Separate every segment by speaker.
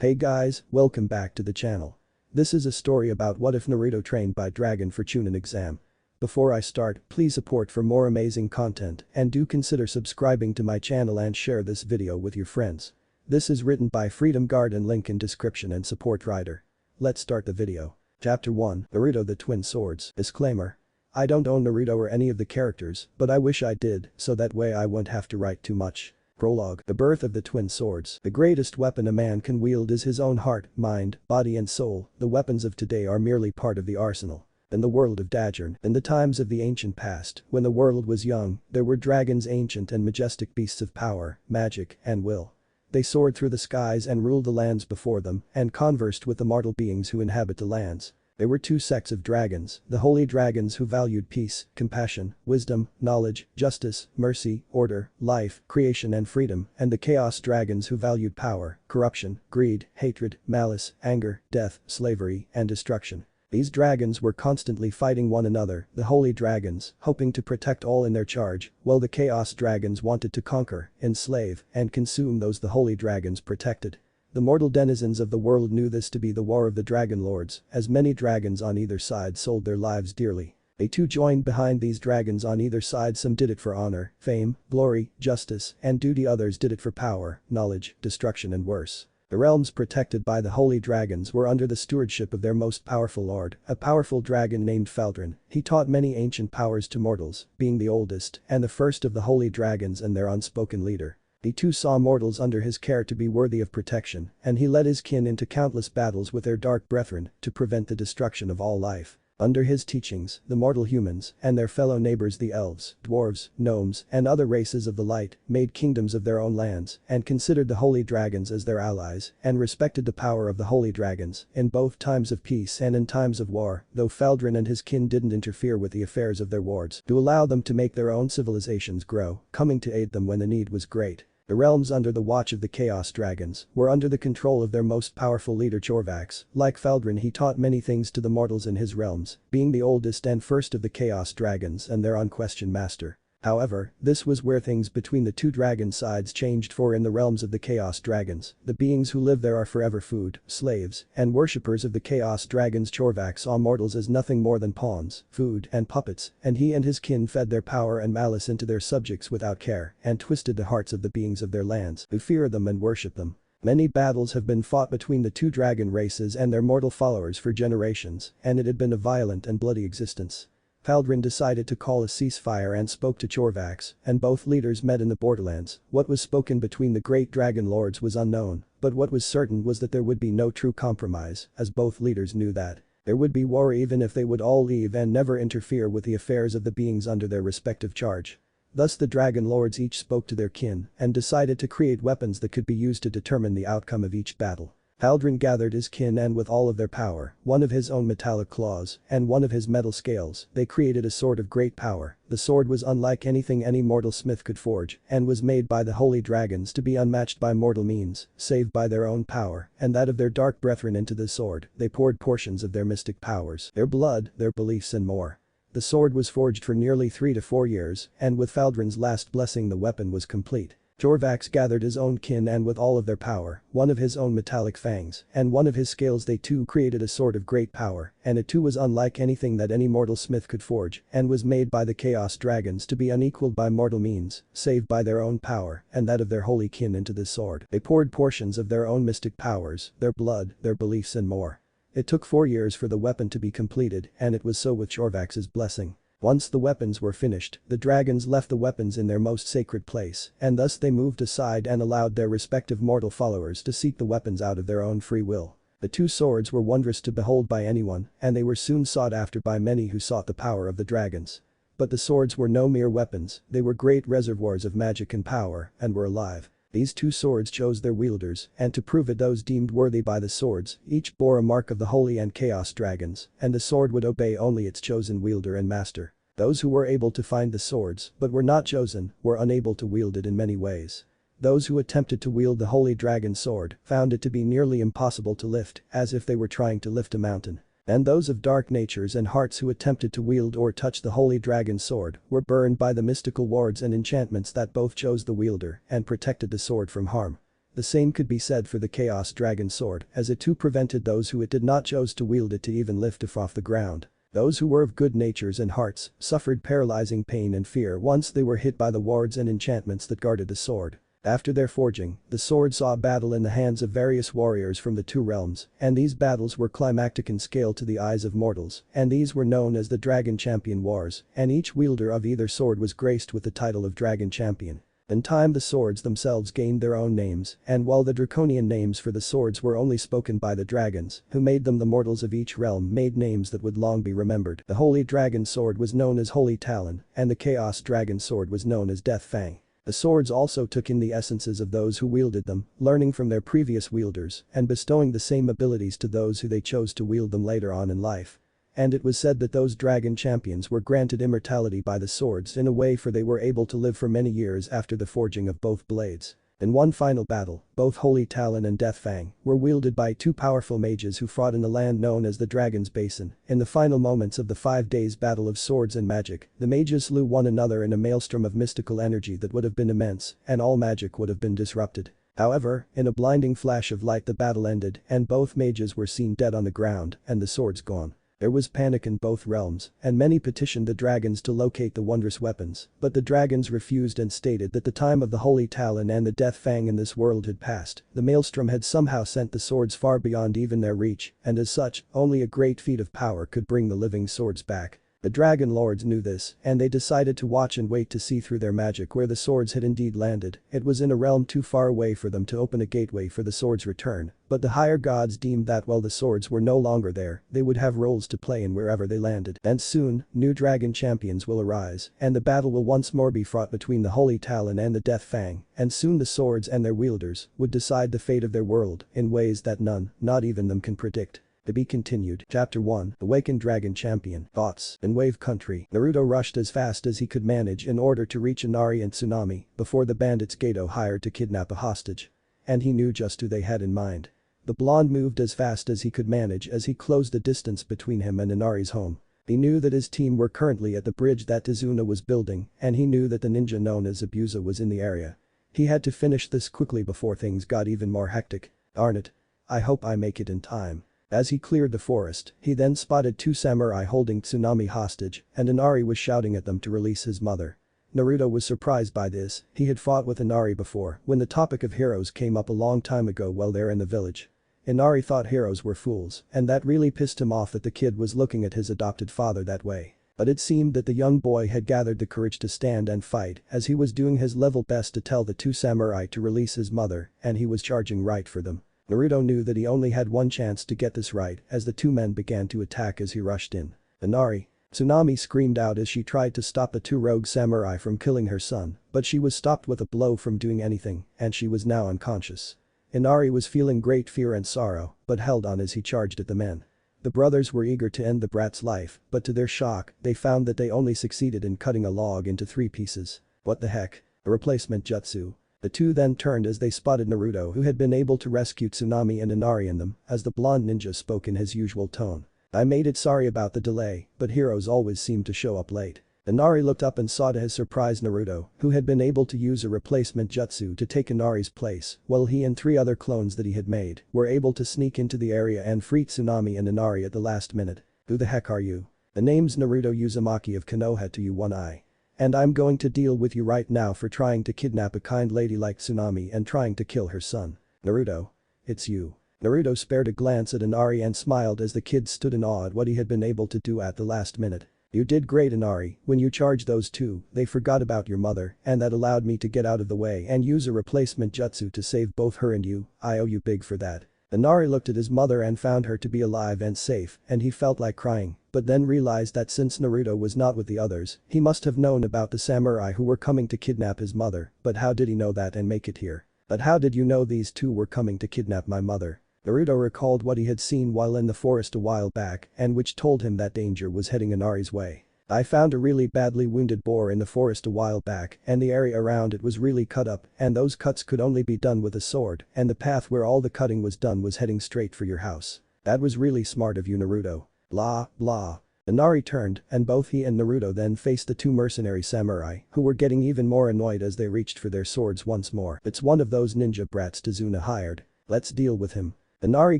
Speaker 1: Hey guys, welcome back to the channel. This is a story about what if Naruto trained by dragon for Chunin exam. Before I start, please support for more amazing content and do consider subscribing to my channel and share this video with your friends. This is written by Freedom Guard and link in description and support writer. Let's start the video. Chapter 1, Naruto the Twin Swords. Disclaimer. I don't own Naruto or any of the characters, but I wish I did, so that way I won't have to write too much. Prologue. The birth of the twin swords. The greatest weapon a man can wield is his own heart, mind, body and soul. The weapons of today are merely part of the arsenal. In the world of Dajern, in the times of the ancient past, when the world was young, there were dragons, ancient and majestic beasts of power, magic, and will. They soared through the skies and ruled the lands before them and conversed with the mortal beings who inhabit the lands. There were two sects of dragons, the holy dragons who valued peace, compassion, wisdom, knowledge, justice, mercy, order, life, creation and freedom, and the chaos dragons who valued power, corruption, greed, hatred, malice, anger, death, slavery, and destruction. These dragons were constantly fighting one another, the holy dragons, hoping to protect all in their charge, while the chaos dragons wanted to conquer, enslave, and consume those the holy dragons protected. The mortal denizens of the world knew this to be the war of the dragon lords, as many dragons on either side sold their lives dearly. They too joined behind these dragons on either side. Some did it for honor, fame, glory, justice, and duty. Others did it for power, knowledge, destruction and worse. The realms protected by the holy dragons were under the stewardship of their most powerful lord, a powerful dragon named Faldrin. He taught many ancient powers to mortals, being the oldest and the first of the holy dragons and their unspoken leader. He too saw mortals under his care to be worthy of protection, and he led his kin into countless battles with their dark brethren to prevent the destruction of all life. Under his teachings, the mortal humans and their fellow neighbors the elves, dwarves, gnomes, and other races of the light made kingdoms of their own lands and considered the holy dragons as their allies and respected the power of the holy dragons in both times of peace and in times of war, though Faldrin and his kin didn't interfere with the affairs of their wards to allow them to make their own civilizations grow, coming to aid them when the need was great. The realms under the watch of the Chaos Dragons were under the control of their most powerful leader Chorvax. Like Faldrin, he taught many things to the mortals in his realms, being the oldest and first of the Chaos Dragons and their unquestioned master. However, this was where things between the two dragon sides changed, for in the realms of the Chaos Dragons, the beings who live there are forever food, slaves, and worshippers of the Chaos Dragons. Chorvax saw mortals as nothing more than pawns, food, and puppets, and he and his kin fed their power and malice into their subjects without care and twisted the hearts of the beings of their lands who fear them and worship them. Many battles have been fought between the two dragon races and their mortal followers for generations, and it had been a violent and bloody existence. Faldrin decided to call a ceasefire and spoke to Chorvax, and both leaders met in the borderlands. What was spoken between the great dragon lords was unknown, but what was certain was that there would be no true compromise, as both leaders knew that there would be war even if they would all leave and never interfere with the affairs of the beings under their respective charge. Thus the dragon lords each spoke to their kin and decided to create weapons that could be used to determine the outcome of each battle. Faldrin gathered his kin and with all of their power, one of his own metallic claws and one of his metal scales, they created a sword of great power. The sword was unlike anything any mortal smith could forge and was made by the holy dragons to be unmatched by mortal means, save by their own power and that of their dark brethren. Into the sword, they poured portions of their mystic powers, their blood, their beliefs and more. The sword was forged for nearly 3 to 4 years, and with Faldrin's last blessing the weapon was complete. Chorvax gathered his own kin and with all of their power, one of his own metallic fangs, and one of his scales, they too created a sword of great power, and it too was unlike anything that any mortal smith could forge, and was made by the Chaos Dragons to be unequaled by mortal means, save by their own power and that of their holy kin. Into this sword, they poured portions of their own mystic powers, their blood, their beliefs and more. It took 4 years for the weapon to be completed, and it was so with Chorvax's blessing. Once the weapons were finished, the dragons left the weapons in their most sacred place, and thus they moved aside and allowed their respective mortal followers to seek the weapons out of their own free will. The two swords were wondrous to behold by anyone, and they were soon sought after by many who sought the power of the dragons. But the swords were no mere weapons, they were great reservoirs of magic and power, and were alive. These two swords chose their wielders, and to prove it those deemed worthy by the swords, each bore a mark of the holy and chaos dragons, and the sword would obey only its chosen wielder and master. Those who were able to find the swords, but were not chosen, were unable to wield it in many ways. Those who attempted to wield the holy dragon sword found it to be nearly impossible to lift, as if they were trying to lift a mountain. And those of dark natures and hearts who attempted to wield or touch the holy dragon sword were burned by the mystical wards and enchantments that both chose the wielder and protected the sword from harm. The same could be said for the Chaos Dragon Sword, as it too prevented those who it did not choose to wield it to even lift it off the ground. Those who were of good natures and hearts suffered paralyzing pain and fear once they were hit by the wards and enchantments that guarded the sword. After their forging, the sword saw a battle in the hands of various warriors from the two realms, and these battles were climactic in scale to the eyes of mortals, and these were known as the Dragon Champion Wars, and each wielder of either sword was graced with the title of Dragon Champion. In time the swords themselves gained their own names, and while the draconian names for the swords were only spoken by the dragons, who made them, the mortals of each realm made names that would long be remembered. The Holy Dragon Sword was known as Holy Talon, and the Chaos Dragon Sword was known as Death Fang. The swords also took in the essences of those who wielded them, learning from their previous wielders, and bestowing the same abilities to those who they chose to wield them later on in life. And it was said that those dragon champions were granted immortality by the swords in a way, for they were able to live for many years after the forging of both blades. In one final battle, both Holy Talon and Death Fang were wielded by two powerful mages who fought in the land known as the Dragon's Basin. In the final moments of the 5 days battle of swords and magic, the mages slew one another in a maelstrom of mystical energy that would have been immense, and all magic would have been disrupted. However, in a blinding flash of light the battle ended and both mages were seen dead on the ground and the swords gone. There was panic in both realms, and many petitioned the dragons to locate the wondrous weapons, but the dragons refused and stated that the time of the Holy Talon and the Death Fang in this world had passed. The maelstrom had somehow sent the swords far beyond even their reach, and as such, only a great feat of power could bring the living swords back. The Dragon Lords knew this, and they decided to watch and wait to see through their magic where the swords had indeed landed. It was in a realm too far away for them to open a gateway for the swords' return, but the higher gods deemed that while the swords were no longer there, they would have roles to play in wherever they landed. And soon, new dragon champions will arise, and the battle will once more be fought between the Holy Talon and the Death Fang, and soon the swords and their wielders would decide the fate of their world in ways that none, not even them, can predict. To be continued. Chapter 1. Awakened Dragon Champion. Thoughts. In Wave Country, Naruto rushed as fast as he could manage in order to reach Inari and Tsunami before the bandits Gato hired to kidnap a hostage. And he knew just who they had in mind. The blonde moved as fast as he could manage as he closed the distance between him and Inari's home. He knew that his team were currently at the bridge that Tizuna was building, and he knew that the ninja known as Abusa was in the area. He had to finish this quickly before things got even more hectic. Darn it. I hope I make it in time. As he cleared the forest, he then spotted two samurai holding Tsunami hostage, and Inari was shouting at them to release his mother. Naruto was surprised by this. He had fought with Inari before when the topic of heroes came up a long time ago while they're in the village. Inari thought heroes were fools, and that really pissed him off that the kid was looking at his adopted father that way. But it seemed that the young boy had gathered the courage to stand and fight as he was doing his level best to tell the two samurai to release his mother, and he was charging right for them. Naruto knew that he only had one chance to get this right as the two men began to attack as he rushed in. Inari. Tsunami screamed out as she tried to stop the two rogue samurai from killing her son, but she was stopped with a blow from doing anything, and she was now unconscious. Inari was feeling great fear and sorrow, but held on as he charged at the men. The brothers were eager to end the brat's life, but to their shock, they found that they only succeeded in cutting a log into 3 pieces. What the heck? A replacement jutsu. The two then turned as they spotted Naruto, who had been able to rescue Tsunami and Inari in them, as the blonde ninja spoke in his usual tone. I made it, sorry about the delay, but heroes always seem to show up late. Inari looked up and saw to his surprise Naruto, who had been able to use a replacement jutsu to take Inari's place, while he and 3 other clones that he had made were able to sneak into the area and free Tsunami and Inari at the last minute. Who the heck are you? The name's Naruto Uzumaki of Konoha to you, One Eye. And I'm going to deal with you right now for trying to kidnap a kind lady like Tsunami and trying to kill her son. Naruto. It's you. Naruto spared a glance at Inari and smiled as the kid stood in awe at what he had been able to do at the last minute. You did great, Inari. When you charged those two, they forgot about your mother, and that allowed me to get out of the way and use a replacement jutsu to save both her and you. I owe you big for that. Inari looked at his mother and found her to be alive and safe, and he felt like crying, but then realized that since Naruto was not with the others, he must have known about the samurai who were coming to kidnap his mother, but how did he know that and make it here? But how did you know these two were coming to kidnap my mother? Naruto recalled what he had seen while in the forest a while back, and which told him that danger was heading Inari's way. I found a really badly wounded boar in the forest a while back, and the area around it was really cut up, and those cuts could only be done with a sword, and the path where all the cutting was done was heading straight for your house. That was really smart of you, Naruto. Blah, blah. Inari turned, and both he and Naruto then faced the two mercenary samurai, who were getting even more annoyed as they reached for their swords once more. It's one of those ninja brats Tazuna hired. Let's deal with him. Inari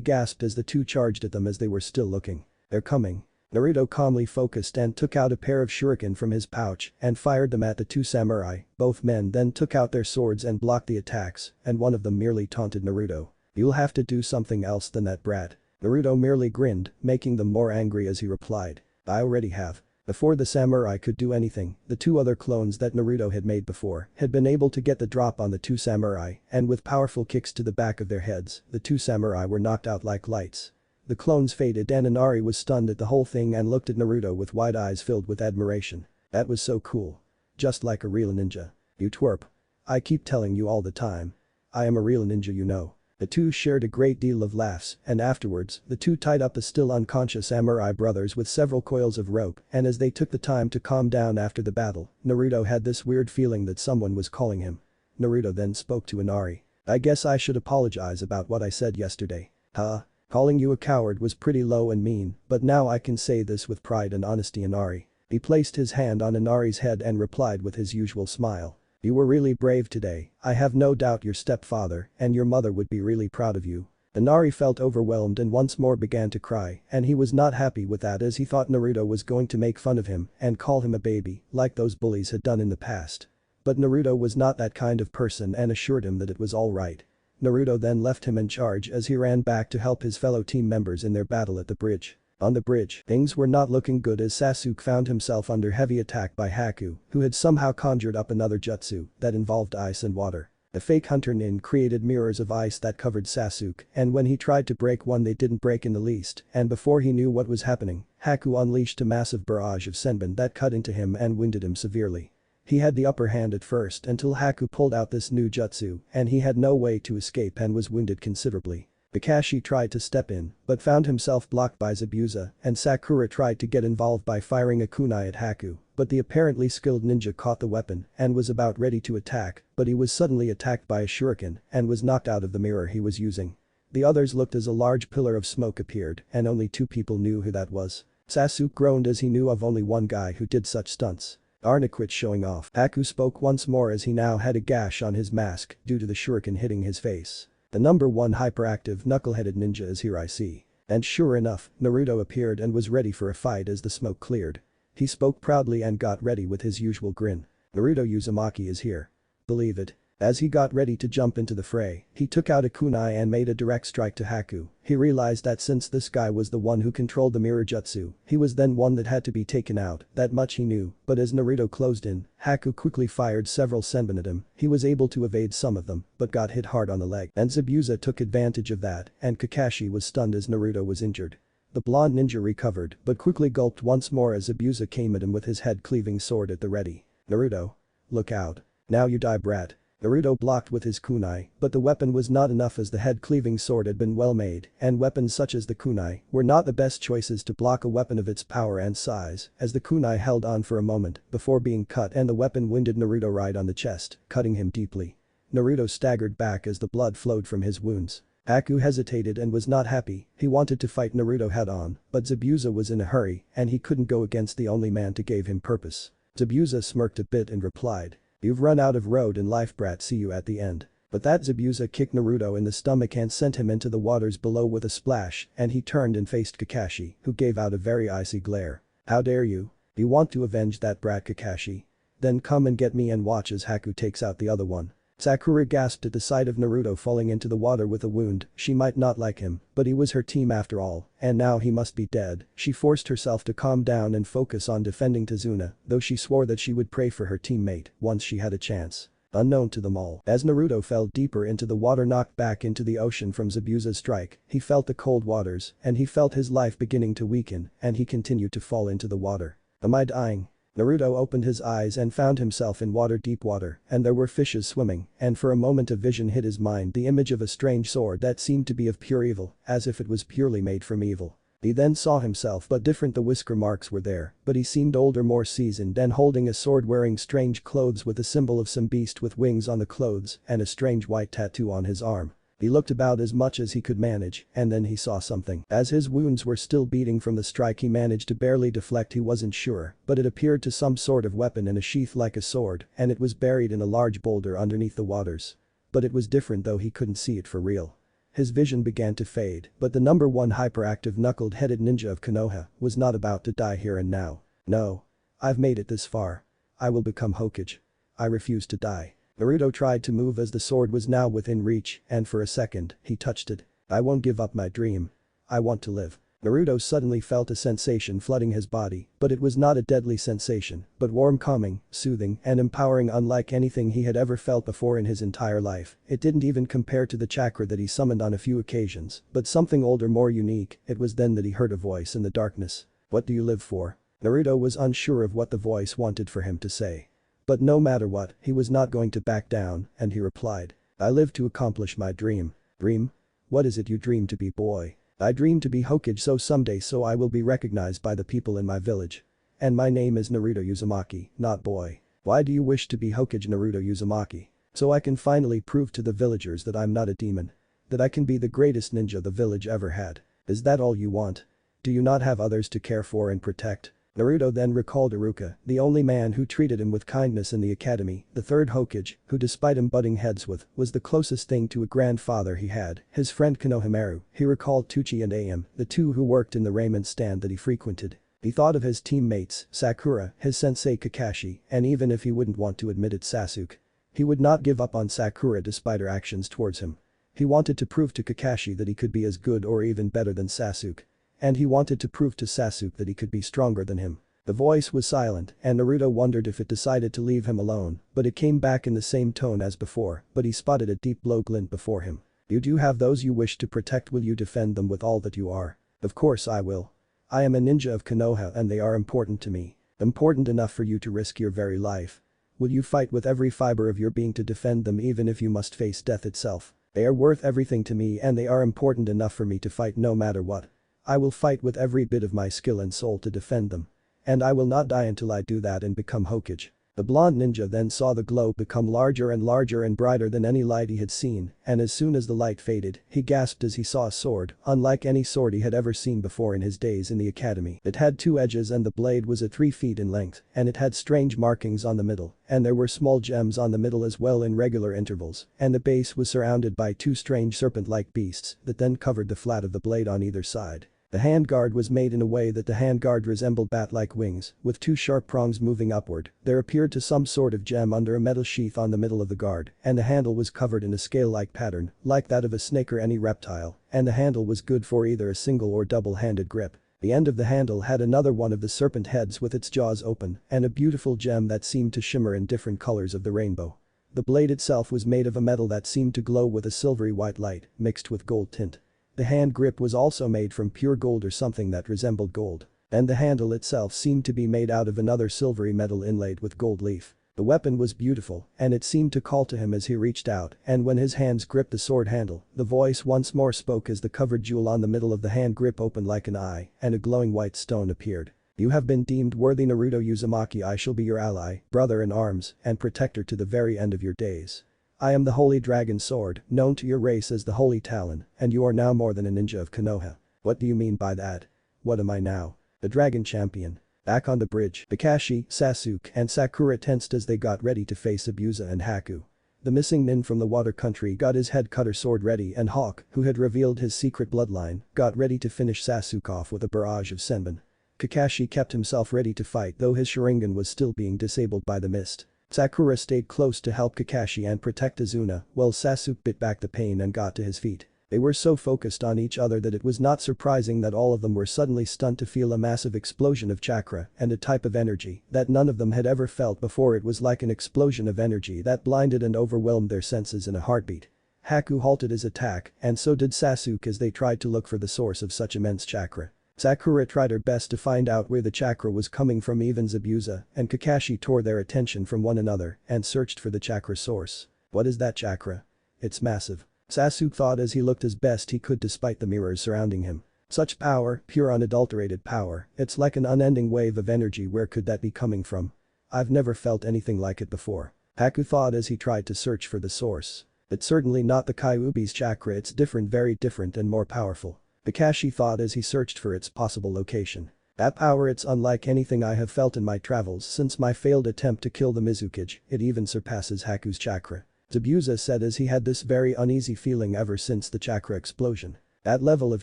Speaker 1: gasped as the two charged at them as they were still looking. They're coming. Naruto calmly focused and took out a pair of shuriken from his pouch and fired them at the two samurai. Both men then took out their swords and blocked the attacks, and one of them merely taunted Naruto. You'll have to do something else than that, brat. Naruto merely grinned, making them more angry as he replied. I already have. Before the samurai could do anything, the two other clones that Naruto had made before had been able to get the drop on the two samurai, and with powerful kicks to the back of their heads, the two samurai were knocked out like lights. The clones faded and Inari was stunned at the whole thing and looked at Naruto with wide eyes filled with admiration. That was so cool. Just like a real ninja. You twerp. I keep telling you all the time. I am a real ninja, you know. The two shared a great deal of laughs, and afterwards, the two tied up the still unconscious samurai brothers with several coils of rope, and as they took the time to calm down after the battle, Naruto had this weird feeling that someone was calling him. Naruto then spoke to Inari. I guess I should apologize about what I said yesterday. Huh? Calling you a coward was pretty low and mean, but now I can say this with pride and honesty, Inari. He placed his hand on Inari's head and replied with his usual smile. You were really brave today. I have no doubt your stepfather and your mother would be really proud of you. Inari felt overwhelmed and once more began to cry, and he was not happy with that as he thought Naruto was going to make fun of him and call him a baby, like those bullies had done in the past. But Naruto was not that kind of person and assured him that it was all right. Naruto then left him in charge as he ran back to help his fellow team members in their battle at the bridge. On the bridge, things were not looking good as Sasuke found himself under heavy attack by Haku, who had somehow conjured up another jutsu that involved ice and water. The fake hunter Nin created mirrors of ice that covered Sasuke, and when he tried to break one they didn't break in the least, and before he knew what was happening, Haku unleashed a massive barrage of senbon that cut into him and winded him severely. He had the upper hand at first until Haku pulled out this new jutsu, and he had no way to escape and was winded considerably. Kakashi tried to step in, but found himself blocked by Zabuza, and Sakura tried to get involved by firing a kunai at Haku, but the apparently skilled ninja caught the weapon and was about ready to attack, but he was suddenly attacked by a shuriken and was knocked out of the mirror he was using. The others looked as a large pillar of smoke appeared and only two people knew who that was. Sasuke groaned as he knew of only one guy who did such stunts. Arna quit showing off. Haku spoke once more as he now had a gash on his mask due to the shuriken hitting his face. The number one hyperactive knuckle-headed ninja is here, I see. And sure enough, Naruto appeared and was ready for a fight as the smoke cleared. He spoke proudly and got ready with his usual grin. Naruto Uzumaki is here. Believe it. As he got ready to jump into the fray, he took out a kunai and made a direct strike to Haku. He realized that since this guy was the one who controlled the mirror jutsu, he was then one that had to be taken out, that much he knew, but as Naruto closed in, Haku quickly fired several senbon at him. He was able to evade some of them, but got hit hard on the leg, and Zabuza took advantage of that, and Kakashi was stunned as Naruto was injured. The blonde ninja recovered, but quickly gulped once more as Zabuza came at him with his head-cleaving sword at the ready. Naruto. Look out. Now you die, brat. Naruto blocked with his kunai, but the weapon was not enough as the head-cleaving sword had been well made, and weapons such as the kunai were not the best choices to block a weapon of its power and size, as the kunai held on for a moment before being cut and the weapon winded Naruto right on the chest, cutting him deeply. Naruto staggered back as the blood flowed from his wounds. Haku hesitated and was not happy. He wanted to fight Naruto head-on, but Zabuza was in a hurry and he couldn't go against the only man to give him purpose. Zabuza smirked a bit and replied. You've run out of road in life, brat, see you at the end. But that Zabuza kicked Naruto in the stomach and sent him into the waters below with a splash, and he turned and faced Kakashi, who gave out a very icy glare. How dare you? You want to avenge that brat, Kakashi? Then come and get me and watch as Haku takes out the other one. Sakura gasped at the sight of Naruto falling into the water with a wound. She might not like him, but he was her team after all, and now he must be dead. She forced herself to calm down and focus on defending Tazuna, though she swore that she would pray for her teammate once she had a chance. Unknown to them all, as Naruto fell deeper into the water knocked back into the ocean from Zabuza's strike, he felt the cold waters, and he felt his life beginning to weaken, and he continued to fall into the water. Am I dying? Naruto opened his eyes and found himself in deep water, and there were fishes swimming, and for a moment a vision hit his mind, the image of a strange sword that seemed to be of pure evil, as if it was purely made from evil. He then saw himself, but different. The whisker marks were there, but he seemed older, more seasoned, and holding a sword, wearing strange clothes with a symbol of some beast with wings on the clothes and a strange white tattoo on his arm. He looked about as much as he could manage, and then he saw something. As his wounds were still bleeding from the strike, he managed to barely deflect. He wasn't sure, but it appeared to some sort of weapon in a sheath like a sword, and it was buried in a large boulder underneath the waters. But it was different, though he couldn't see it for real. His vision began to fade, but the number one hyperactive knuckled-headed ninja of Konoha was not about to die here and now. No. I've made it this far. I will become Hokage. I refuse to die. Naruto tried to move as the sword was now within reach, and for a second, he touched it. I won't give up my dream. I want to live. Naruto suddenly felt a sensation flooding his body, but it was not a deadly sensation, but warm, calming, soothing, and empowering, unlike anything he had ever felt before in his entire life. It didn't even compare to the chakra that he summoned on a few occasions, but something older, more unique. It was then that he heard a voice in the darkness. What do you live for? Naruto was unsure of what the voice wanted for him to say. But no matter what, he was not going to back down, and he replied. I live to accomplish my dream. Dream? What is it you dream to be, boy? I dream to be Hokage, so someday I will be recognized by the people in my village. And my name is Naruto Uzumaki, not boy. Why do you wish to be Hokage, Naruto Uzumaki? So I can finally prove to the villagers that I'm not a demon. That I can be the greatest ninja the village ever had. Is that all you want? Do you not have others to care for and protect? Naruto then recalled Iruka, the only man who treated him with kindness in the academy, the third Hokage, who despite him butting heads with, was the closest thing to a grandfather he had, his friend Konohamaru. He recalled Tuchi and Aim, the two who worked in the raiment stand that he frequented. He thought of his teammates, Sakura, his sensei Kakashi, and even if he wouldn't want to admit it, Sasuke. He would not give up on Sakura despite her actions towards him. He wanted to prove to Kakashi that he could be as good or even better than Sasuke. And he wanted to prove to Sasuke that he could be stronger than him. The voice was silent, and Naruto wondered if it decided to leave him alone, but it came back in the same tone as before, but he spotted a deep blue glint before him. You do have those you wish to protect. Will you defend them with all that you are? Of course I will. I am a ninja of Konoha and they are important to me. Important enough for you to risk your very life. Will you fight with every fiber of your being to defend them even if you must face death itself? They are worth everything to me and they are important enough for me to fight no matter what. I will fight with every bit of my skill and soul to defend them. And I will not die until I do that and become Hokage. The blonde ninja then saw the glow become larger and brighter than any light he had seen, and as soon as the light faded, he gasped as he saw a sword, unlike any sword he had ever seen before in his days in the academy. It had 2 edges and the blade was at 3 feet in length, and it had strange markings on the middle, and there were small gems on the middle as well in regular intervals, and the base was surrounded by 2 strange serpent-like beasts that then covered the flat of the blade on either side. The handguard was made in a way that the handguard resembled bat-like wings, with 2 sharp prongs moving upward. There appeared to some sort of gem under a metal sheath on the middle of the guard, and the handle was covered in a scale-like pattern, like that of a snake or any reptile, and the handle was good for either a single or double-handed grip. The end of the handle had another one of the serpent heads with its jaws open, and a beautiful gem that seemed to shimmer in different colors of the rainbow. The blade itself was made of a metal that seemed to glow with a silvery white light, mixed with gold tint. The hand grip was also made from pure gold or something that resembled gold. And the handle itself seemed to be made out of another silvery metal inlaid with gold leaf. The weapon was beautiful, and it seemed to call to him as he reached out, and when his hands gripped the sword handle, the voice once more spoke as the covered jewel on the middle of the hand grip opened like an eye, and a glowing white stone appeared. You have been deemed worthy, Naruto Uzumaki. I shall be your ally, brother in arms, and protector to the very end of your days. I am the Holy Dragon Sword, known to your race as the Holy Talon, and you are now more than a ninja of Konoha. What do you mean by that? What am I now? The Dragon Champion. Back on the bridge, Kakashi, Sasuke, and Sakura tensed as they got ready to face Abusa and Haku. The missing nin from the water country got his head cutter sword ready, and Hawk, who had revealed his secret bloodline, got ready to finish Sasuke off with a barrage of senbon. Kakashi kept himself ready to fight though his Sharingan was still being disabled by the mist. Sakura stayed close to help Kakashi and protect Azuna, while Sasuke bit back the pain and got to his feet. They were so focused on each other that it was not surprising that all of them were suddenly stunned to feel a massive explosion of chakra and a type of energy that none of them had ever felt before. It was like an explosion of energy that blinded and overwhelmed their senses in a heartbeat. Haku halted his attack, and so did Sasuke as they tried to look for the source of such immense chakra. Sakura tried her best to find out where the chakra was coming from. Even Zabuza and Kakashi tore their attention from one another and searched for the chakra source. What is that chakra? It's massive. Sasuke thought as he looked as best he could despite the mirrors surrounding him. Such power, pure unadulterated power, it's like an unending wave of energy. Where could that be coming from? I've never felt anything like it before. Haku thought as he tried to search for the source. It's certainly not the Kyuubi's chakra, it's different, very different and more powerful. Kakashi thought as he searched for its possible location. That power, it's unlike anything I have felt in my travels since my failed attempt to kill the Mizukage, it even surpasses Haku's chakra. Zabuza said as he had this very uneasy feeling ever since the chakra explosion. That level of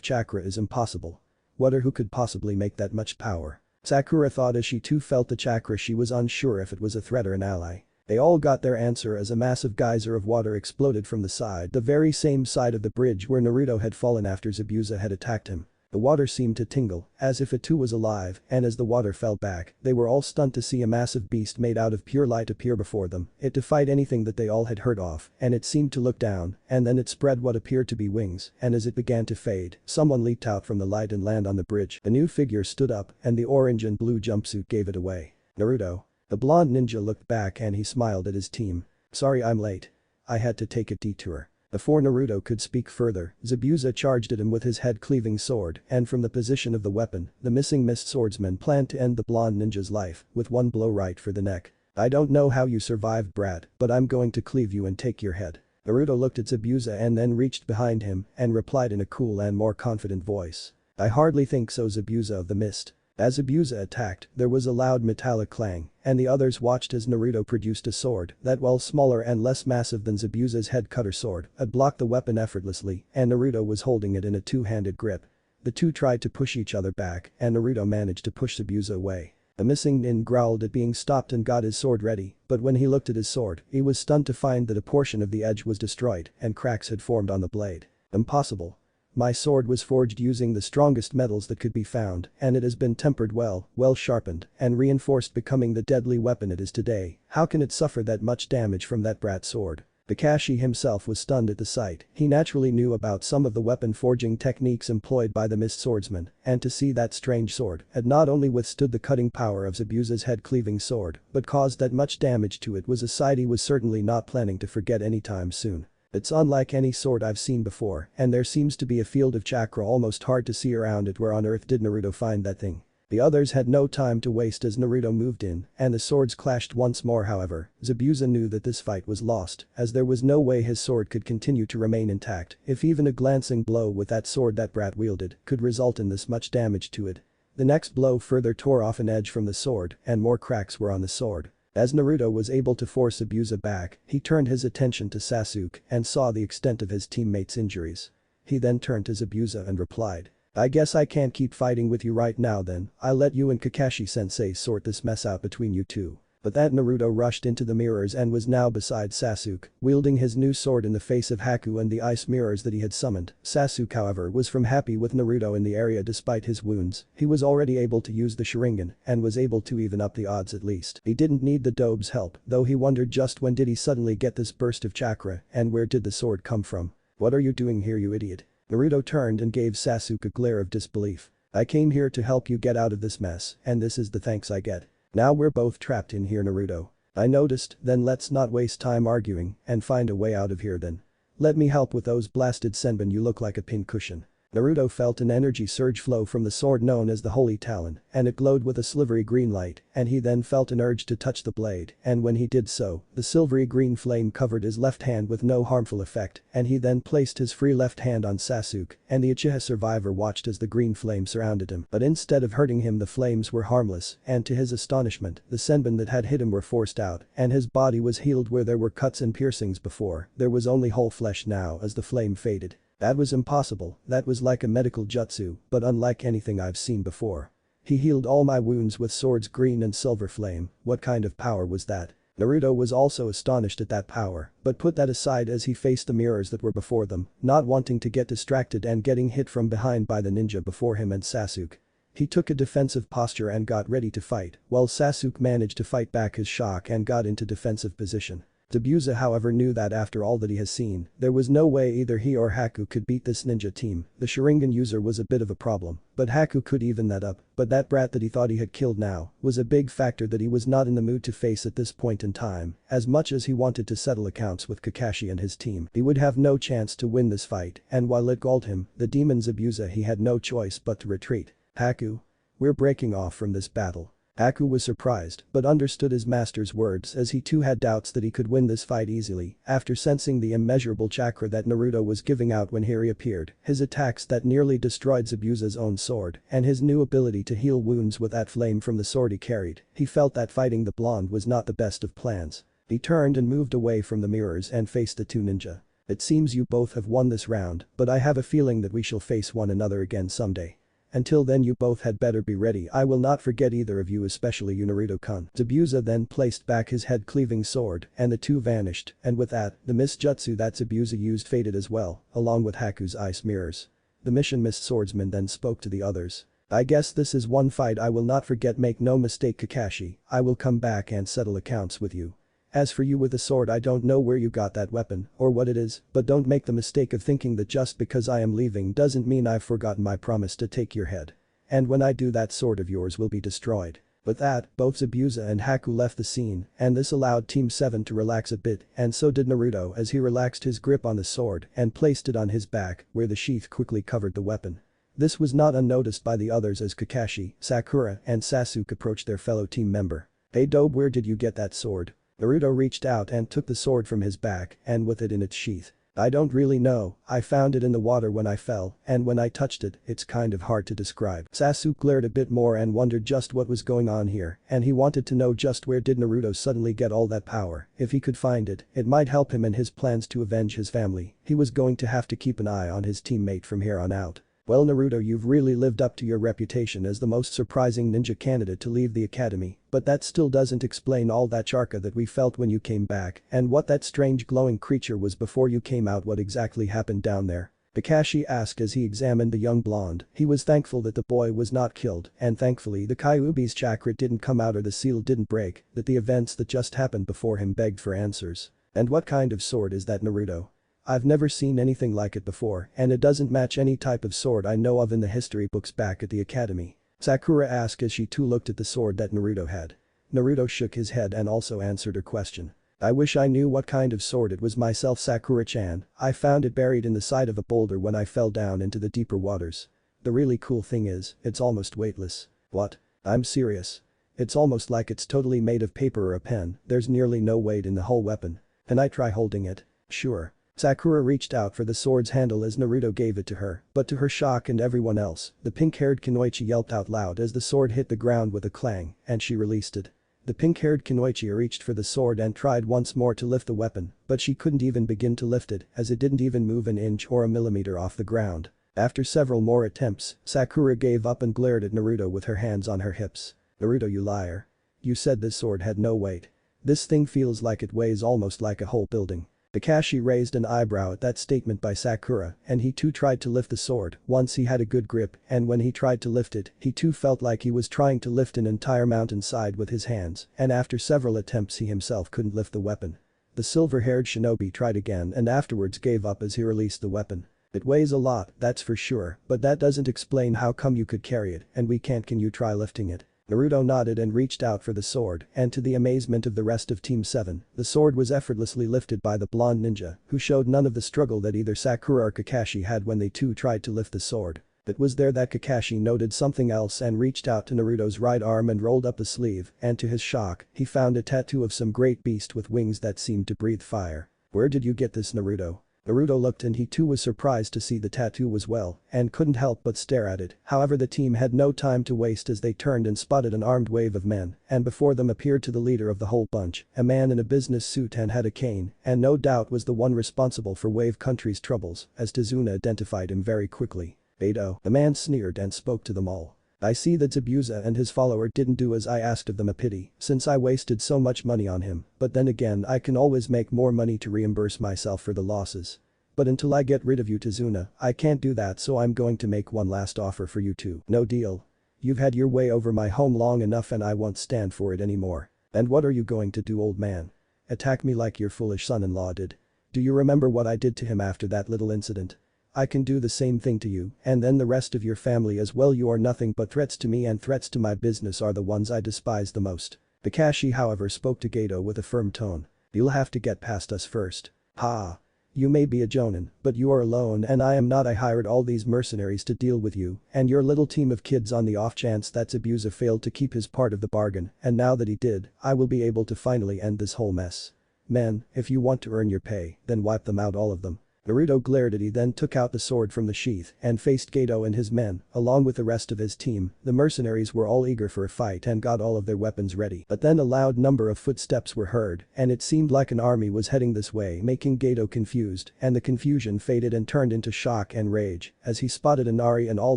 Speaker 1: chakra is impossible. What or who could possibly make that much power? Sakura thought as she too felt the chakra. She was unsure if it was a threat or an ally. They all got their answer as a massive geyser of water exploded from the side, the very same side of the bridge where Naruto had fallen after Zabuza had attacked him. The water seemed to tingle, as if it too was alive, and as the water fell back, they were all stunned to see a massive beast made out of pure light appear before them. It defied anything that they all had heard of, and it seemed to look down, and then it spread what appeared to be wings, and as it began to fade, someone leaped out from the light and landed on the bridge. A new figure stood up, and the orange and blue jumpsuit gave it away. Naruto. The blonde ninja looked back and he smiled at his team. Sorry I'm late. I had to take a detour. Before Naruto could speak further, Zabuza charged at him with his head-cleaving sword, and from the position of the weapon, the missing mist swordsman planned to end the blonde ninja's life with one blow right for the neck. I don't know how you survived, brat, but I'm going to cleave you and take your head. Naruto looked at Zabuza and then reached behind him and replied in a cool and more confident voice. I hardly think so, Zabuza of the mist. As Zabuza attacked, there was a loud metallic clang, and the others watched as Naruto produced a sword that, while smaller and less massive than Zabuza's head cutter sword, had blocked the weapon effortlessly, and Naruto was holding it in a two-handed grip. The two tried to push each other back, and Naruto managed to push Zabuza away. The missing nin growled at being stopped and got his sword ready, but when he looked at his sword, he was stunned to find that a portion of the edge was destroyed and cracks had formed on the blade. Impossible. My sword was forged using the strongest metals that could be found, and it has been tempered well sharpened, and reinforced, becoming the deadly weapon it is today. How can it suffer that much damage from that brat sword? Kakashi himself was stunned at the sight. He naturally knew about some of the weapon forging techniques employed by the mist swordsman, and to see that strange sword had not only withstood the cutting power of Zabuza's head-cleaving sword, but caused that much damage to it was a sight he was certainly not planning to forget anytime soon. It's unlike any sword I've seen before, and there seems to be a field of chakra almost hard to see around it. Where on earth did Naruto find that thing? The others had no time to waste as Naruto moved in, and the swords clashed once more. However, Zabuza knew that this fight was lost, as there was no way his sword could continue to remain intact if even a glancing blow with that sword that brat wielded could result in this much damage to it. The next blow further tore off an edge from the sword, and more cracks were on the sword. As Naruto was able to force Zabuza back, he turned his attention to Sasuke and saw the extent of his teammates' injuries. He then turned to Zabuza and replied, I guess I can't keep fighting with you right now then, I'll let you and Kakashi-sensei sort this mess out between you two. But that Naruto rushed into the mirrors and was now beside Sasuke, wielding his new sword in the face of Haku and the ice mirrors that he had summoned. Sasuke, however, was happy with Naruto in the area despite his wounds. He was already able to use the Sharingan and was able to even up the odds at least. He didn't need the Dobe's help, though he wondered just when did he suddenly get this burst of chakra and where did the sword come from. What are you doing here, you idiot? Naruto turned and gave Sasuke a glare of disbelief. I came here to help you get out of this mess, and this is the thanks I get. Now we're both trapped in here, Naruto. I noticed, then let's not waste time arguing and find a way out of here then. Let me help with those blasted senbon, you look like a pincushion. Naruto felt an energy surge flow from the sword known as the Holy Talon, and it glowed with a silvery green light, and he then felt an urge to touch the blade, and when he did so, the silvery green flame covered his left hand with no harmful effect, and he then placed his free left hand on Sasuke, and the Uchiha survivor watched as the green flame surrounded him. But instead of hurting him, the flames were harmless, and to his astonishment, the senbon that had hit him were forced out, and his body was healed where there were cuts and piercings before. There was only whole flesh now as the flame faded. That was impossible, that was like a medical jutsu, but unlike anything I've seen before. He healed all my wounds with sword's green and silver flame. What kind of power was that? Naruto was also astonished at that power, but put that aside as he faced the mirrors that were before them, not wanting to get distracted and getting hit from behind by the ninja before him and Sasuke. He took a defensive posture and got ready to fight, while Sasuke managed to fight back his shock and got into defensive position. Zabuza, however, knew that after all that he has seen, there was no way either he or Haku could beat this ninja team. The Sharingan user was a bit of a problem, but Haku could even that up, but that brat that he thought he had killed now was a big factor that he was not in the mood to face at this point in time. As much as he wanted to settle accounts with Kakashi and his team, he would have no chance to win this fight, and while it galled him, the demon Zabuza, he had no choice but to retreat. Haku, we're breaking off from this battle. Haku was surprised but understood his master's words as he too had doubts that he could win this fight easily after sensing the immeasurable chakra that Naruto was giving out when he reappeared, his attacks that nearly destroyed Zabuza's own sword, and his new ability to heal wounds with that flame from the sword he carried. He felt that fighting the blonde was not the best of plans. He turned and moved away from the mirrors and faced the two ninja. It seems you both have won this round, but I have a feeling that we shall face one another again someday. Until then you both had better be ready. I will not forget either of you, especially you, Naruto-kun. Zabuza then placed back his head-cleaving sword and the two vanished, and with that, the mist jutsu that Zabuza used faded as well, along with Haku's ice mirrors. The mission mist swordsman then spoke to the others. I guess this is one fight I will not forget. Make no mistake, Kakashi, I will come back and settle accounts with you. As for you with the sword, I don't know where you got that weapon or what it is, but don't make the mistake of thinking that just because I am leaving doesn't mean I've forgotten my promise to take your head. And when I do, that sword of yours will be destroyed. With that, both Zabuza and Haku left the scene, and this allowed Team 7 to relax a bit, and so did Naruto as he relaxed his grip on the sword and placed it on his back, where the sheath quickly covered the weapon. This was not unnoticed by the others as Kakashi, Sakura, and Sasuke approached their fellow team member. Hey Dobe, where did you get that sword? Naruto reached out and took the sword from his back and with it in its sheath. I don't really know, I found it in the water when I fell, and when I touched it, it's kind of hard to describe. Sasuke glared a bit more and wondered just what was going on here, and he wanted to know just where did Naruto suddenly get all that power. If he could find it, it might help him in his plans to avenge his family. He was going to have to keep an eye on his teammate from here on out. Well Naruto, you've really lived up to your reputation as the most surprising ninja candidate to leave the academy, but that still doesn't explain all that chakra that we felt when you came back and what that strange glowing creature was before you came out. What exactly happened down there? Kakashi asked as he examined the young blonde. He was thankful that the boy was not killed, and thankfully the Kyuubi's chakra didn't come out or the seal didn't break, that the events that just happened before him begged for answers. And what kind of sword is that, Naruto? I've never seen anything like it before, and it doesn't match any type of sword I know of in the history books back at the academy. Sakura asked as she too looked at the sword that Naruto had. Naruto shook his head and also answered her question. I wish I knew what kind of sword it was myself, Sakura-chan. I found it buried in the side of a boulder when I fell down into the deeper waters. The really cool thing is, it's almost weightless. What? I'm serious. It's almost like it's totally made of paper or a pen. There's nearly no weight in the whole weapon. Can I try holding it? Sure. Sakura reached out for the sword's handle as Naruto gave it to her, but to her shock and everyone else, the pink-haired Kunoichi yelped out loud as the sword hit the ground with a clang, and she released it. The pink-haired Kunoichi reached for the sword and tried once more to lift the weapon, but she couldn't even begin to lift it as it didn't even move an inch or a millimeter off the ground. After several more attempts, Sakura gave up and glared at Naruto with her hands on her hips. Naruto, you liar. You said this sword had no weight. This thing feels like it weighs almost like a whole building. Kakashi raised an eyebrow at that statement by Sakura, and he too tried to lift the sword once he had a good grip, and when he tried to lift it, he too felt like he was trying to lift an entire mountainside with his hands, and after several attempts he himself couldn't lift the weapon. The silver-haired shinobi tried again and afterwards gave up as he released the weapon. It weighs a lot, that's for sure, but that doesn't explain how come you could carry it, and we can't. Can you try lifting it? Naruto nodded and reached out for the sword, and to the amazement of the rest of Team 7, the sword was effortlessly lifted by the blonde ninja, who showed none of the struggle that either Sakura or Kakashi had when they too tried to lift the sword. It was there that Kakashi noted something else and reached out to Naruto's right arm and rolled up the sleeve, and to his shock, he found a tattoo of some great beast with wings that seemed to breathe fire. Where did you get this, Naruto? Naruto looked and he too was surprised to see the tattoo as well and couldn't help but stare at it. However, the team had no time to waste as they turned and spotted an armed wave of men, and before them appeared to the leader of the whole bunch, a man in a business suit and had a cane, and no doubt was the one responsible for Wave Country's troubles, as Tazuna identified him very quickly. Beidou, the man sneered and spoke to them all. I see that Zabuza and his follower didn't do as I asked of them, a pity, since I wasted so much money on him, but then again I can always make more money to reimburse myself for the losses. But until I get rid of you, Tazuna, I can't do that, so I'm going to make one last offer for you two. No deal. You've had your way over my home long enough and I won't stand for it anymore. And what are you going to do, old man? Attack me like your foolish son-in-law did? Do you remember what I did to him after that little incident? I can do the same thing to you, and then the rest of your family as well. You are nothing but threats to me, and threats to my business are the ones I despise the most. Kakashi, however, spoke to Gedo with a firm tone. You'll have to get past us first. Ha! You may be a jonin, but you are alone and I am not. I hired all these mercenaries to deal with you and your little team of kids on the off chance that abuser failed to keep his part of the bargain, and now that he did, I will be able to finally end this whole mess. Men, if you want to earn your pay, then wipe them out, all of them." Naruto glared at he then took out the sword from the sheath and faced Gato and his men, along with the rest of his team. The mercenaries were all eager for a fight and got all of their weapons ready. But then a loud number of footsteps were heard and it seemed like an army was heading this way, making Gato confused, and the confusion faded and turned into shock and rage as he spotted Inari and all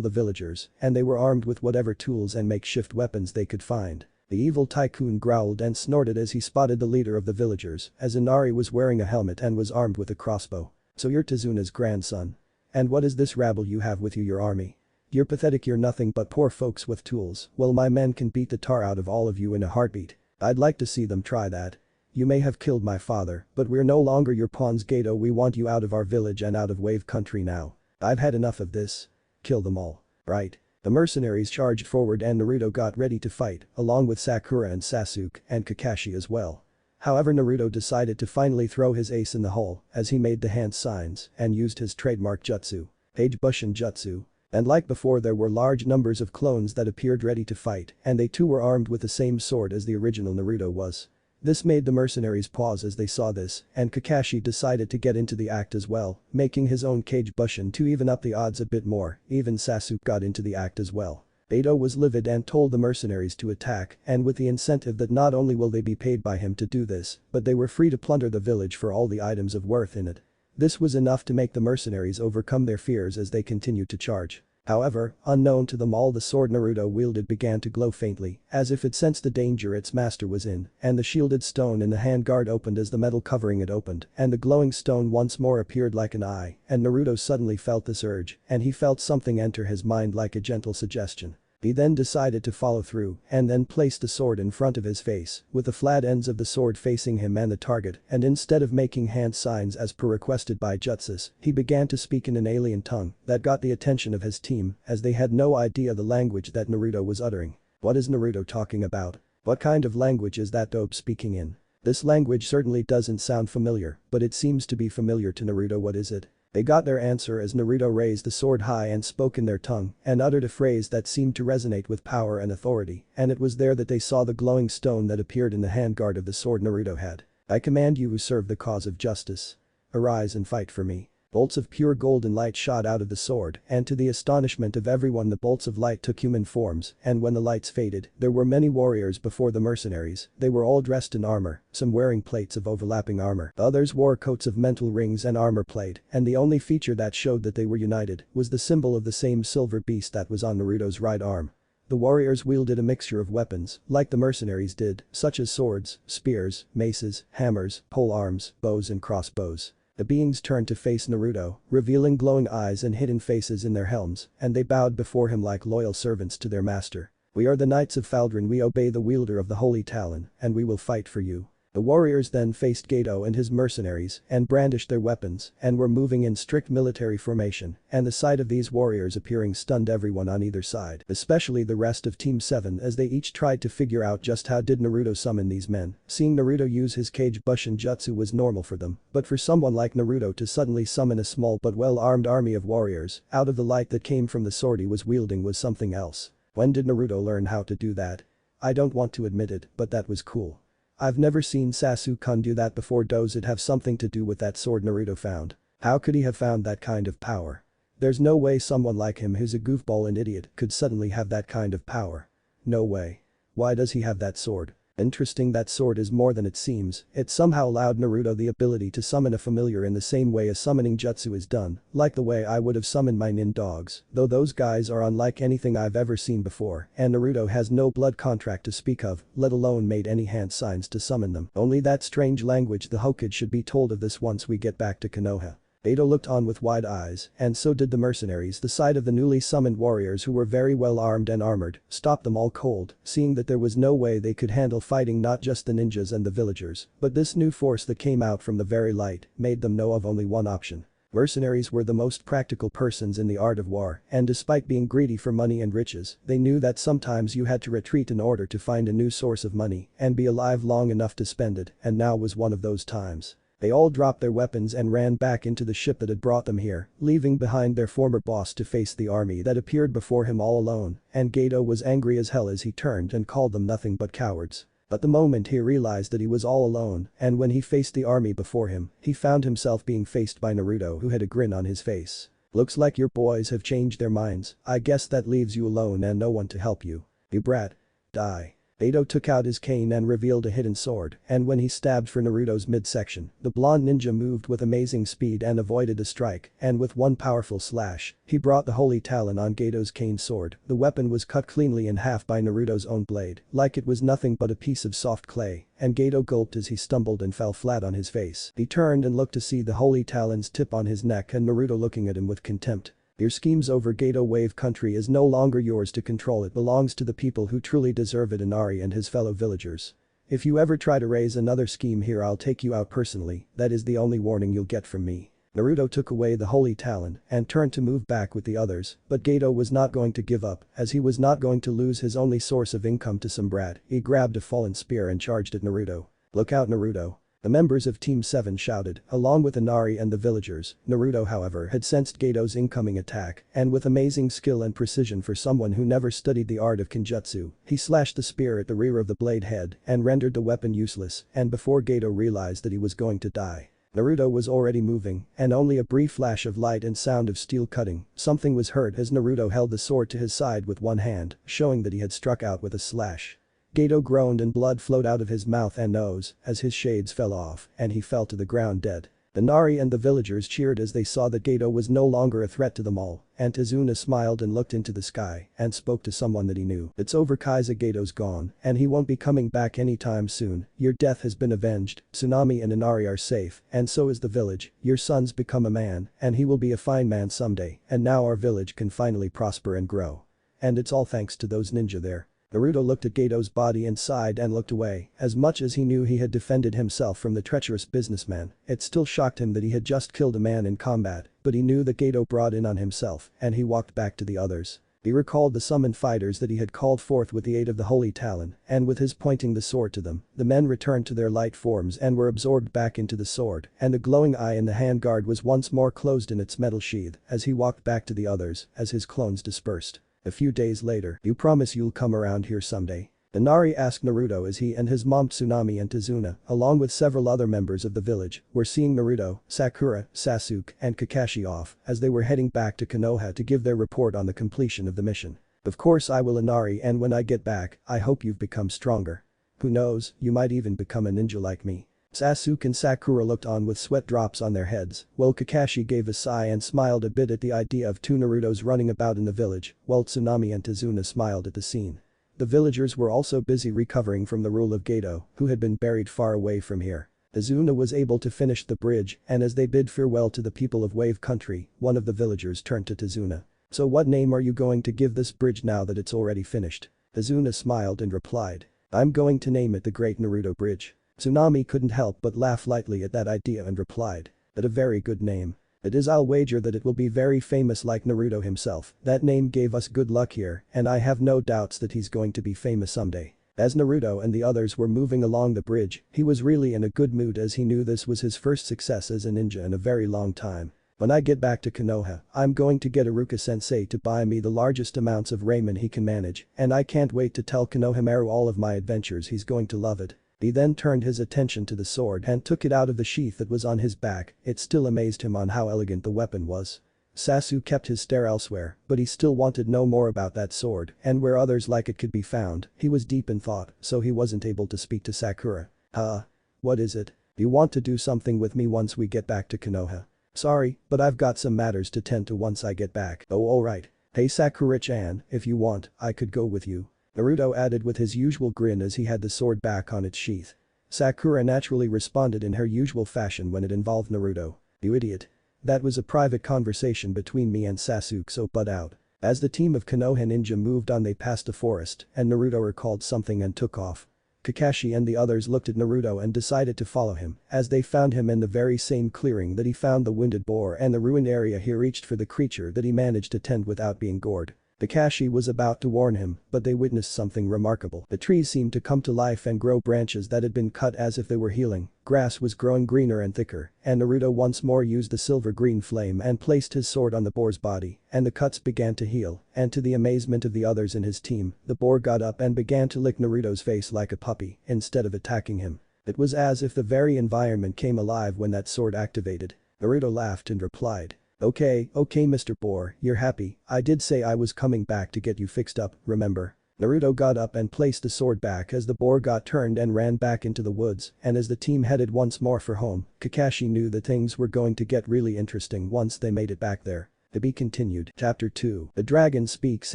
Speaker 1: the villagers, and they were armed with whatever tools and makeshift weapons they could find. The evil tycoon growled and snorted as he spotted the leader of the villagers, as Inari was wearing a helmet and was armed with a crossbow. "So you're Tezuna's grandson. And what is this rabble you have with you, your army? You're pathetic, you're nothing but poor folks with tools. Well, my men can beat the tar out of all of you in a heartbeat. I'd like to see them try that. You may have killed my father, but we're no longer your pawns, Gato. We want you out of our village and out of Wave Country now. I've had enough of this. Kill them all." "Right." The mercenaries charged forward and Naruto got ready to fight, along with Sakura and Sasuke and Kakashi as well. However, Naruto decided to finally throw his ace in the hole as he made the hand signs and used his trademark jutsu, Page Bushin Jutsu. And like before, there were large numbers of clones that appeared ready to fight, and they too were armed with the same sword as the original Naruto was. This made the mercenaries pause as they saw this, and Kakashi decided to get into the act as well, making his own Kage Bushin to even up the odds a bit more. Even Sasuke got into the act as well. Gato was livid and told the mercenaries to attack, and with the incentive that not only will they be paid by him to do this, but they were free to plunder the village for all the items of worth in it. This was enough to make the mercenaries overcome their fears as they continued to charge. However, unknown to them all, the sword Naruto wielded began to glow faintly, as if it sensed the danger its master was in, and the shielded stone in the handguard opened as the metal covering it opened, and the glowing stone once more appeared like an eye, and Naruto suddenly felt this urge, and he felt something enter his mind like a gentle suggestion. He then decided to follow through and then placed the sword in front of his face, with the flat ends of the sword facing him and the target, and instead of making hand signs as per requested by Jutsus, he began to speak in an alien tongue that got the attention of his team as they had no idea the language that Naruto was uttering. What is Naruto talking about? What kind of language is that dope speaking in? This language certainly doesn't sound familiar, but it seems to be familiar to Naruto. What is it? They got their answer as Naruto raised the sword high and spoke in their tongue and uttered a phrase that seemed to resonate with power and authority, and it was there that they saw the glowing stone that appeared in the handguard of the sword Naruto had. "I command you who serve the cause of justice. Arise and fight for me." Bolts of pure golden light shot out of the sword, and to the astonishment of everyone, the bolts of light took human forms, and when the lights faded, there were many warriors before the mercenaries. They were all dressed in armor, some wearing plates of overlapping armor. The others wore coats of mental rings and armor plate, and the only feature that showed that they were united was the symbol of the same silver beast that was on Naruto's right arm. The warriors wielded a mixture of weapons, like the mercenaries did, such as swords, spears, maces, hammers, polearms, bows and crossbows. The beings turned to face Naruto, revealing glowing eyes and hidden faces in their helms, and they bowed before him like loyal servants to their master. "We are the Knights of Faldrin, we obey the wielder of the Holy Talon, and we will fight for you." The warriors then faced Gato and his mercenaries and brandished their weapons and were moving in strict military formation, and the sight of these warriors appearing stunned everyone on either side, especially the rest of Team 7, as they each tried to figure out just how did Naruto summon these men. Seeing Naruto use his Kage Bushin Jutsu was normal for them, but for someone like Naruto to suddenly summon a small but well-armed army of warriors out of the light that came from the sword he was wielding was something else. When did Naruto learn how to do that? I don't want to admit it, but that was cool. I've never seen Sasuke-kun do that before. Does it have something to do with that sword Naruto found? How could he have found that kind of power? There's no way someone like him who's a goofball and idiot could suddenly have that kind of power. No way. Why does he have that sword? Interesting, that sword is more than it seems. It somehow allowed Naruto the ability to summon a familiar in the same way a summoning jutsu is done, like the way I would have summoned my nin dogs, though those guys are unlike anything I've ever seen before, and Naruto has no blood contract to speak of, let alone made any hand signs to summon them. Only that strange language, the Hokage, should be told of this once we get back to Konoha. Gato looked on with wide eyes, and so did the mercenaries. The sight of the newly summoned warriors, who were very well armed and armored, stopped them all cold, seeing that there was no way they could handle fighting not just the ninjas and the villagers, but this new force that came out from the very light, made them know of only one option. Mercenaries were the most practical persons in the art of war, and despite being greedy for money and riches, they knew that sometimes you had to retreat in order to find a new source of money and be alive long enough to spend it, and now was one of those times. They all dropped their weapons and ran back into the ship that had brought them here, leaving behind their former boss to face the army that appeared before him all alone, and Gato was angry as hell as he turned and called them nothing but cowards. But the moment he realized that he was all alone, and when he faced the army before him, he found himself being faced by Naruto, who had a grin on his face. "Looks like your boys have changed their minds. I guess that leaves you alone and no one to help you. You brat. Die." Gato took out his cane and revealed a hidden sword, and when he stabbed for Naruto's midsection, the blonde ninja moved with amazing speed and avoided a strike, and with one powerful slash, he brought the holy talon on Gato's cane sword. The weapon was cut cleanly in half by Naruto's own blade, like it was nothing but a piece of soft clay, and Gato gulped as he stumbled and fell flat on his face. He turned and looked to see the holy talon's tip on his neck and Naruto looking at him with contempt. "Your schemes over Gato Wave Country is no longer yours to control, it belongs to the people who truly deserve it, Inari and his fellow villagers. If you ever try to raise another scheme here, I'll take you out personally, that is the only warning you'll get from me." Naruto took away the holy talon and turned to move back with the others, but Gato was not going to give up, as he was not going to lose his only source of income to some brat. He grabbed a fallen spear and charged at Naruto. "Look out, Naruto." The members of Team 7 shouted, along with Inari and the villagers. Naruto, however, had sensed Gato's incoming attack, and with amazing skill and precision for someone who never studied the art of Kenjutsu, he slashed the spear at the rear of the blade head and rendered the weapon useless, and before Gato realized that he was going to die, Naruto was already moving, and only a brief flash of light and sound of steel cutting, something was heard as Naruto held the sword to his side with one hand, showing that he had struck out with a slash. Gato groaned and blood flowed out of his mouth and nose as his shades fell off and he fell to the ground dead. The Nari and the villagers cheered as they saw that Gato was no longer a threat to them all, and Tazuna smiled and looked into the sky and spoke to someone that he knew. "It's over, Kaiser. Gato's gone, and he won't be coming back anytime soon. Your death has been avenged. Tsunami and Inari are safe, and so is the village. Your son's become a man, and he will be a fine man someday, and now our village can finally prosper and grow. And it's all thanks to those ninja there." Naruto looked at Gato's body and sighed and looked away. As much as he knew he had defended himself from the treacherous businessman, it still shocked him that he had just killed a man in combat, but he knew that Gato brought in on himself, and he walked back to the others. He recalled the summoned fighters that he had called forth with the aid of the holy talon, and with his pointing the sword to them, the men returned to their light forms and were absorbed back into the sword, and the glowing eye in the handguard was once more closed in its metal sheath as he walked back to the others as his clones dispersed. A few days later, "You promise you'll come around here someday?" Inari asked Naruto as he and his mom Tsunami and Tazuna, along with several other members of the village, were seeing Naruto, Sakura, Sasuke, and Kakashi off as they were heading back to Konoha to give their report on the completion of the mission. "Of course I will, Inari, and when I get back, I hope you've become stronger. Who knows, you might even become a ninja like me." Sasuke and Sakura looked on with sweat drops on their heads, while Kakashi gave a sigh and smiled a bit at the idea of two Narutos running about in the village, while Tsunami and Tazuna smiled at the scene. The villagers were also busy recovering from the rule of Gato, who had been buried far away from here. Tazuna was able to finish the bridge, and as they bid farewell to the people of Wave Country, one of the villagers turned to Tazuna. "So what name are you going to give this bridge now that it's already finished?" Tazuna smiled and replied, "I'm going to name it the Great Naruto Bridge." Tsunami couldn't help but laugh lightly at that idea and replied, "That's a very good name. It is. I'll wager that it will be very famous like Naruto himself. That name gave us good luck here, and I have no doubts that he's going to be famous someday." As Naruto and the others were moving along the bridge, he was really in a good mood as he knew this was his first success as a ninja in a very long time. "When I get back to Konoha, I'm going to get Iruka-sensei to buy me the largest amounts of ramen he can manage, and I can't wait to tell Konohamaru all of my adventures. He's going to love it." He then turned his attention to the sword and took it out of the sheath that was on his back. It still amazed him on how elegant the weapon was. Sasuke kept his stare elsewhere, but he still wanted no more about that sword, and where others like it could be found, he was deep in thought, so he wasn't able to speak to Sakura. "Huh? What is it? You want to do something with me once we get back to Konoha?" "Sorry, but I've got some matters to tend to once I get back." "Oh, alright. Hey Sakura-chan, if you want, I could go with you," Naruto added with his usual grin as he had the sword back on its sheath. Sakura naturally responded in her usual fashion when it involved Naruto. "You idiot. That was a private conversation between me and Sasuke, so butt out." As the team of Konoha ninja moved on, they passed a forest, and Naruto recalled something and took off. Kakashi and the others looked at Naruto and decided to follow him, as they found him in the very same clearing that he found the wounded boar and the ruined area he reached for the creature that he managed to tend without being gored. Kakashi was about to warn him, but they witnessed something remarkable. The trees seemed to come to life and grow branches that had been cut as if they were healing. Grass was growing greener and thicker, and Naruto once more used the silver-green flame and placed his sword on the boar's body, and the cuts began to heal, and to the amazement of the others in his team, the boar got up and began to lick Naruto's face like a puppy, instead of attacking him. It was as if the very environment came alive when that sword activated. Naruto laughed and replied. Okay, Mr. Boar, you're happy, I did say I was coming back to get you fixed up, remember? Naruto got up and placed the sword back as the boar got turned and ran back into the woods, and as the team headed once more for home, Kakashi knew that things were going to get really interesting once they made it back there. To be continued. Chapter 2. The dragon speaks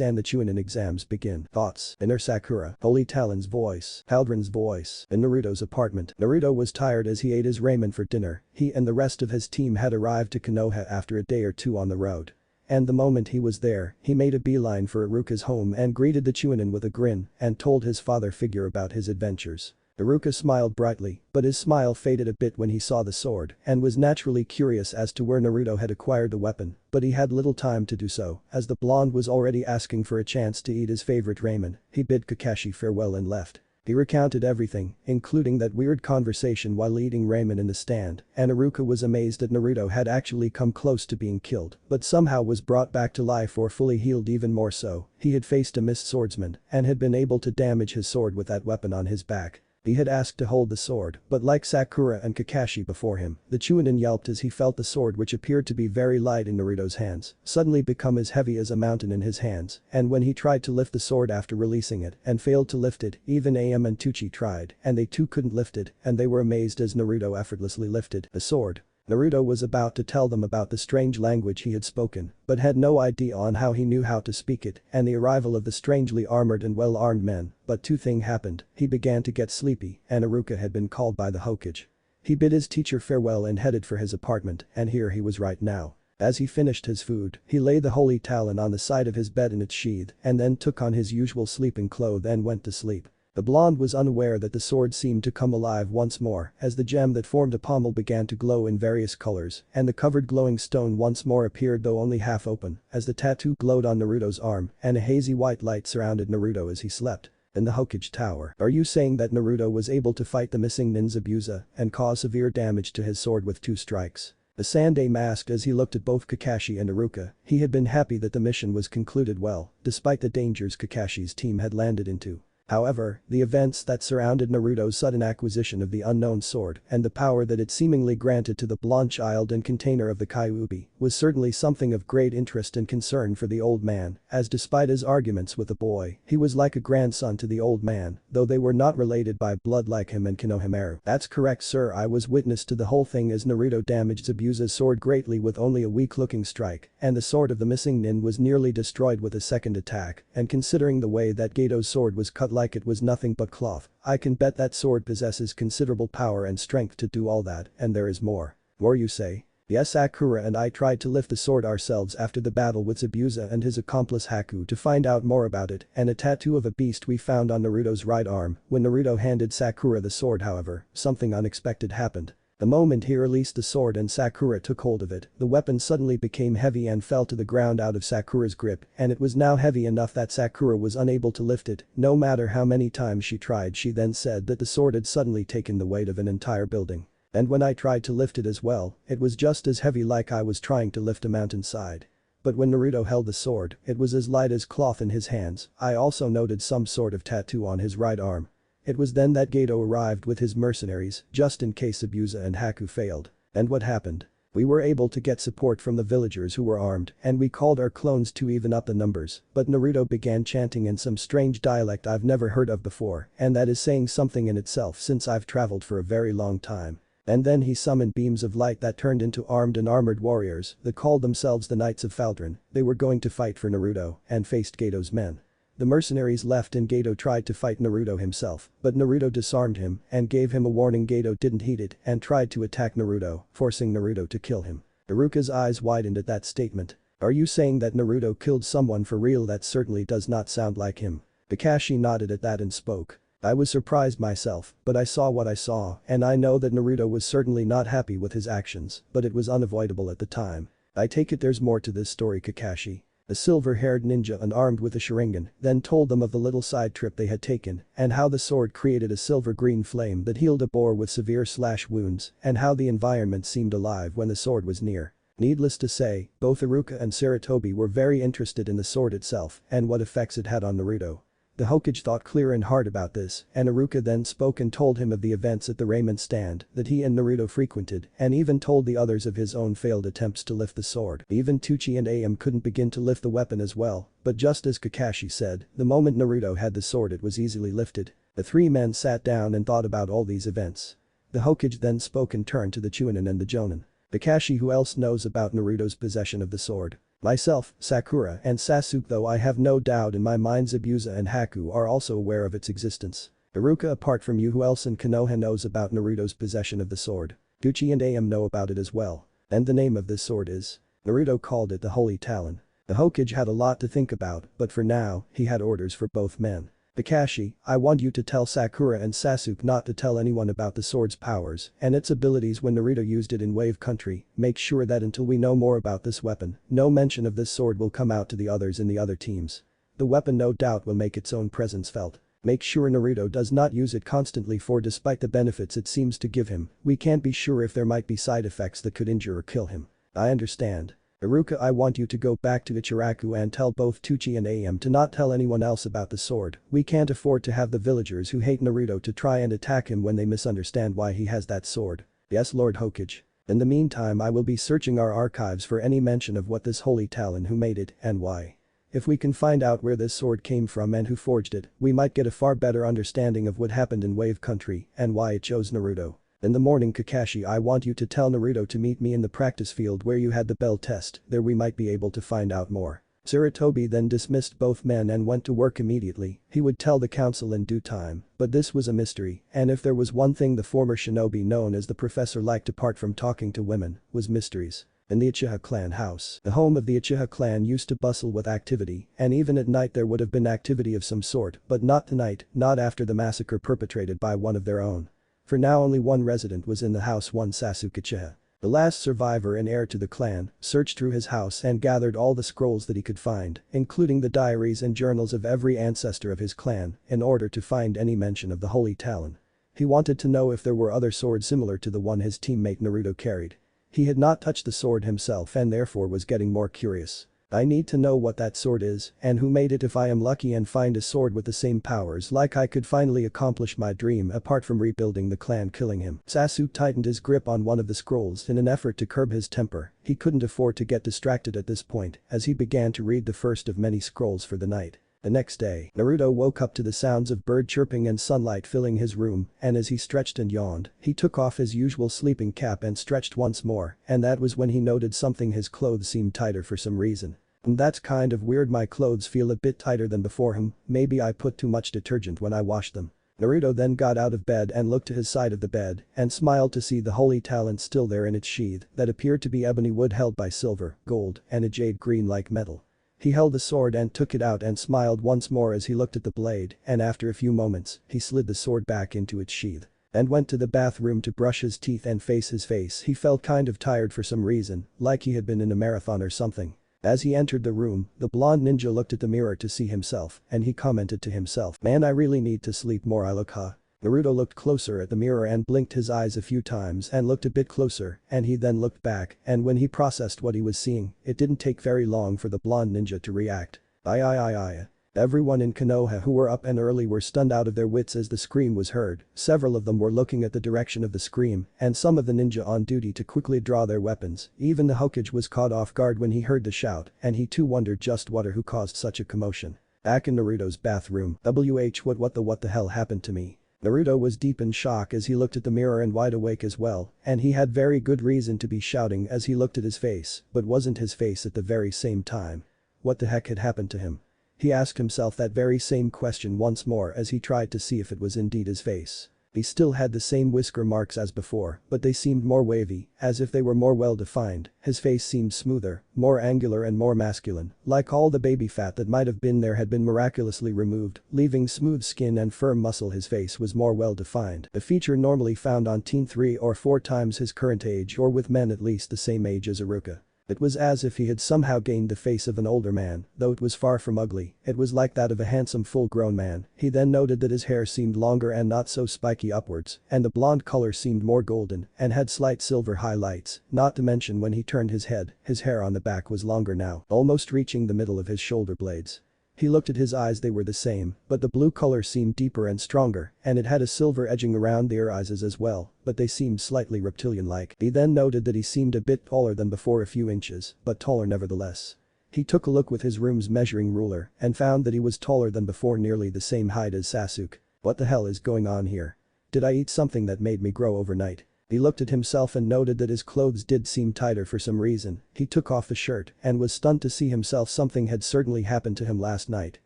Speaker 1: and the Chunin exams begin. Thoughts. Inner Sakura. Holy Talon's voice. Haldron's voice. In Naruto's apartment. Naruto was tired as he ate his ramen for dinner. He and the rest of his team had arrived to Konoha after a day or two on the road. And the moment he was there, he made a beeline for Iruka's home and greeted the Chunin with a grin and told his father figure about his adventures. Iruka smiled brightly, but his smile faded a bit when he saw the sword and was naturally curious as to where Naruto had acquired the weapon, but he had little time to do so, as the blonde was already asking for a chance to eat his favorite ramen. He bid Kakashi farewell and left. He recounted everything, including that weird conversation while eating ramen in the stand, and Iruka was amazed that Naruto had actually come close to being killed, but somehow was brought back to life or fully healed. Even more so, he had faced a missed swordsman and had been able to damage his sword with that weapon on his back. He had asked to hold the sword, but like Sakura and Kakashi before him, the Chunin yelped as he felt the sword, which appeared to be very light in Naruto's hands, suddenly become as heavy as a mountain in his hands, and when he tried to lift the sword after releasing it and failed to lift it, even Am and Tucci tried, and they too couldn't lift it, and they were amazed as Naruto effortlessly lifted the sword. Naruto was about to tell them about the strange language he had spoken, but had no idea on how he knew how to speak it and the arrival of the strangely armored and well-armed men, but two things happened, he began to get sleepy and Iruka had been called by the Hokage. He bid his teacher farewell and headed for his apartment, and here he was right now. As he finished his food, he laid the holy talon on the side of his bed in its sheath and then took on his usual sleeping clothes and went to sleep. The blonde was unaware that the sword seemed to come alive once more as the gem that formed a pommel began to glow in various colors and the covered glowing stone once more appeared, though only half open, as the tattoo glowed on Naruto's arm and a hazy white light surrounded Naruto as he slept. In the Hokage Tower. Are you saying that Naruto was able to fight the missing nin Zabuza and cause severe damage to his sword with 2 strikes? The Sanday asked as he looked at both Kakashi and Iruka. He had been happy that the mission was concluded well, despite the dangers Kakashi's team had landed into. However, the events that surrounded Naruto's sudden acquisition of the unknown sword and the power that it seemingly granted to the blonde child and container of the Kyuubi was certainly something of great interest and concern for the old man, as despite his arguments with the boy, he was like a grandson to the old man, though they were not related by blood like him and Konohamaru. That's correct, sir. I was witness to the whole thing as Naruto damaged Zabuza's sword greatly with only a weak-looking strike, and the sword of the missing nin was nearly destroyed with a second attack, and considering the way that Gato's sword was cut like it was nothing but cloth, I can bet that sword possesses considerable power and strength to do all that, and there is more. More, you say? Yes, Sakura and I tried to lift the sword ourselves after the battle with Zabuza and his accomplice Haku to find out more about it and a tattoo of a beast we found on Naruto's right arm. When Naruto handed Sakura the sword, however, something unexpected happened. The moment he released the sword and Sakura took hold of it, the weapon suddenly became heavy and fell to the ground out of Sakura's grip, and it was now heavy enough that Sakura was unable to lift it, no matter how many times she tried. She then said that the sword had suddenly taken the weight of an entire building. And when I tried to lift it as well, it was just as heavy, like I was trying to lift a mountainside. But when Naruto held the sword, it was as light as cloth in his hands. I also noted some sort of tattoo on his right arm. It was then that Gato arrived with his mercenaries, just in case Zabuza and Haku failed. And what happened? We were able to get support from the villagers who were armed, and we called our clones to even up the numbers, but Naruto began chanting in some strange dialect I've never heard of before, and that is saying something in itself since I've traveled for a very long time. And then he summoned beams of light that turned into armed and armored warriors that called themselves the Knights of Faldron. They were going to fight for Naruto and faced Gato's men. The mercenaries left and Gato tried to fight Naruto himself, but Naruto disarmed him and gave him a warning. Gato didn't heed it and tried to attack Naruto, forcing Naruto to kill him. Iruka's eyes widened at that statement. Are you saying that Naruto killed someone for real? That certainly does not sound like him. Kakashi nodded at that and spoke. I was surprised myself, but I saw what I saw, and I know that Naruto was certainly not happy with his actions, but it was unavoidable at the time. I take it there's more to this story, Kakashi. A silver-haired ninja unarmed with a Sharingan then told them of the little side trip they had taken and how the sword created a silver-green flame that healed a boar with severe slash wounds and how the environment seemed alive when the sword was near. Needless to say, both Iruka and Sarutobi were very interested in the sword itself and what effects it had on Naruto. The Hokage thought clear and hard about this, and Iruka then spoke and told him of the events at the ramen stand that he and Naruto frequented and even told the others of his own failed attempts to lift the sword. Even Teuchi and Aim couldn't begin to lift the weapon as well, but just as Kakashi said, the moment Naruto had the sword it was easily lifted. The three men sat down and thought about all these events. The Hokage then spoke and turned to the Chunin and the Jonin. Kakashi, who else knows about Naruto's possession of the sword? Myself, Sakura and Sasuke, though I have no doubt in my mind Zabuza and Haku are also aware of its existence. Iruka, apart from you, who else in Konoha knows about Naruto's possession of the sword? Gucci and Aim know about it as well. And the name of this sword is? Naruto called it the Holy Talon. The Hokage had a lot to think about, but for now, he had orders for both men. Kakashi, I want you to tell Sakura and Sasuke not to tell anyone about the sword's powers and its abilities when Naruto used it in Wave Country. Make sure that until we know more about this weapon, no mention of this sword will come out to the others in the other teams. The weapon no doubt will make its own presence felt. Make sure Naruto does not use it constantly, for despite the benefits it seems to give him, we can't be sure if there might be side effects that could injure or kill him. I understand. Iruka, I want you to go back to Ichiraku and tell both Teuchi and Aim to not tell anyone else about the sword. We can't afford to have the villagers who hate Naruto to try and attack him when they misunderstand why he has that sword. Yes, Lord Hokage. In the meantime, I will be searching our archives for any mention of what this Holy Talon, who made it and why. If we can find out where this sword came from and who forged it, we might get a far better understanding of what happened in Wave Country and why it chose Naruto. In the morning, Kakashi, I want you to tell Naruto to meet me in the practice field where you had the bell test, there we might be able to find out more. Sarutobi then dismissed both men and went to work immediately. He would tell the council in due time, but this was a mystery, and if there was one thing the former shinobi known as the professor liked apart from talking to women, was mysteries. In the Uchiha clan house, the home of the Uchiha clan used to bustle with activity, and even at night there would have been activity of some sort, but not tonight, not after the massacre perpetrated by one of their own. For now only one resident was in the house, one Sasuke Uchiha. The last survivor and heir to the clan, searched through his house and gathered all the scrolls that he could find, including the diaries and journals of every ancestor of his clan, in order to find any mention of the Holy Talon. He wanted to know if there were other swords similar to the one his teammate Naruto carried. He had not touched the sword himself and therefore was getting more curious. I need to know what that sword is and who made it. If I am lucky and find a sword with the same powers, like I could finally accomplish my dream apart from rebuilding the clan, killing him. Sasuke tightened his grip on one of the scrolls in an effort to curb his temper. He couldn't afford to get distracted at this point as he began to read the first of many scrolls for the night. The next day, Naruto woke up to the sounds of bird chirping and sunlight filling his room, and as he stretched and yawned, he took off his usual sleeping cap and stretched once more, and that was when he noted something: his clothes seemed tighter for some reason. That's kind of weird, my clothes feel a bit tighter than before. Maybe I put too much detergent when I washed them. Naruto then got out of bed and looked to his side of the bed and smiled to see the Holy Talon still there in its sheath that appeared to be ebony wood held by silver, gold, and a jade green like metal. He held the sword and took it out and smiled once more as he looked at the blade, and after a few moments, he slid the sword back into its sheath and went to the bathroom to brush his teeth and face his face. He felt kind of tired for some reason, like he had been in a marathon or something. As he entered the room, the blonde ninja looked at the mirror to see himself and he commented to himself, "Man, I really need to sleep more, I look huh?" Naruto looked closer at the mirror and blinked his eyes a few times and looked a bit closer, and he then looked back, and when he processed what he was seeing, it didn't take very long for the blonde ninja to react. Aye. Everyone in Konoha who were up and early were stunned out of their wits as the scream was heard. Several of them were looking at the direction of the scream, and some of the ninja on duty to quickly draw their weapons. Even the Hokage was caught off guard when he heard the shout, and he too wondered just what or who caused such a commotion. Back in Naruto's bathroom, what the hell happened to me? Naruto was deep in shock as he looked at the mirror and wide awake as well, and he had very good reason to be shouting as he looked at his face, but wasn't his face at the very same time. What the heck had happened to him? He asked himself that very same question once more as he tried to see if it was indeed his face. He still had the same whisker marks as before, but they seemed more wavy, as if they were more well defined. His face seemed smoother, more angular and more masculine, like all the baby fat that might have been there had been miraculously removed, leaving smooth skin and firm muscle. His face was more well defined, a feature normally found on teen 3 or 4 times his current age or with men at least the same age as Iruka. It was as if he had somehow gained the face of an older man, though it was far from ugly, it was like that of a handsome full-grown man. He then noted that his hair seemed longer and not so spiky upwards, and the blonde color seemed more golden and had slight silver highlights, not to mention when he turned his head, his hair on the back was longer now, almost reaching the middle of his shoulder blades. He looked at his eyes, they were the same, but the blue color seemed deeper and stronger, and it had a silver edging around their eyes as well, but they seemed slightly reptilian-like. He then noted that he seemed a bit taller than before, a few inches, but taller nevertheless. He took a look with his room's measuring ruler and found that he was taller than before, nearly the same height as Sasuke. What the hell is going on here? Did I eat something that made me grow overnight? He looked at himself and noted that his clothes did seem tighter for some reason. He took off the shirt and was stunned to see himself. Something had certainly happened to him last night,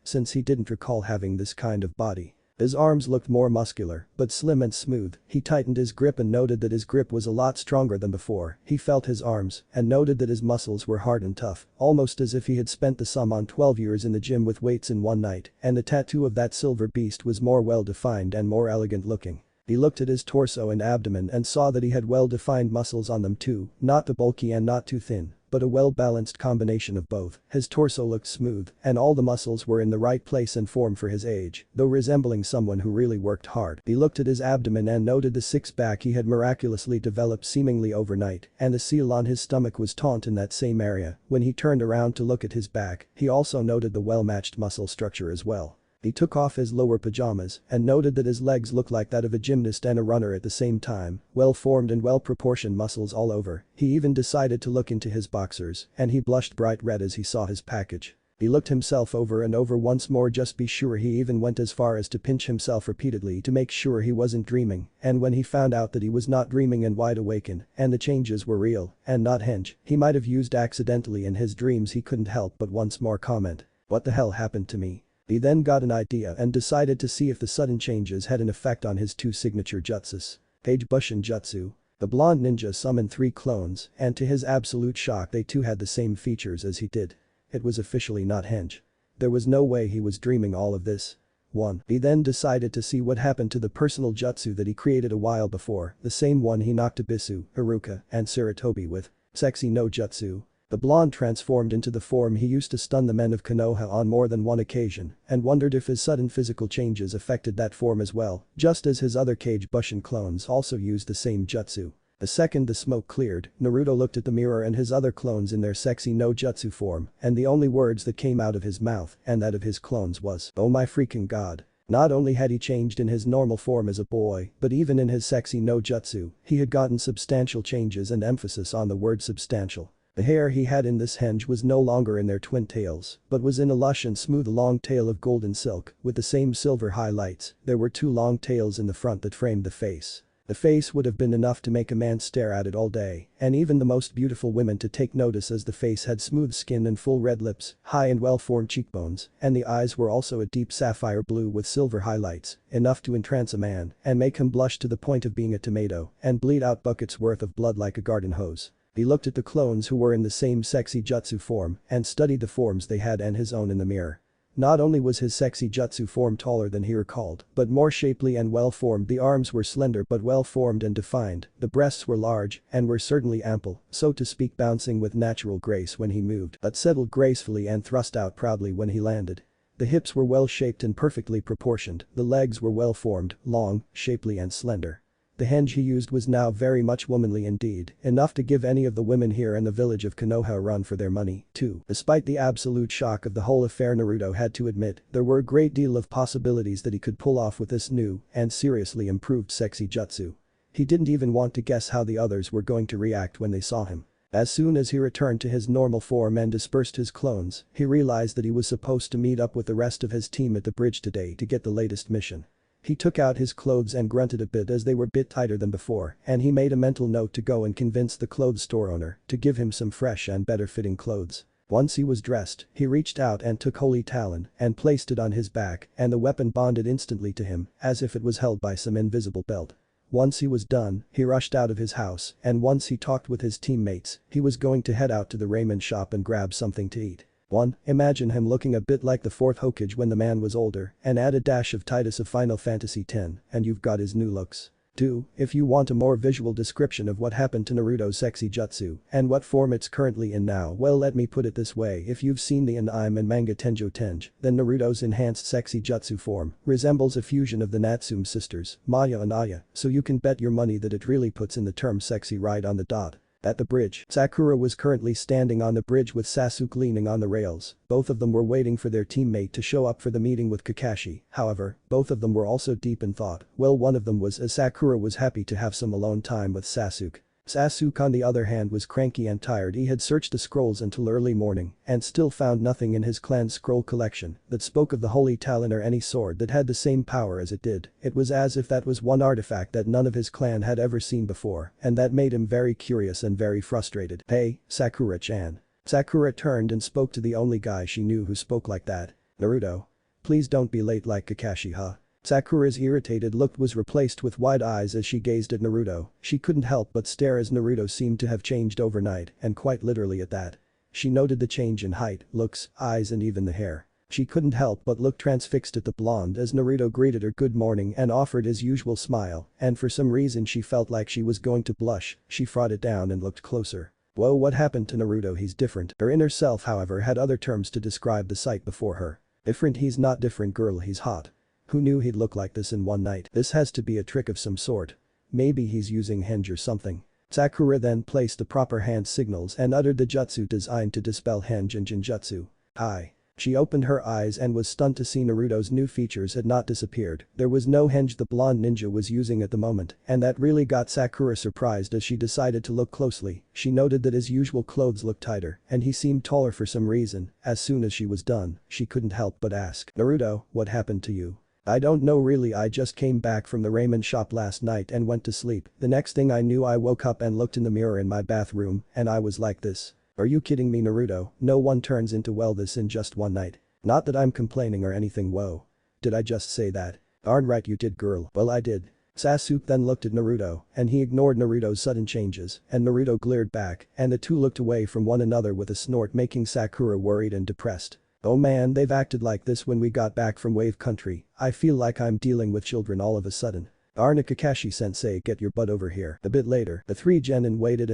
Speaker 1: since he didn't recall having this kind of body. His arms looked more muscular, but slim and smooth. He tightened his grip and noted that his grip was a lot stronger than before. He felt his arms and noted that his muscles were hard and tough, almost as if he had spent the sum on 12 years in the gym with weights in one night, and the tattoo of that silver beast was more well-defined and more elegant looking. He looked at his torso and abdomen and saw that he had well-defined muscles on them too, not too bulky and not too thin, but a well-balanced combination of both. His torso looked smooth, and all the muscles were in the right place and form for his age, though resembling someone who really worked hard. He looked at his abdomen and noted the six-pack he had miraculously developed seemingly overnight, and the seal on his stomach was taut in that same area. When he turned around to look at his back, he also noted the well-matched muscle structure as well. He took off his lower pajamas and noted that his legs looked like that of a gymnast and a runner at the same time, well-formed and well-proportioned muscles all over. He even decided to look into his boxers, and he blushed bright red as he saw his package. He looked himself over and over once more just be sure. He even went as far as to pinch himself repeatedly to make sure he wasn't dreaming, and when he found out that he was not dreaming and wide awakened, and the changes were real and not henge, he might have used accidentally in his dreams, he couldn't help but once more comment, "What the hell happened to me?" He then got an idea and decided to see if the sudden changes had an effect on his two signature jutsus. Page Bushin Jutsu. The blonde ninja summoned 3 clones, and to his absolute shock they too had the same features as he did. It was officially not henge. There was no way he was dreaming all of this. 1. He then decided to see what happened to the personal jutsu that he created a while before, the same one he knocked Abisu, Haruka, and Sarutobi with. Sexy no jutsu. The blonde transformed into the form he used to stun the men of Konoha on more than one occasion and wondered if his sudden physical changes affected that form as well, just as his other Kage Bushin clones also used the same jutsu. The second the smoke cleared, Naruto looked at the mirror and his other clones in their sexy no jutsu form, and the only words that came out of his mouth and that of his clones was, "Oh my freaking god." Not only had he changed in his normal form as a boy, but even in his sexy no jutsu, he had gotten substantial changes, and emphasis on the word substantial. The hair he had in this henge was no longer in their twin tails, but was in a lush and smooth long tail of golden silk with the same silver highlights. There were 2 long tails in the front that framed the face. The face would have been enough to make a man stare at it all day, and even the most beautiful women to take notice, as the face had smooth skin and full red lips, high and well-formed cheekbones, and the eyes were also a deep sapphire blue with silver highlights, enough to entrance a man and make him blush to the point of being a tomato and bleed out buckets worth of blood like a garden hose. He looked at the clones who were in the same sexy jutsu form and studied the forms they had and his own in the mirror. Not only was his sexy jutsu form taller than he recalled, but more shapely and well-formed. The arms were slender but well-formed and defined, the breasts were large and were certainly ample, so to speak, bouncing with natural grace when he moved, but settled gracefully and thrust out proudly when he landed. The hips were well-shaped and perfectly proportioned, the legs were well-formed, long, shapely and slender. The henge he used was now very much womanly indeed, enough to give any of the women here in the village of Konoha a run for their money, too. Despite the absolute shock of the whole affair, Naruto had to admit there were a great deal of possibilities that he could pull off with this new and seriously improved sexy jutsu. He didn't even want to guess how the others were going to react when they saw him. As soon as he returned to his normal form and dispersed his clones, he realized that he was supposed to meet up with the rest of his team at the bridge today to get the latest mission. He took out his clothes and grunted a bit as they were a bit tighter than before, and he made a mental note to go and convince the clothes store owner to give him some fresh and better fitting clothes. Once he was dressed, he reached out and took Holy Talon and placed it on his back, and the weapon bonded instantly to him as if it was held by some invisible belt. Once he was done, he rushed out of his house, and once he talked with his teammates, he was going to head out to the ramen shop and grab something to eat. 1. Imagine him looking a bit like the 4th Hokage when the man was older, and add a dash of Titus of Final Fantasy X, and you've got his new looks. 2. If you want a more visual description of what happened to Naruto's sexy jutsu and what form it's currently in now, well, let me put it this way: if you've seen the anime and manga Tenjo Tenj, then Naruto's enhanced sexy jutsu form resembles a fusion of the Natsume sisters, Maya and Aya, so you can bet your money that it really puts in the term sexy right on the dot. At the bridge, Sakura was currently standing on the bridge with Sasuke leaning on the rails. Both of them were waiting for their teammate to show up for the meeting with Kakashi. However, both of them were also deep in thought. Well, one of them was, as Sakura was happy to have some alone time with Sasuke. Sasuke, on the other hand, was cranky and tired. He had searched the scrolls until early morning and still found nothing in his clan's scroll collection that spoke of the holy talon or any sword that had the same power as it did. It was as if that was one artifact that none of his clan had ever seen before, and that made him very curious and very frustrated. "Hey, Sakura-chan." Sakura turned and spoke to the only guy she knew who spoke like that. "Naruto. Please don't be late like Kakashi, huh?" Sakura's irritated look was replaced with wide eyes as she gazed at Naruto. She couldn't help but stare as Naruto seemed to have changed overnight, and quite literally at that. She noted the change in height, looks, eyes and even the hair. She couldn't help but look transfixed at the blonde as Naruto greeted her good morning and offered his usual smile, and for some reason she felt like she was going to blush. She fought it down and looked closer. Whoa, what happened to Naruto? He's different. Her inner self, however, had other terms to describe the sight before her. Different? He's not different, girl, he's hot. Who knew he'd look like this in one night? This has to be a trick of some sort. Maybe he's using henge or something. Sakura then placed the proper hand signals and uttered the jutsu designed to dispel henge and jinjutsu. Hi. She opened her eyes and was stunned to see Naruto's new features had not disappeared. There was no henge the blonde ninja was using at the moment, and that really got Sakura surprised as she decided to look closely. She noted that his usual clothes looked tighter, and he seemed taller for some reason. As soon as she was done, she couldn't help but ask, "Naruto, what happened to you?" "I don't know really, I just came back from the ramen shop last night and went to sleep. The next thing I knew I woke up and looked in the mirror in my bathroom and I was like this." "Are you kidding me, Naruto? No one turns into well this in just one night." "Not that I'm complaining or anything, whoa. Did I just say that?" "Darn right you did, girl." "Well, I did." Sasuke then looked at Naruto and he ignored Naruto's sudden changes and Naruto glared back and the two looked away from one another with a snort, making Sakura worried and depressed. "Oh man, they've acted like this when we got back from Wave Country. I feel like I'm dealing with children all of a sudden." "Darn it, Kakashi-sensei, get your butt over here." A bit later, the three genin waited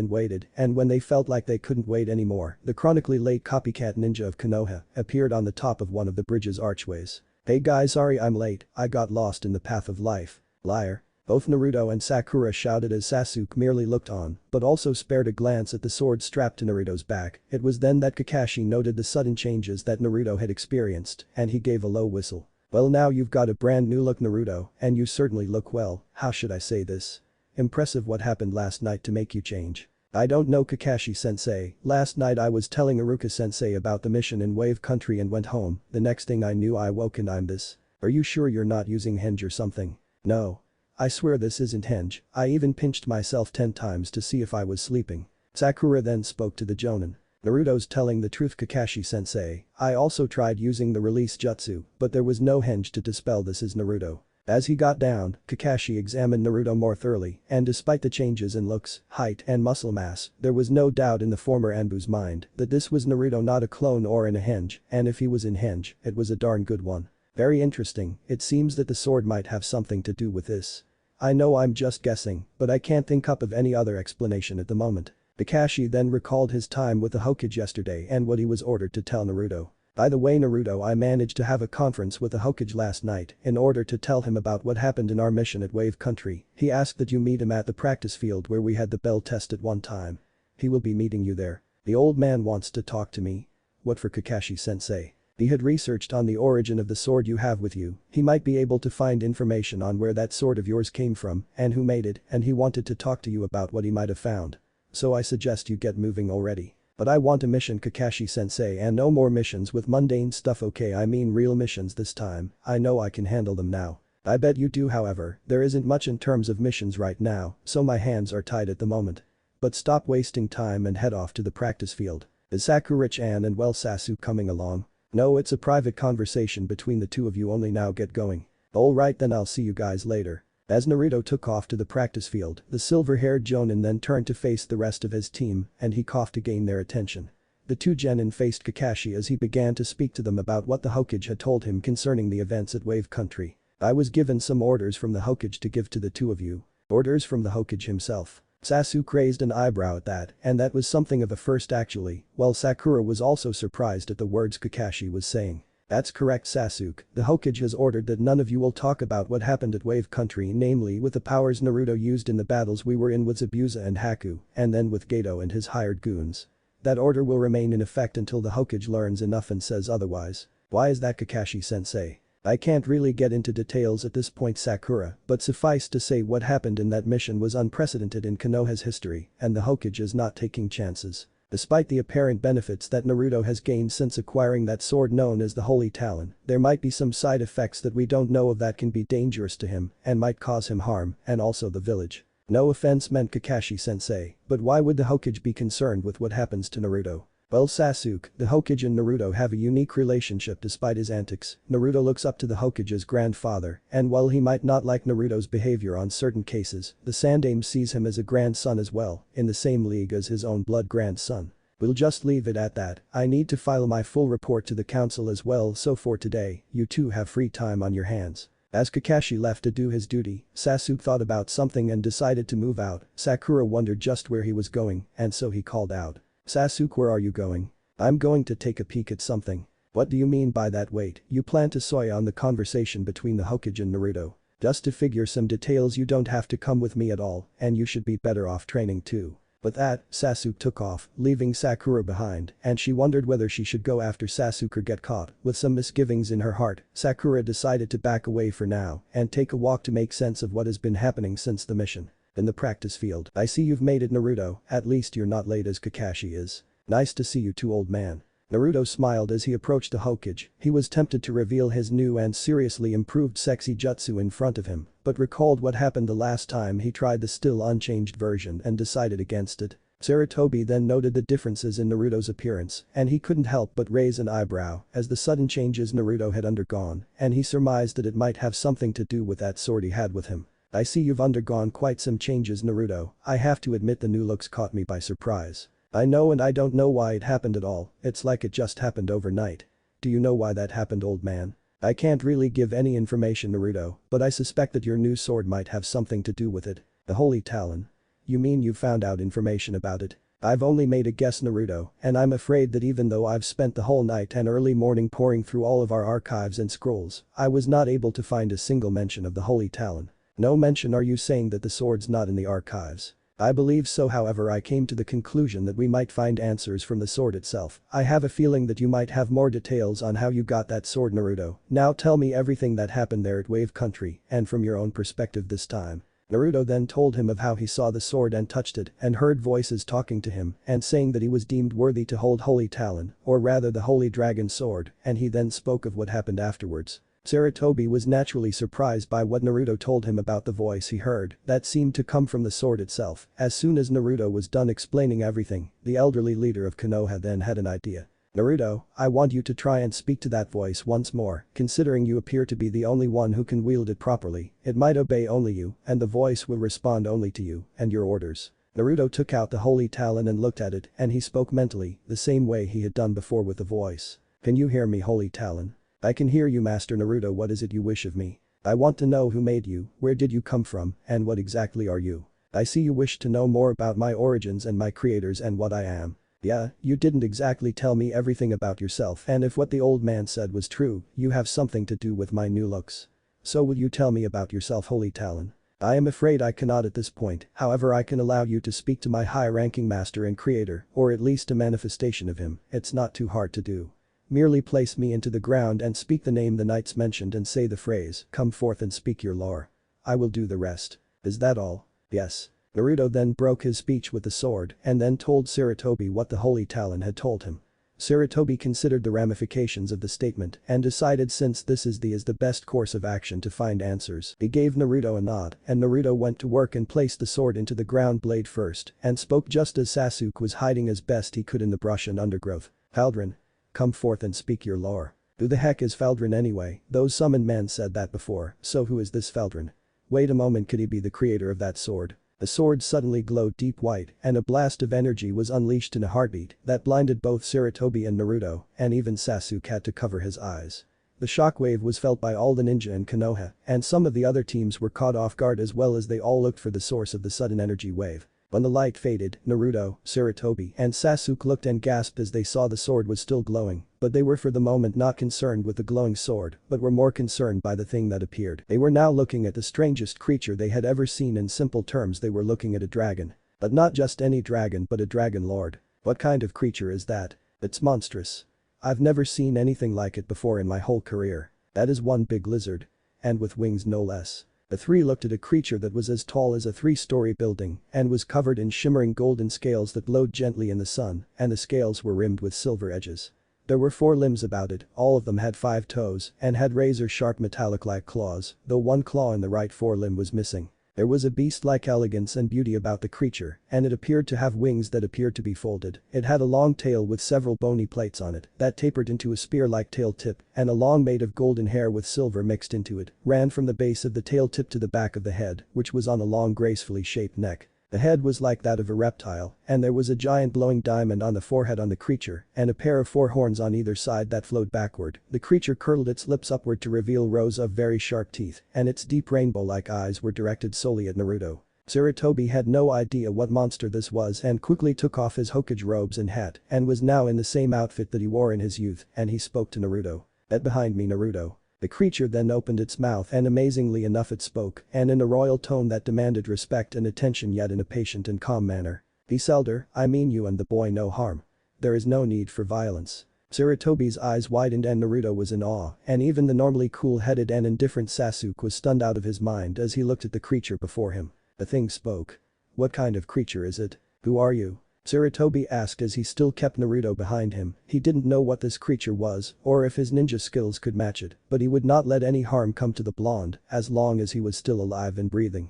Speaker 1: and when they felt like they couldn't wait anymore, the chronically late copycat ninja of Konoha appeared on the top of one of the bridge's archways. "Hey guys, sorry I'm late, I got lost in the path of life." "Liar." Both Naruto and Sakura shouted as Sasuke merely looked on, but also spared a glance at the sword strapped to Naruto's back. It was then that Kakashi noted the sudden changes that Naruto had experienced, and he gave a low whistle. "Well, now you've got a brand new look, Naruto, and you certainly look, well, how should I say this? Impressive. What happened last night to make you change?" "I don't know, Kakashi-sensei. Last night I was telling Iruka-sensei about the mission in Wave Country and went home. The next thing I knew I woke and I'm this." "Are you sure you're not using henge or something?" "No. I swear this isn't henge. I even pinched myself 10 times to see if I was sleeping." Sakura then spoke to the jonin. "Naruto's telling the truth, Kakashi-sensei. I also tried using the release jutsu, but there was no henge to dispel this is Naruto." As he got down, Kakashi examined Naruto more thoroughly, and despite the changes in looks, height and muscle mass, there was no doubt in the former Anbu's mind that this was Naruto, not a clone or in a henge, and if he was in henge, it was a darn good one. "Very interesting, it seems that the sword might have something to do with this. I know I'm just guessing, but I can't think up of any other explanation at the moment." Kakashi then recalled his time with the Hokage yesterday and what he was ordered to tell Naruto. "By the way, Naruto, I managed to have a conference with the Hokage last night in order to tell him about what happened in our mission at Wave Country. He asked that you meet him at the practice field where we had the bell test at one time. He will be meeting you there. The old man wants to talk to me." "What for, Kakashi-sensei?" "He had researched on the origin of the sword you have with you. He might be able to find information on where that sword of yours came from and who made it, and he wanted to talk to you about what he might have found. So I suggest you get moving already." "But I want a mission, Kakashi-sensei, and no more missions with mundane stuff, okay? I mean real missions this time. I know I can handle them now." "I bet you do, however, there isn't much in terms of missions right now, so my hands are tied at the moment. But stop wasting time and head off to the practice field." "Is Sakura-chan and well Sasuke coming along?" "No, it's a private conversation between the two of you, only now get going." "Alright then, I'll see you guys later." As Naruto took off to the practice field, the silver-haired jonin then turned to face the rest of his team and he coughed to gain their attention. The two genin faced Kakashi as he began to speak to them about what the Hokage had told him concerning the events at Wave Country. "I was given some orders from the Hokage to give to the two of you." Orders from the Hokage himself. Sasuke raised an eyebrow at that, and that was something of a first actually, while Sakura was also surprised at the words Kakashi was saying. That's correct Sasuke, the Hokage has ordered that none of you will talk about what happened at Wave Country, namely with the powers Naruto used in the battles we were in with Zabuza and Haku, and then with Geto and his hired goons. That order will remain in effect until the Hokage learns enough and says otherwise. Why is that Kakashi-sensei? I can't really get into details at this point Sakura, but suffice to say what happened in that mission was unprecedented in Konoha's history, and the Hokage is not taking chances. Despite the apparent benefits that Naruto has gained since acquiring that sword known as the Holy Talon, there might be some side effects that we don't know of that can be dangerous to him and might cause him harm, and also the village. No offense meant Kakashi-sensei, but why would the Hokage be concerned with what happens to Naruto? Well Sasuke, the Hokage and Naruto have a unique relationship despite his antics. Naruto looks up to the Hokage's grandfather, and while he might not like Naruto's behavior on certain cases, the Sandaime sees him as a grandson as well, in the same league as his own blood grandson. We'll just leave it at that. I need to file my full report to the council as well, so for today, you two have free time on your hands. As Kakashi left to do his duty, Sasuke thought about something and decided to move out. Sakura wondered just where he was going, and so he called out. Sasuke, where are you going? I'm going to take a peek at something. What do you mean by that? Wait, you plan to soy on the conversation between the Hokage and Naruto? Just to figure some details you don't have to come with me at all, and you should be better off training too. With that, Sasuke took off, leaving Sakura behind, and she wondered whether she should go after Sasuke or get caught. With some misgivings in her heart, Sakura decided to back away for now and take a walk to make sense of what has been happening since the mission. In the practice field, I see you've made it Naruto, at least you're not late as Kakashi is. Nice to see you too old man. Naruto smiled as he approached the Hokage. He was tempted to reveal his new and seriously improved sexy jutsu in front of him, but recalled what happened the last time he tried the still unchanged version and decided against it. Sarutobi then noted the differences in Naruto's appearance, and he couldn't help but raise an eyebrow as the sudden changes Naruto had undergone, and he surmised that it might have something to do with that sword he had with him. I see you've undergone quite some changes Naruto, I have to admit the new looks caught me by surprise. I know and I don't know why it happened at all, it's like it just happened overnight. Do you know why that happened old man? I can't really give any information Naruto, but I suspect that your new sword might have something to do with it. The Holy Talon. You mean you found out information about it? I've only made a guess Naruto, and I'm afraid that even though I've spent the whole night and early morning poring through all of our archives and scrolls, I was not able to find a single mention of the Holy Talon. No mention. Are you saying that the sword's not in the archives? I believe so, however I came to the conclusion that we might find answers from the sword itself. I have a feeling that you might have more details on how you got that sword Naruto. Now tell me everything that happened there at Wave Country, and from your own perspective this time. Naruto then told him of how he saw the sword and touched it and heard voices talking to him and saying that he was deemed worthy to hold Holy Talon, or rather the Holy Dragon Sword, and he then spoke of what happened afterwards. Sarutobi was naturally surprised by what Naruto told him about the voice he heard that seemed to come from the sword itself. As soon as Naruto was done explaining everything, the elderly leader of Konoha then had an idea. Naruto, I want you to try and speak to that voice once more, considering you appear to be the only one who can wield it properly, it might obey only you, and the voice will respond only to you and your orders. Naruto took out the Holy Talon and looked at it, and he spoke mentally, the same way he had done before with the voice. Can you hear me Holy Talon? I can hear you Master Naruto. What is it you wish of me? I want to know who made you, where did you come from, and what exactly are you? I see you wish to know more about my origins and my creators and what I am. Yeah, you didn't exactly tell me everything about yourself, and if what the old man said was true, you have something to do with my new looks. So will you tell me about yourself Holy Talon? I am afraid I cannot at this point, however I can allow you to speak to my high-ranking master and creator, or at least a manifestation of him, it's not too hard to do. Merely place me into the ground and speak the name the knights mentioned and say the phrase, come forth and speak your lore. I will do the rest. Is that all? Yes. Naruto then broke his speech with the sword and then told Sarutobi what the Holy Talon had told him. Sarutobi considered the ramifications of the statement and decided since this is the best course of action to find answers. He gave Naruto a nod and Naruto went to work and placed the sword into the ground blade first and spoke just as Sasuke was hiding as best he could in the brush and undergrowth. Faldrin. Come forth and speak your lore. Who the heck is Faldrin anyway? Those summoned men said that before, so who is this Faldrin? Wait a moment, could he be the creator of that sword? The sword suddenly glowed deep white and a blast of energy was unleashed in a heartbeat that blinded both Sarutobi and Naruto, and even Sasuke had to cover his eyes. The shockwave was felt by all the ninja in Konoha, and some of the other teams were caught off guard as well as they all looked for the source of the sudden energy wave. When the light faded, Naruto, Sarutobi, and Sasuke looked and gasped as they saw the sword was still glowing, but they were for the moment not concerned with the glowing sword, but were more concerned by the thing that appeared. They were now looking at the strangest creature they had ever seen. In simple terms, they were looking at a dragon. But not just any dragon but a dragon lord. What kind of creature is that? It's monstrous. I've never seen anything like it before in my whole career. That is one big lizard. And with wings no less. The three looked at a creature that was as tall as a 3-story building and was covered in shimmering golden scales that glowed gently in the sun, and the scales were rimmed with silver edges. There were 4 limbs about it, all of them had 5 toes and had razor-sharp metallic-like claws, though one claw in the right forelimb was missing. There was a beast-like elegance and beauty about the creature, and it appeared to have wings that appeared to be folded. It had a long tail with several bony plates on it that tapered into a spear-like tail tip, and a long mane of golden hair with silver mixed into it ran from the base of the tail tip to the back of the head, which was on a long gracefully shaped neck. The head was like that of a reptile, and there was a giant glowing diamond on the forehead on the creature, and a pair of 4 horns on either side that flowed backward. The creature curled its lips upward to reveal rows of very sharp teeth, and its deep rainbow-like eyes were directed solely at Naruto. Sarutobi had no idea what monster this was and quickly took off his Hokage robes and hat and was now in the same outfit that he wore in his youth, and he spoke to Naruto. "Get behind me, Naruto." The creature then opened its mouth and amazingly enough it spoke, and in a royal tone that demanded respect and attention yet in a patient and calm manner. "Peace, elder, I mean you and the boy no harm. There is no need for violence." Sarutobi's eyes widened and Naruto was in awe, and even the normally cool-headed and indifferent Sasuke was stunned out of his mind as he looked at the creature before him. The thing spoke. "What kind of creature is it? Who are you?" Sarutobi asked as he still kept Naruto behind him. He didn't know what this creature was or if his ninja skills could match it, but he would not let any harm come to the blonde as long as he was still alive and breathing.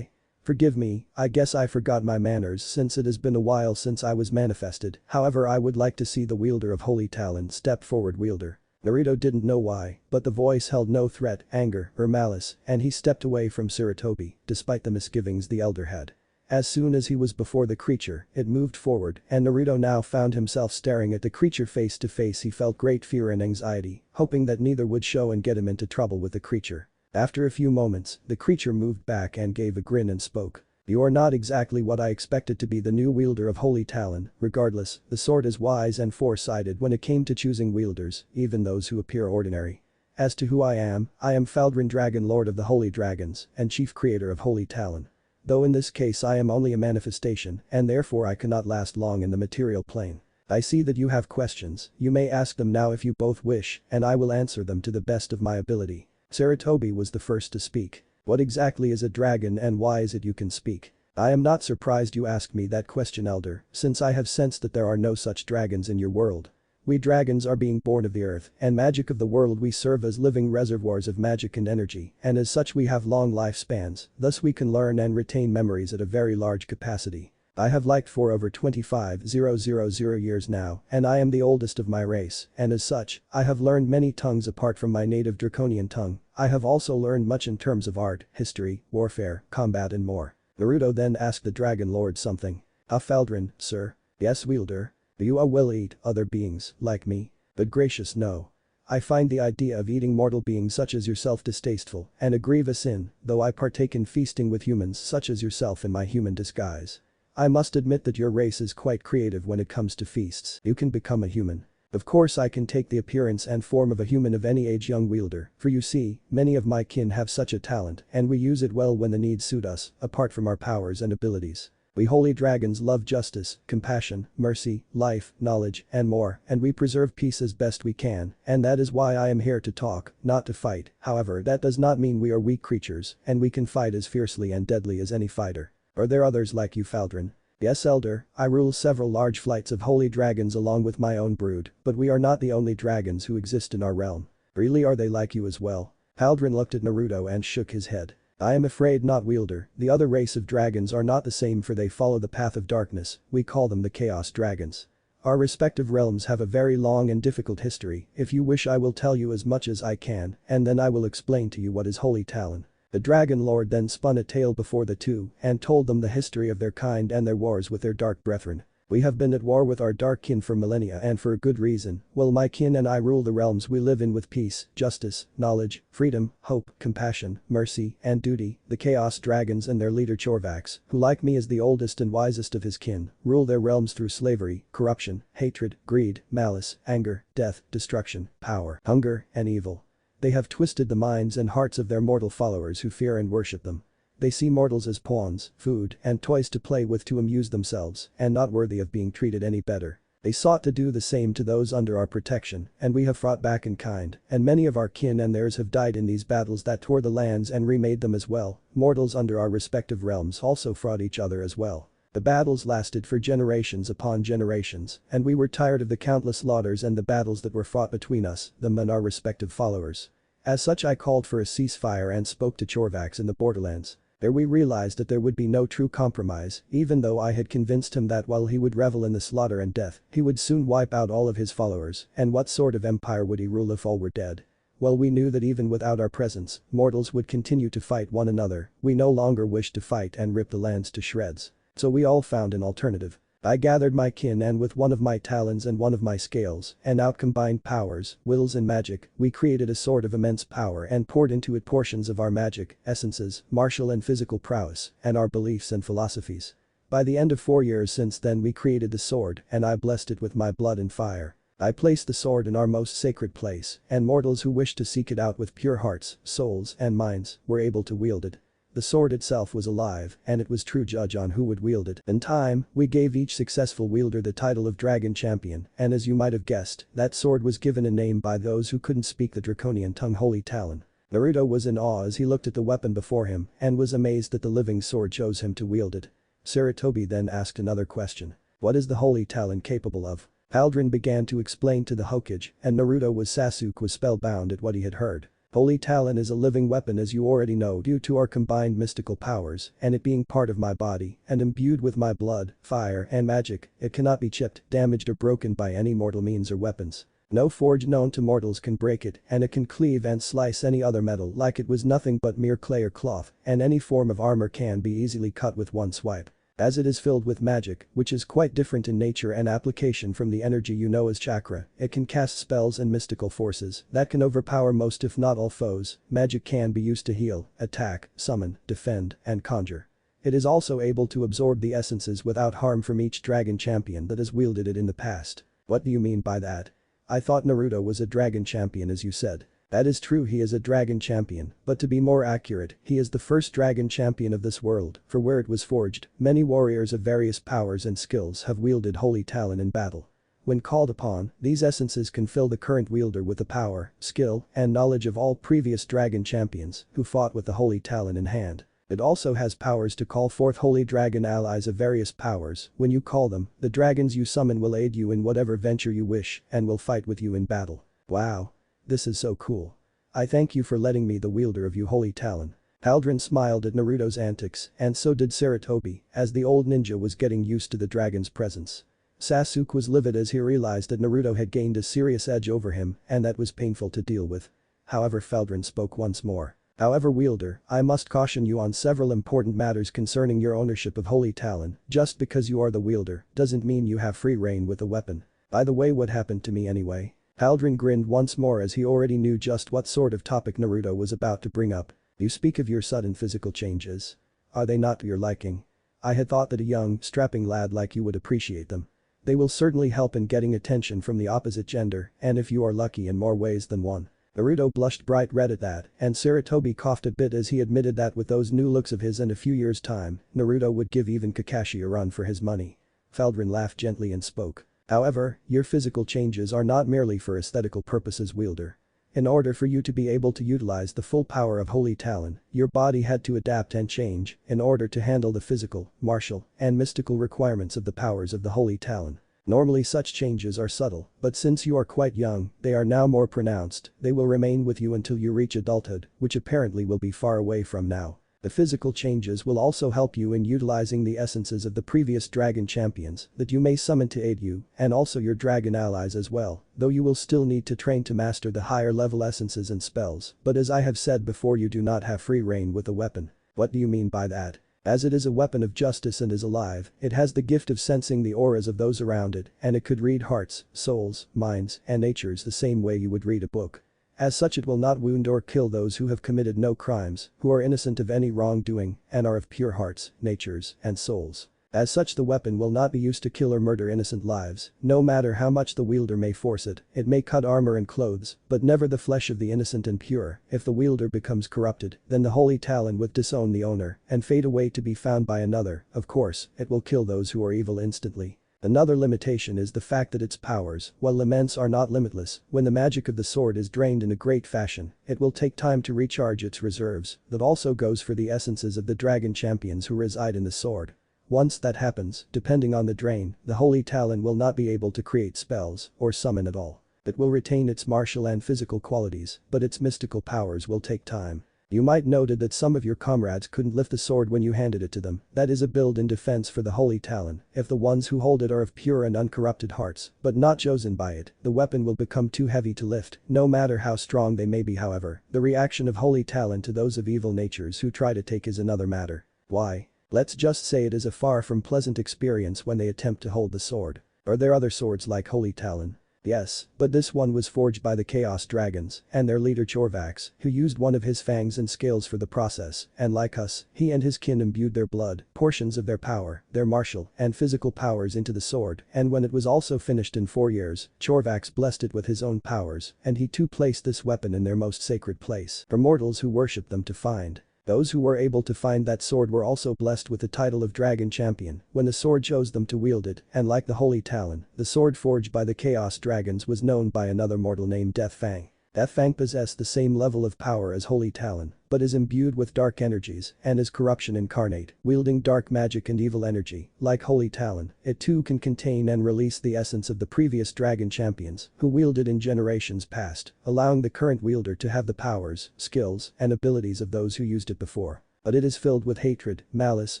Speaker 1: Forgive me, I guess I forgot my manners since it has been a while since I was manifested, however I would like to see the wielder of Holy Talon step forward." Wielder. Naruto didn't know why, but the voice held no threat, anger, or malice, and he stepped away from Sarutobi, despite the misgivings the elder had. As soon as he was before the creature, it moved forward, and Naruto now found himself staring at the creature face to face. He felt great fear and anxiety, hoping that neither would show and get him into trouble with the creature. After a few moments, the creature moved back and gave a grin and spoke. "You are not exactly what I expected to be the new wielder of Holy Talon. Regardless, the sword is wise and foresighted when it came to choosing wielders, even those who appear ordinary. As to who I am Faldrin, Dragon Lord of the Holy Dragons and Chief Creator of Holy Talon. Though in this case I am only a manifestation, and therefore I cannot last long in the material plane. I see that you have questions, you may ask them now if you both wish, and I will answer them to the best of my ability." Sarutobi was the first to speak. "What exactly is a dragon and why is it you can speak?" "I am not surprised you asked me that question, elder, since I have sensed that there are no such dragons in your world. We dragons are being born of the earth and magic of the world. We serve as living reservoirs of magic and energy, and as such we have long lifespans, thus we can learn and retain memories at a very large capacity. I have lived for over 25,000 years now, and I am the oldest of my race, and as such, I have learned many tongues apart from my native Draconian tongue. I have also learned much in terms of art, history, warfare, combat and more." Naruto then asked the Dragon Lord something. "Faldrin, sir." "Yes, wielder." "You will eat other beings, like me?" "But gracious no. I find the idea of eating mortal beings such as yourself distasteful and a grievous sin, though I partake in feasting with humans such as yourself in my human disguise. I must admit that your race is quite creative when it comes to feasts. You can become a human. Of course I can take the appearance and form of a human of any age, young wielder, for you see, many of my kin have such a talent and we use it well when the needs suit us, apart from our powers and abilities. We holy dragons love justice, compassion, mercy, life, knowledge, and more, and we preserve peace as best we can, and that is why I am here to talk, not to fight. However, that does not mean we are weak creatures, and we can fight as fiercely and deadly as any fighter. Are there others like you, Faldrin?" "Yes, elder, I rule several large flights of holy dragons along with my own brood, but we are not the only dragons who exist in our realm." "Really, are they like you as well?" Faldrin looked at Naruto and shook his head. "I am afraid not, wielder. The other race of dragons are not the same, for they follow the path of darkness. We call them the Chaos Dragons. Our respective realms have a very long and difficult history. If you wish I will tell you as much as I can, and then I will explain to you what is Holy Talon." The Dragon Lord then spun a tale before the two and told them the history of their kind and their wars with their dark brethren. We have been at war with our dark kin for millennia and for a good reason. Well, my kin and I rule the realms we live in with peace, justice, knowledge, freedom, hope, compassion, mercy, and duty. The Chaos Dragons and their leader Chorvax, who like me is the oldest and wisest of his kin, rule their realms through slavery, corruption, hatred, greed, malice, anger, death, destruction, power, hunger, and evil. They have twisted the minds and hearts of their mortal followers who fear and worship them. They see mortals as pawns, food, and toys to play with to amuse themselves, and not worthy of being treated any better. They sought to do the same to those under our protection, and we have fought back in kind, and many of our kin and theirs have died in these battles that tore the lands and remade them as well. Mortals under our respective realms also fought each other as well. The battles lasted for generations upon generations, and we were tired of the countless slaughters and the battles that were fought between us, them and our respective followers. As such, I called for a ceasefire and spoke to Chorvax in the borderlands. There we realized that there would be no true compromise, even though I had convinced him that while he would revel in the slaughter and death, he would soon wipe out all of his followers, and what sort of empire would he rule if all were dead? Well, we knew that even without our presence, mortals would continue to fight one another. We no longer wished to fight and rip the lands to shreds. So we all found an alternative. I gathered my kin and with one of my talons and one of my scales, and out combined powers, wills and magic, we created a sword of immense power and poured into it portions of our magic, essences, martial and physical prowess, and our beliefs and philosophies. By the end of 4 years since then we created the sword and I blessed it with my blood and fire. I placed the sword in our most sacred place, and mortals who wished to seek it out with pure hearts, souls, and minds were able to wield it. The sword itself was alive, and it was true judge on who would wield it. In time, we gave each successful wielder the title of Dragon Champion, and as you might have guessed, that sword was given a name by those who couldn't speak the draconian tongue, Holy Talon. Naruto was in awe as he looked at the weapon before him and was amazed that the living sword chose him to wield it. Sarutobi then asked another question. What is the Holy Talon capable of? Aldrin began to explain to the Hokage, and Sasuke was spellbound at what he had heard. Holy Talon is a living weapon, as you already know, due to our combined mystical powers and it being part of my body and imbued with my blood, fire and magic. It cannot be chipped, damaged or broken by any mortal means or weapons. No forge known to mortals can break it, and it can cleave and slice any other metal like it was nothing but mere clay or cloth, and any form of armor can be easily cut with one swipe. As it is filled with magic, which is quite different in nature and application from the energy you know as chakra, it can cast spells and mystical forces that can overpower most if not all foes. Magic can be used to heal, attack, summon, defend, and conjure. It is also able to absorb the essences without harm from each dragon champion that has wielded it in the past. What do you mean by that? I thought Naruto was a dragon champion, as you said. That is true, he is a dragon champion, but to be more accurate, he is the first dragon champion of this world, for where it was forged, many warriors of various powers and skills have wielded Holy Talon in battle. When called upon, these essences can fill the current wielder with the power, skill, and knowledge of all previous dragon champions who fought with the Holy Talon in hand. It also has powers to call forth holy dragon allies of various powers. When you call them, the dragons you summon will aid you in whatever venture you wish and will fight with you in battle. Wow. This is so cool. I thank you for letting me the wielder of you Holy Talon. Aldrin smiled at Naruto's antics, and so did Sarutobi, as the old ninja was getting used to the dragon's presence. Sasuke was livid as he realized that Naruto had gained a serious edge over him, and that was painful to deal with. However, Aldrin spoke once more. However, wielder, I must caution you on several important matters concerning your ownership of Holy Talon. Just because you are the wielder doesn't mean you have free reign with the weapon. By the way, what happened to me anyway? Aldrin grinned once more as he already knew just what sort of topic Naruto was about to bring up. You speak of your sudden physical changes. Are they not to your liking? I had thought that a young, strapping lad like you would appreciate them. They will certainly help in getting attention from the opposite gender, and if you are lucky, in more ways than one. Naruto blushed bright red at that, and Sarutobi coughed a bit as he admitted that with those new looks of his in a few years' time, Naruto would give even Kakashi a run for his money. Aldrin laughed gently and spoke. However, your physical changes are not merely for aesthetical purposes, wielder. In order for you to be able to utilize the full power of Holy Talon, your body had to adapt and change in order to handle the physical, martial, and mystical requirements of the powers of the Holy Talon. Normally such changes are subtle, but since you are quite young, they are now more pronounced. They will remain with you until you reach adulthood, which apparently will be far away from now. The physical changes will also help you in utilizing the essences of the previous dragon champions that you may summon to aid you, and also your dragon allies as well, though you will still need to train to master the higher level essences and spells, but as I have said before, you do not have free reign with the weapon. What do you mean by that? As it is a weapon of justice and is alive, it has the gift of sensing the auras of those around it, and it could read hearts, souls, minds, and natures the same way you would read a book. As such, it will not wound or kill those who have committed no crimes, who are innocent of any wrongdoing, and are of pure hearts, natures, and souls. As such, the weapon will not be used to kill or murder innocent lives, no matter how much the wielder may force it. It may cut armor and clothes, but never the flesh of the innocent and pure. If the wielder becomes corrupted, then the holy talon will disown the owner and fade away to be found by another. Of course, it will kill those who are evil instantly. Another limitation is the fact that its powers, while immense, are not limitless. When the magic of the sword is drained in a great fashion, it will take time to recharge its reserves. That also goes for the essences of the dragon champions who reside in the sword. Once that happens, depending on the drain, the holy talon will not be able to create spells or summon at all. It will retain its martial and physical qualities, but its mystical powers will take time. You might noted that some of your comrades couldn't lift the sword when you handed it to them. That is a built-in defense for the holy talon. If the ones who hold it are of pure and uncorrupted hearts, but not chosen by it, the weapon will become too heavy to lift, no matter how strong they may be. However, the reaction of holy talon to those of evil natures who try to take is another matter. Why? Let's just say it is a far from pleasant experience when they attempt to hold the sword. Are there other swords like holy talon? Yes, but this one was forged by the Chaos Dragons and their leader Chorvax, who used one of his fangs and scales for the process, and like us, he and his kin imbued their blood, portions of their power, their martial and physical powers into the sword, and when it was also finished in 4 years, Chorvax blessed it with his own powers, and he too placed this weapon in their most sacred place for mortals who worship them to find. Those who were able to find that sword were also blessed with the title of Dragon Champion when the sword chose them to wield it, and like the Holy Talon, the sword forged by the Chaos Dragons was known by another mortal named Death Fang. Death Fang possessed the same level of power as Holy Talon, but is imbued with dark energies and is corruption incarnate, wielding dark magic and evil energy. Like Holy Talon, it too can contain and release the essence of the previous dragon champions who wielded in generations past, allowing the current wielder to have the powers, skills, and abilities of those who used it before. But it is filled with hatred, malice,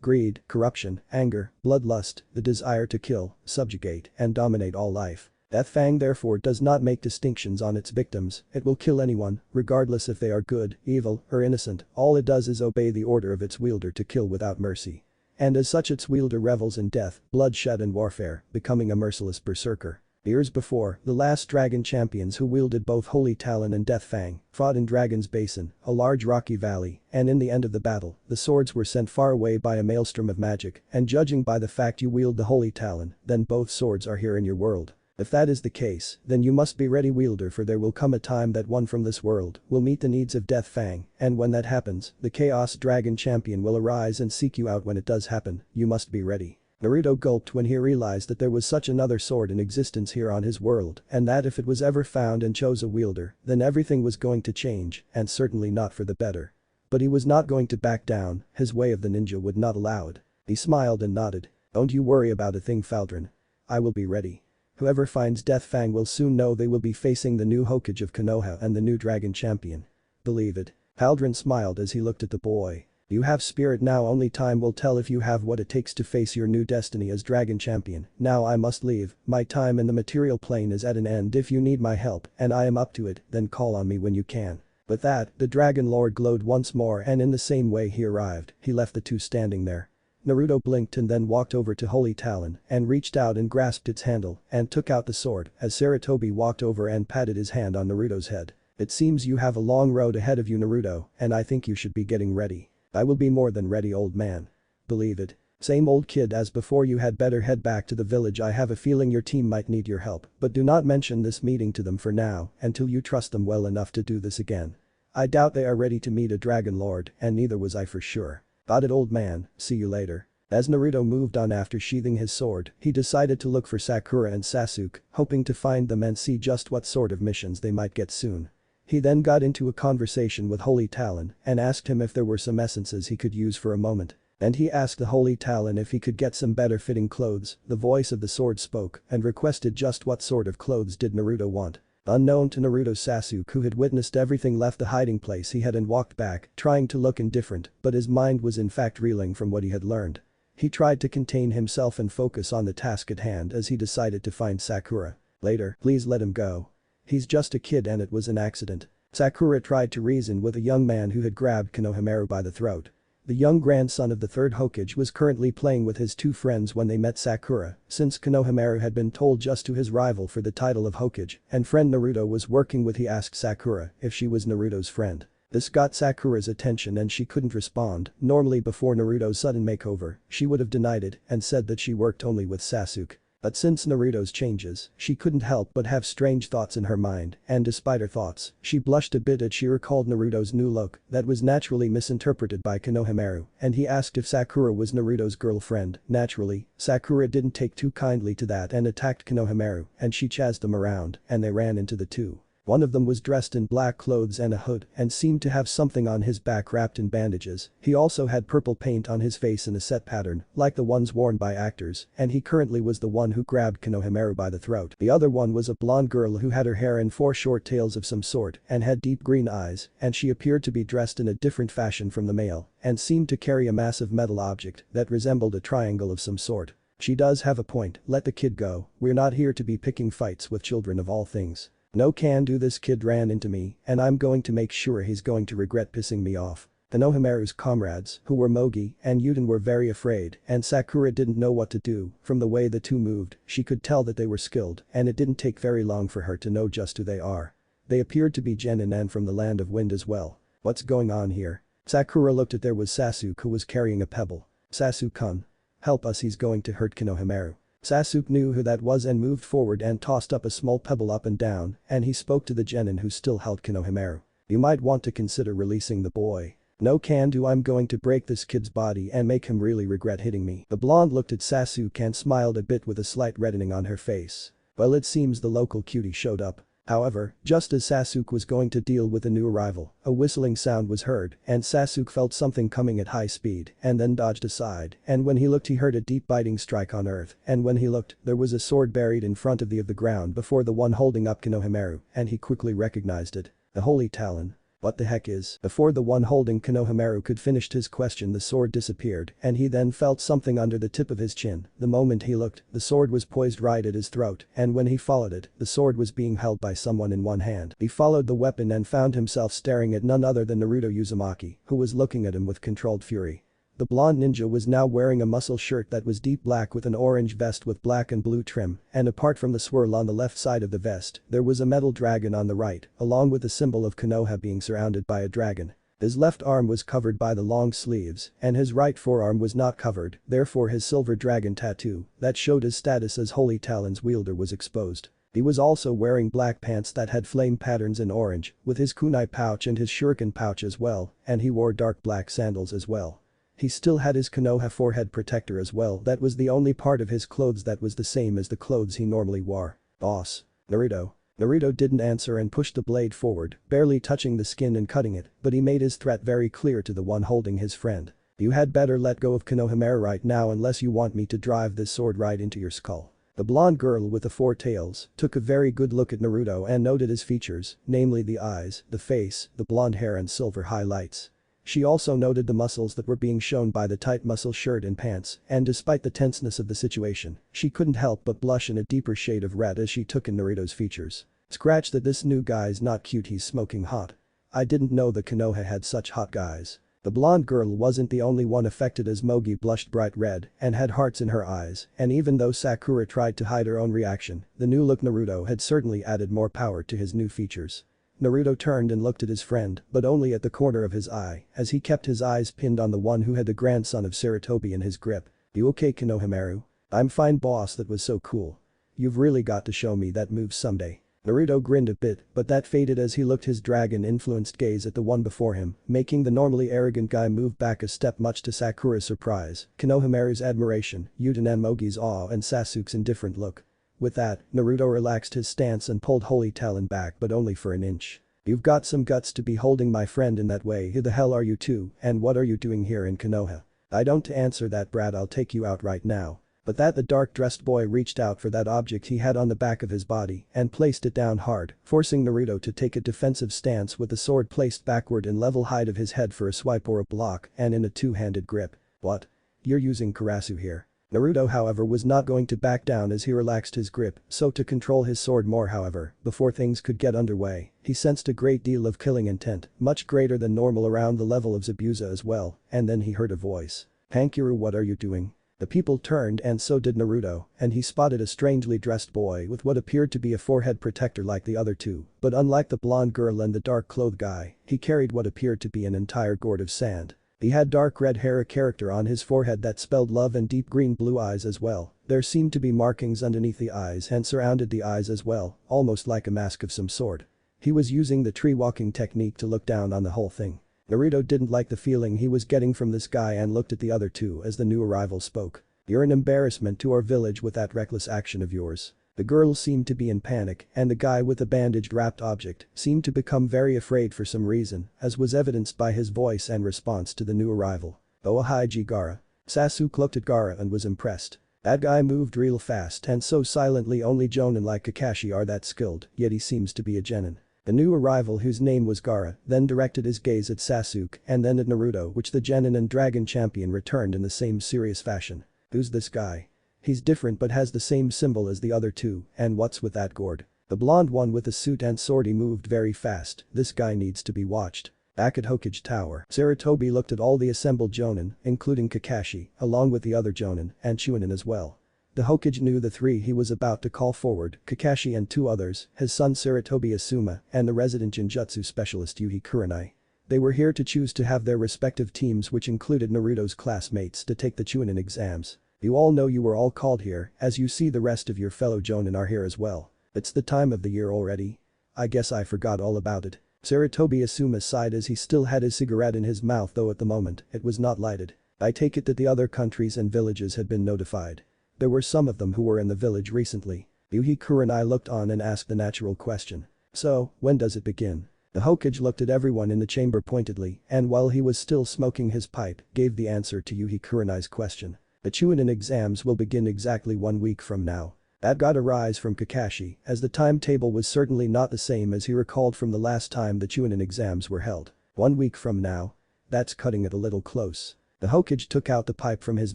Speaker 1: greed, corruption, anger, bloodlust, the desire to kill, subjugate, and dominate all life. Death Fang therefore does not make distinctions on its victims. It will kill anyone, regardless if they are good, evil, or innocent. All it does is obey the order of its wielder to kill without mercy. And as such, its wielder revels in death, bloodshed and warfare, becoming a merciless berserker. Years before, the last dragon champions who wielded both Holy Talon and Death Fang fought in Dragon's Basin, a large rocky valley, and in the end of the battle, the swords were sent far away by a maelstrom of magic, and judging by the fact you wield the Holy Talon, then both swords are here in your world. If that is the case, then you must be ready, wielder, for there will come a time that one from this world will meet the needs of Death Fang, and when that happens, the Chaos Dragon Champion will arise and seek you out. When it does happen, you must be ready. Naruto gulped when he realized that there was such another sword in existence here on his world, and that if it was ever found and chose a wielder, then everything was going to change, and certainly not for the better. But he was not going to back down, his way of the ninja would not allow it. He smiled and nodded. Don't you worry about a thing, Faldrin. I will be ready. Whoever finds Death Fang will soon know they will be facing the new Hokage of Konoha and the new dragon champion. Believe it. Faldrin smiled as he looked at the boy. You have spirit now, only time will tell if you have what it takes to face your new destiny as dragon champion. Now I must leave, my time in the material plane is at an end. If you need my help, and I am up to it, then call on me when you can. With that, the Dragon Lord glowed once more, and in the same way he arrived, he left the two standing there. Naruto blinked and then walked over to Holy Talon and reached out and grasped its handle and took out the sword as Sarutobi walked over and patted his hand on Naruto's head. It seems you have a long road ahead of you, Naruto, and I think you should be getting ready. I will be more than ready, old man. Believe it. Same old kid as before. You had better head back to the village. I have a feeling your team might need your help, but do not mention this meeting to them for now until you trust them well enough to do this again. I doubt they are ready to meet a Dragon Lord, and neither was I for sure. Got it, old man, see you later. As Naruto moved on after sheathing his sword, he decided to look for Sakura and Sasuke, hoping to find them and see just what sort of missions they might get soon. He then got into a conversation with Holy Talon and asked him if there were some essences he could use for a moment. And he asked the Holy Talon if he could get some better fitting clothes. The voice of the sword spoke and requested just what sort of clothes did Naruto want. Unknown to Naruto, Sasuke, who had witnessed everything, left the hiding place he had and walked back, trying to look indifferent, but his mind was in fact reeling from what he had learned. He tried to contain himself and focus on the task at hand as he decided to find Sakura. Later, please let him go. He's just a kid and it was an accident. Sakura tried to reason with a young man who had grabbed Konohamaru by the throat. The young grandson of the third Hokage was currently playing with his two friends when they met Sakura, since Konohamaru had been told just to his rival for the title of Hokage, and friend Naruto was working with. He asked Sakura if she was Naruto's friend. This got Sakura's attention and she couldn't respond. Normally before Naruto's sudden makeover, she would have denied it and said that she worked only with Sasuke. But since Naruto's changes, she couldn't help but have strange thoughts in her mind, and despite her thoughts, she blushed a bit as she recalled Naruto's new look that was naturally misinterpreted by Konohamaru, and he asked if Sakura was Naruto's girlfriend. Naturally, Sakura didn't take too kindly to that and attacked Konohamaru, and she chased them around, and they ran into the two. One of them was dressed in black clothes and a hood and seemed to have something on his back wrapped in bandages. He also had purple paint on his face in a set pattern, like the ones worn by actors, and he currently was the one who grabbed Konohamaru by the throat. The other one was a blonde girl who had her hair in four short tails of some sort and had deep green eyes, and she appeared to be dressed in a different fashion from the male and seemed to carry a massive metal object that resembled a triangle of some sort. She does have a point, let the kid go, we're not here to be picking fights with children of all things. No can do, this kid ran into me and I'm going to make sure he's going to regret pissing me off. Konohamaru's comrades, who were Mogi and Yuden, were very afraid and Sakura didn't know what to do. From the way the two moved, she could tell that they were skilled and it didn't take very long for her to know just who they are. They appeared to be genin and from the land of wind as well. What's going on here? Sakura looked at. There was Sasuke who was carrying a pebble. Sasuke-kun. Help us, he's going to hurt Konohamaru. Sasuke knew who that was and moved forward and tossed up a small pebble up and down, and he spoke to the genin who still held Konohamaru. You might want to consider releasing the boy. No can do, I'm going to break this kid's body and make him really regret hitting me. The blonde looked at Sasuke and smiled a bit with a slight reddening on her face. Well, it seems the local cutie showed up. However, just as Sasuke was going to deal with a new arrival, a whistling sound was heard and Sasuke felt something coming at high speed and then dodged aside, and when he looked he heard a deep biting strike on earth, and when he looked, there was a sword buried in front of the ground before the one holding up Konohamaru, and he quickly recognized it. The Holy Talon. What the heck is? Before the one holding Konohamaru could finish his question, the sword disappeared and he then felt something under the tip of his chin. The moment he looked, the sword was poised right at his throat, and when he followed it, the sword was being held by someone in one hand. He followed the weapon and found himself staring at none other than Naruto Uzumaki, who was looking at him with controlled fury. The blonde ninja was now wearing a muscle shirt that was deep black with an orange vest with black and blue trim, and apart from the swirl on the left side of the vest, there was a metal dragon on the right, along with the symbol of Konoha being surrounded by a dragon. His left arm was covered by the long sleeves, and his right forearm was not covered, therefore his silver dragon tattoo, that showed his status as Holy Talon's wielder, was exposed. He was also wearing black pants that had flame patterns in orange, with his kunai pouch and his shuriken pouch as well, and he wore dark black sandals as well. He still had his Konoha forehead protector as well. That was the only part of his clothes that was the same as the clothes he normally wore. Boss. Naruto. Naruto didn't answer and pushed the blade forward, barely touching the skin and cutting it, but he made his threat very clear to the one holding his friend. You had better let go of Konohamaru right now unless you want me to drive this sword right into your skull. The blonde girl with the four tails took a very good look at Naruto and noted his features, namely the eyes, the face, the blonde hair and silver highlights. She also noted the muscles that were being shown by the tight muscle shirt and pants, and despite the tenseness of the situation, she couldn't help but blush in a deeper shade of red as she took in Naruto's features. Scratch that, this new guy's not cute, he's smoking hot. I didn't know the Konoha had such hot guys. The blonde girl wasn't the only one affected as Mogi blushed bright red and had hearts in her eyes, and even though Sakura tried to hide her own reaction, the new look Naruto had certainly added more power to his new features. Naruto turned and looked at his friend, but only at the corner of his eye, as he kept his eyes pinned on the one who had the grandson of Sarutobi in his grip. You okay, Konohamaru? I'm fine, boss, that was so cool. You've really got to show me that move someday. Naruto grinned a bit, but that faded as he looked his dragon-influenced gaze at the one before him, making the normally arrogant guy move back a step, much to Sakura's surprise, Konohamaru's admiration, Yuden and Mogi's awe and Sasuke's indifferent look. With that, Naruto relaxed his stance and pulled Holy Talon back, but only for an inch. You've got some guts to be holding my friend in that way. Who the hell are you two, and what are you doing here in Konoha? I don't answer that, brat, I'll take you out right now. But that the dark-dressed boy reached out for that object he had on the back of his body and placed it down hard, forcing Naruto to take a defensive stance with the sword placed backward in level height of his head for a swipe or a block and in a two-handed grip. What? You're using Karasu here? Naruto however was not going to back down as he relaxed his grip, so to control his sword more however, before things could get underway, he sensed a great deal of killing intent, much greater than normal around the level of Zabuza as well, and then he heard a voice. "Kankuro, what are you doing?" The people turned and so did Naruto, and he spotted a strangely dressed boy with what appeared to be a forehead protector like the other two, but unlike the blonde girl and the dark-clothed guy, he carried what appeared to be an entire gourd of sand. He had dark red hair, a character on his forehead that spelled love, and deep green blue eyes as well. There seemed to be markings underneath the eyes and surrounded the eyes as well, almost like a mask of some sort. He was using the tree walking technique to look down on the whole thing. Naruto didn't like the feeling he was getting from this guy and looked at the other two as the new arrival spoke. "You're an embarrassment to our village with that reckless action of yours." The girl seemed to be in panic, and the guy with the bandaged wrapped object seemed to become very afraid for some reason, as was evidenced by his voice and response to the new arrival. "Oh, Hokage Gaara." Sasuke looked at Gaara and was impressed. That guy moved real fast and so silently, only Jonin like Kakashi are that skilled, yet he seems to be a genin. The new arrival, whose name was Gaara, then directed his gaze at Sasuke and then at Naruto, which the genin and dragon champion returned in the same serious fashion. "Who's this guy? He's different but has the same symbol as the other two, and what's with that gourd?" The blonde one with the suit and sword, he moved very fast. "This guy needs to be watched." Back at Hokage Tower, Sarutobi looked at all the assembled Jonin, including Kakashi, along with the other Jonin, and Chunin as well. The Hokage knew the three he was about to call forward, Kakashi and two others, his son Sarutobi Asuma, and the resident Genjutsu specialist Yuhi Kurenai. They were here to choose to have their respective teams, which included Naruto's classmates, to take the Chunin exams. "You all know you were all called here, as you see the rest of your fellow Jonin are here as well. It's the time of the year already. I guess I forgot all about it." Sarutobi Asuma sighed as he still had his cigarette in his mouth, though at the moment, it was not lighted. "I take it that the other countries and villages had been notified. There were some of them who were in the village recently." Yuhi Kurenai looked on and asked the natural question. "So, when does it begin?" The Hokage looked at everyone in the chamber pointedly, and while he was still smoking his pipe, gave the answer to Yuhi Kurenai's question. "The Chunin exams will begin exactly 1 week from now." That got a rise from Kakashi, as the timetable was certainly not the same as he recalled from the last time the Chunin exams were held. 1 week from now? That's cutting it a little close. The Hokage took out the pipe from his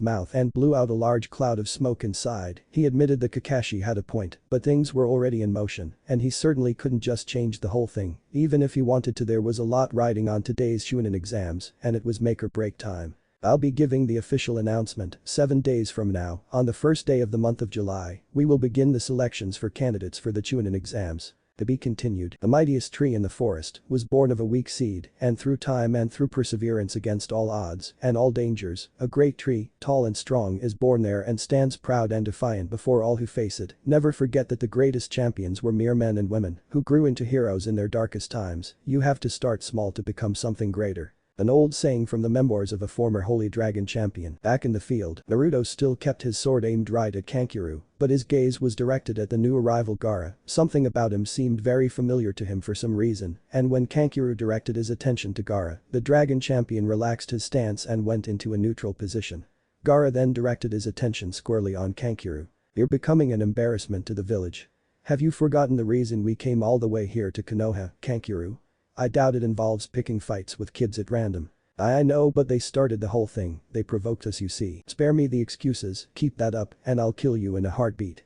Speaker 1: mouth and blew out a large cloud of smoke inside. He admitted that Kakashi had a point, but things were already in motion, and he certainly couldn't just change the whole thing. Even if he wanted to, there was a lot riding on today's Chunin exams, and it was make or break time. "I'll be giving the official announcement 7 days from now, on the first day of the month of July. We will begin the selections for candidates for the Chunin exams." To be continued. The mightiest tree in the forest was born of a weak seed, and through time and through perseverance against all odds and all dangers, a great tree, tall and strong, is born there and stands proud and defiant before all who face it. Never forget that the greatest champions were mere men and women who grew into heroes in their darkest times. You have to start small to become something greater. An old saying from the memoirs of a former Holy Dragon champion. Back in the field, Naruto still kept his sword aimed right at Kankuro, but his gaze was directed at the new arrival Gaara. Something about him seemed very familiar to him for some reason, and when Kankuro directed his attention to Gaara, the dragon champion relaxed his stance and went into a neutral position. Gaara then directed his attention squarely on Kankuro. "You're becoming an embarrassment to the village. Have you forgotten the reason we came all the way here to Konoha, Kankuro? I doubt it involves picking fights with kids at random." "I know, but they started the whole thing. They provoked us, you see." "Spare me the excuses, keep that up and I'll kill you in a heartbeat."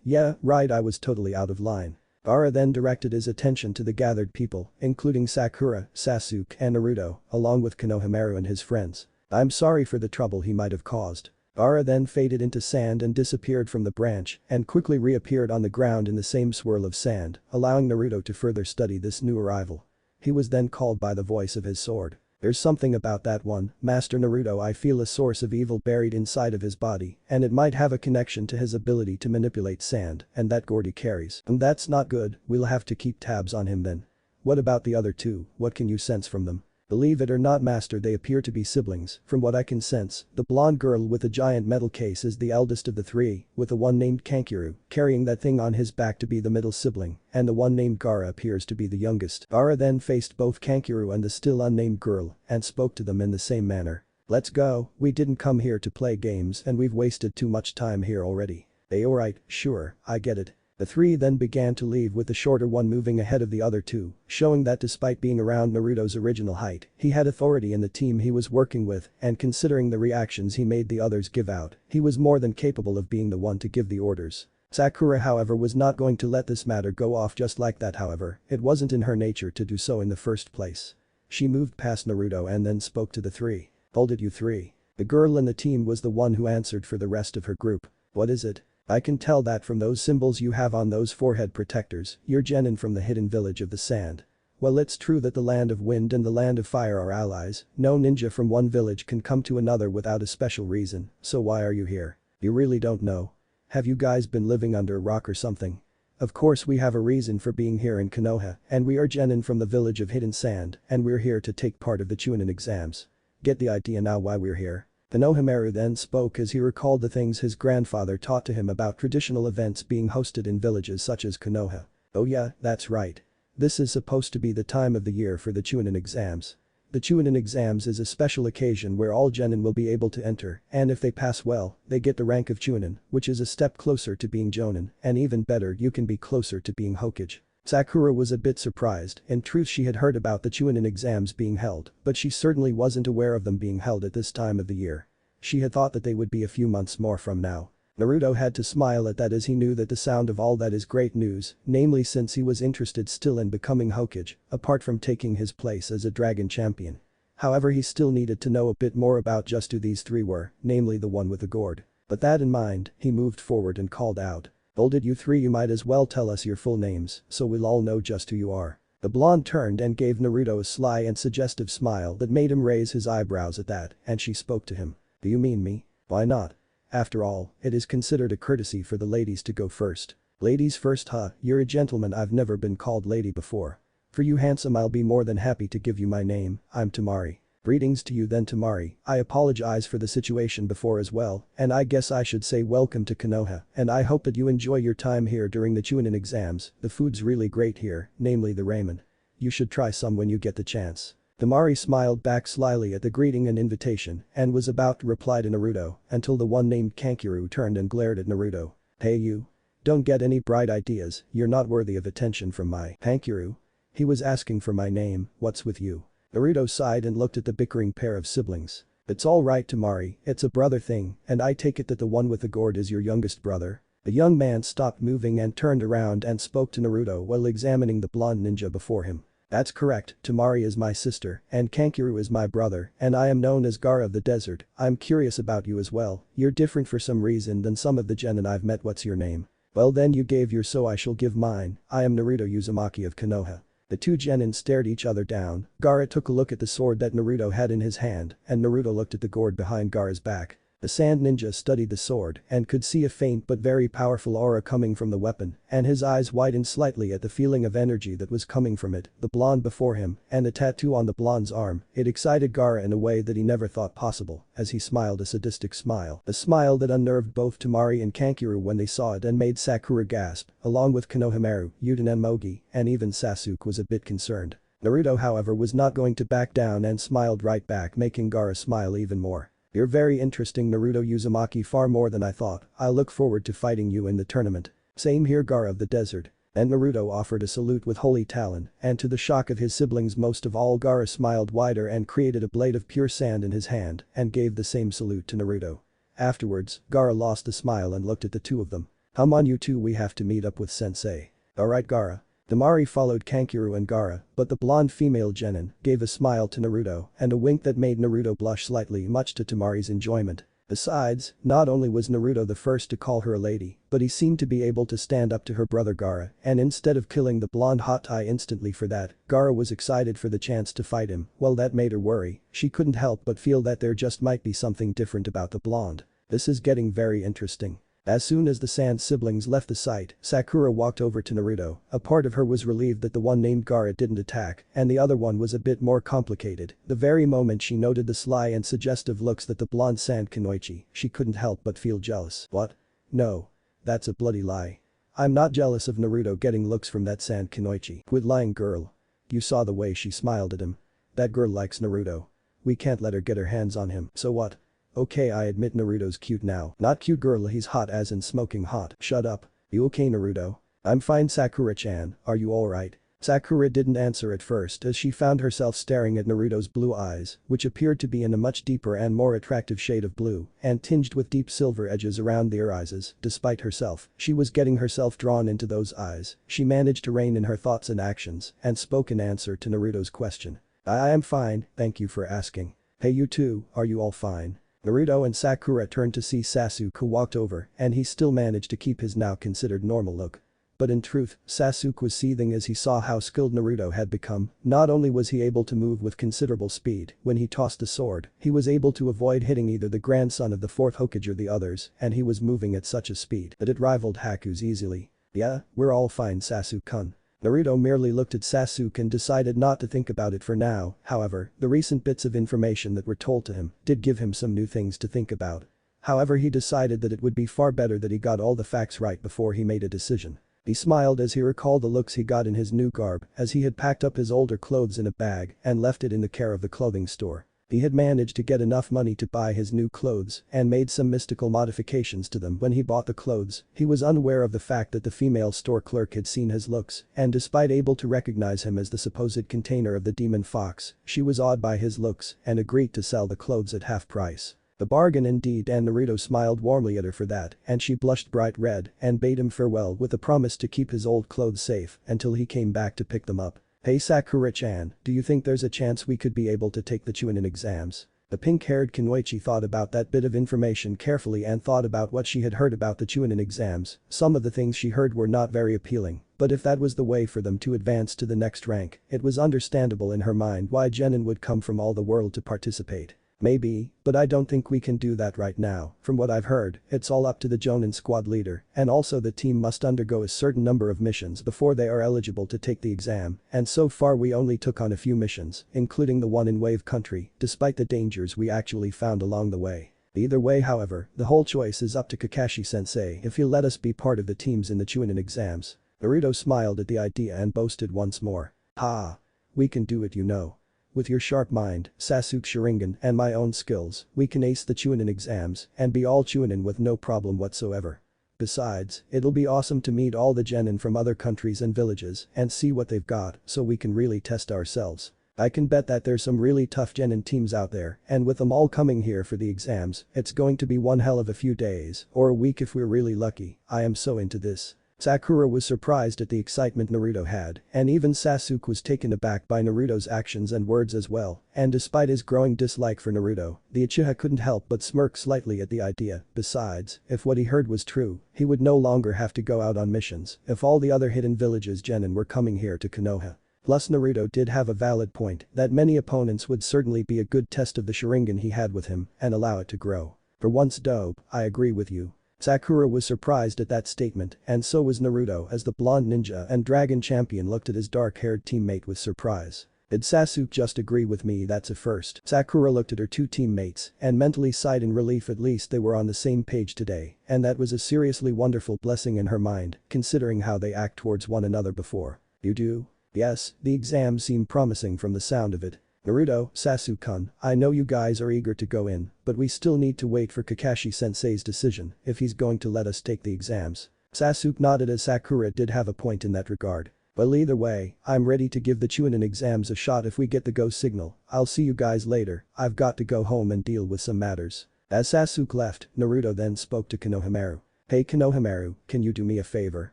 Speaker 1: Yeah, right, I was totally out of line." Gaara then directed his attention to the gathered people, including Sakura, Sasuke and Naruto, along with Konohamaru and his friends. "I'm sorry for the trouble he might have caused." Gaara then faded into sand and disappeared from the branch and quickly reappeared on the ground in the same swirl of sand, allowing Naruto to further study this new arrival. He was then called by the voice of his sword. "There's something about that one, Master Naruto. I feel a source of evil buried inside of his body, and it might have a connection to his ability to manipulate sand and that gourd he carries. And that's not good, we'll have to keep tabs on him then." "What about the other two, what can you sense from them?" "Believe it or not, Master, they appear to be siblings, from what I can sense. The blonde girl with the giant metal case is the eldest of the three, with the one named Kankuro carrying that thing on his back to be the middle sibling, and the one named Gaara appears to be the youngest." Gaara then faced both Kankuro and the still unnamed girl and spoke to them in the same manner. "Let's go, we didn't come here to play games and we've wasted too much time here already." "Alright, sure, I get it. The three then began to leave with the shorter one moving ahead of the other two, showing that despite being around Naruto's original height, he had authority in the team he was working with, and considering the reactions he made the others give out, he was more than capable of being the one to give the orders. Sakura however was not going to let this matter go off just like that. However, it wasn't in her nature to do so in the first place. She moved past Naruto and then spoke to the three. "Hold it, you three." The girl in the team was the one who answered for the rest of her group. "What is it? I can tell that from those symbols you have on those forehead protectors, you're genin from the hidden village of the sand. Well, it's true that the land of wind and the land of fire are allies, no ninja from one village can come to another without a special reason, so why are you here? You really don't know? Have you guys been living under a rock or something? Of course we have a reason for being here in Konoha, and we are genin from the village of hidden sand, and we're here to take part of the Chunin exams. Get the idea now why we're here?" Konohamaru then spoke as he recalled the things his grandfather taught to him about traditional events being hosted in villages such as Konoha. "Oh yeah, that's right. This is supposed to be the time of the year for the Chunin exams. The Chunin exams is a special occasion where all genin will be able to enter, and if they pass well, they get the rank of Chunin, which is a step closer to being Jonin, and even better you can be closer to being Hokage." Sakura was a bit surprised. In truth she had heard about the Chunin exams being held, but she certainly wasn't aware of them being held at this time of the year. She had thought that they would be a few months more from now. Naruto had to smile at that as he knew that the sound of all that is great news, namely since he was interested still in becoming Hokage, apart from taking his place as a dragon champion. However, he still needed to know a bit more about just who these three were, namely the one with the gourd. But that in mind, he moved forward and called out. "Hold it, you three, you might as well tell us your full names, so we'll all know just who you are." The blonde turned and gave Naruto a sly and suggestive smile that made him raise his eyebrows at that, and she spoke to him. "Do you mean me? Why not? After all, it is considered a courtesy for the ladies to go first." "Ladies first, huh? You're a gentleman. I've never been called lady before. For you handsome, I'll be more than happy to give you my name. I'm Tamari." "Greetings to you then, Tamari. I apologize for the situation before as well, and I guess I should say welcome to Konoha, and I hope that you enjoy your time here during the Chunin exams. The food's really great here, namely the ramen. You should try some when you get the chance." Tamari smiled back slyly at the greeting and invitation and was about to reply to Naruto until the one named Kankuro turned and glared at Naruto. "Hey you. Don't get any bright ideas, you're not worthy of attention from my Kankuro. He was asking for my name, what's with you?" Naruto sighed and looked at the bickering pair of siblings. "It's alright Tamari, it's a brother thing, and I take it that the one with the gourd is your youngest brother?" The young man stopped moving and turned around and spoke to Naruto while examining the blonde ninja before him. "That's correct, Tamari is my sister, and Kankuro is my brother, and I am known as Gaara of the desert. I'm curious about you as well, you're different for some reason than some of the genin I've met. What's your name?" "Well then you gave yours so I shall give mine, I am Naruto Uzumaki of Konoha." The two genin stared each other down. Gaara took a look at the sword that Naruto had in his hand, and Naruto looked at the gourd behind Gaara's back. The sand ninja studied the sword and could see a faint but very powerful aura coming from the weapon, and his eyes widened slightly at the feeling of energy that was coming from it, the blonde before him, and the tattoo on the blonde's arm. It excited Gaara in a way that he never thought possible, as he smiled a sadistic smile. A smile that unnerved both Tamari and Kankuro when they saw it and made Sakura gasp, along with Konohamaru, Yuten and Mogi, and even Sasuke was a bit concerned. Naruto however was not going to back down and smiled right back, making Gaara smile even more. "You're very interesting Naruto Uzumaki, far more than I thought. I look forward to fighting you in the tournament." "Same here Gaara of the desert." And Naruto offered a salute with holy talon, and to the shock of his siblings most of all, Gaara smiled wider and created a blade of pure sand in his hand and gave the same salute to Naruto. Afterwards, Gaara lost the smile and looked at the two of them. "Come on you two, we have to meet up with sensei." "Alright Gaara." Tamari followed Kankuro and Gaara, but the blonde female genin gave a smile to Naruto and a wink that made Naruto blush slightly, much to Tamari's enjoyment. Besides, not only was Naruto the first to call her a lady, but he seemed to be able to stand up to her brother Gaara, and instead of killing the blonde Hoteye instantly for that, Gaara was excited for the chance to fight him. Well, that made her worry. She couldn't help but feel that there just might be something different about the blonde. This is getting very interesting. As soon as the Sand siblings left the site, Sakura walked over to Naruto. A part of her was relieved that the one named Gaara didn't attack, and the other one was a bit more complicated. The very moment she noted the sly and suggestive looks that the blonde Sand Kunoichi, she couldn't help but feel jealous. "What? No. That's a bloody lie. I'm not jealous of Naruto getting looks from that Sand Kunoichi." "Quit lying girl. You saw the way she smiled at him. That girl likes Naruto. We can't let her get her hands on him." "So what? Okay, I admit Naruto's cute now." "Not cute girl, he's hot as in smoking hot." "Shut up. You okay Naruto? I'm fine Sakura-chan, are you alright? Sakura didn't answer at first as she found herself staring at Naruto's blue eyes, which appeared to be in a much deeper and more attractive shade of blue and tinged with deep silver edges around the irises. Despite herself, she was getting herself drawn into those eyes. She managed to rein in her thoughts and actions and spoke in answer to Naruto's question. I am fine, thank you for asking. Hey you two, are you all fine? Naruto and Sakura turned to see Sasuke walked over and he still managed to keep his now considered normal look. But in truth, Sasuke was seething as he saw how skilled Naruto had become. Not only was he able to move with considerable speed, when he tossed the sword, he was able to avoid hitting either the grandson of the fourth Hokage or the others, and he was moving at such a speed that it rivaled Haku's easily. Yeah, we're all fine Sasuke-kun. Naruto merely looked at Sasuke and decided not to think about it for now. However, the recent bits of information that were told to him did give him some new things to think about. However, he decided that it would be far better that he got all the facts right before he made a decision. He smiled as he recalled the looks he got in his new garb as he had packed up his older clothes in a bag and left it in the care of the clothing store. He had managed to get enough money to buy his new clothes and made some mystical modifications to them when he bought the clothes. He was unaware of the fact that the female store clerk had seen his looks and despite able to recognize him as the supposed container of the demon fox, she was awed by his looks and agreed to sell the clothes at half price. The bargain indeed and Naruto smiled warmly at her for that and she blushed bright red and bade him farewell with a promise to keep his old clothes safe until he came back to pick them up. Hey Sakura-chan, do you think there's a chance we could be able to take the Chunin exams? The pink-haired Kunoichi thought about that bit of information carefully and thought about what she had heard about the Chunin exams. Some of the things she heard were not very appealing, but if that was the way for them to advance to the next rank, it was understandable in her mind why genin would come from all the world to participate. Maybe, but I don't think we can do that right now. From what I've heard, it's all up to the Jonin squad leader and also the team must undergo a certain number of missions before they are eligible to take the exam and so far we only took on a few missions, including the one in Wave Country, despite the dangers we actually found along the way. Either way however, the whole choice is up to Kakashi-sensei if he'll let us be part of the teams in the Chunin exams. Naruto smiled at the idea and boasted once more. Ha! We can do it you know. With your sharp mind, Sasuke Sharingan and my own skills, we can ace the Chunin exams and be all Chunin with no problem whatsoever. Besides, it'll be awesome to meet all the genin from other countries and villages and see what they've got so we can really test ourselves. I can bet that there's some really tough genin teams out there and with them all coming here for the exams, it's going to be one hell of a few days or a week if we're really lucky. I am so into this. Sakura was surprised at the excitement Naruto had, and even Sasuke was taken aback by Naruto's actions and words as well, and despite his growing dislike for Naruto, the Uchiha couldn't help but smirk slightly at the idea. Besides, if what he heard was true, he would no longer have to go out on missions if all the other hidden villages genin were coming here to Konoha. Plus Naruto did have a valid point that many opponents would certainly be a good test of the Sharingan he had with him and allow it to grow. For once dope, I agree with you. Sakura was surprised at that statement and so was Naruto as the blonde ninja and dragon champion looked at his dark-haired teammate with surprise. Did Sasuke just agree with me? That's a first. Sakura looked at her two teammates and mentally sighed in relief at least they were on the same page today and that was a seriously wonderful blessing in her mind considering how they act towards one another before. You do? Yes, the exam seemed promising from the sound of it. Naruto, Sasuke-kun, I know you guys are eager to go in, but we still need to wait for Kakashi-sensei's decision if he's going to let us take the exams. Sasuke nodded as Sakura did have a point in that regard. Well either way, I'm ready to give the Chunin exams a shot if we get the go signal. I'll see you guys later, I've got to go home and deal with some matters. As Sasuke left, Naruto then spoke to Konohamaru. Hey Konohamaru, can you do me a favor?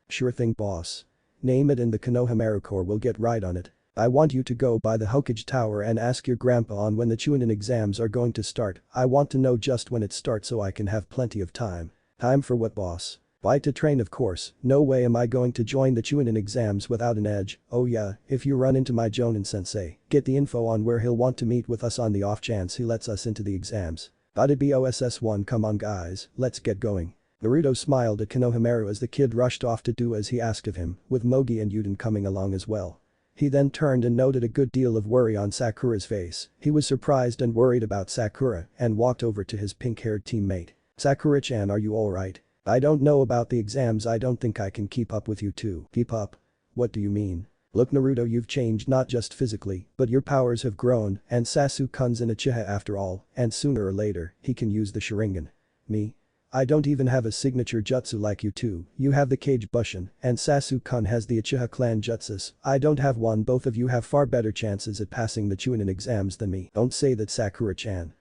Speaker 1: Sure thing boss. Name it and the Konohamaru Corps will get right on it. I want you to go by the Hokage Tower and ask your grandpa on when the Chunin exams are going to start. I want to know just when it starts so I can have plenty of time. Time for what boss? Why to train of course, no way am I going to join the Chunin exams without an edge. Oh yeah, if you run into my Jonin sensei, get the info on where he'll want to meet with us on the off chance he lets us into the exams. That'd be OSS1 come on guys, let's get going. Naruto smiled at Konohamaru as the kid rushed off to do as he asked of him, with Mogi and Yuden coming along as well. He then turned and noted a good deal of worry on Sakura's face. He was surprised and worried about Sakura and walked over to his pink-haired teammate. Sakura-chan, are you alright? I don't know about the exams, I don't think I can keep up with you two. Keep up? What do you mean? Look Naruto, you've changed not just physically, but your powers have grown and Sasuke-kun's an Uchiha after all, and sooner or later, he can use the Sharingan. Me? I don't even have a signature jutsu like you two, you have the Kage Bushin, and Sasuke-kun has the Uchiha clan jutsus, I don't have one. Both of you have far better chances at passing the Chunin exams than me. Don't say that, Sakura-chan.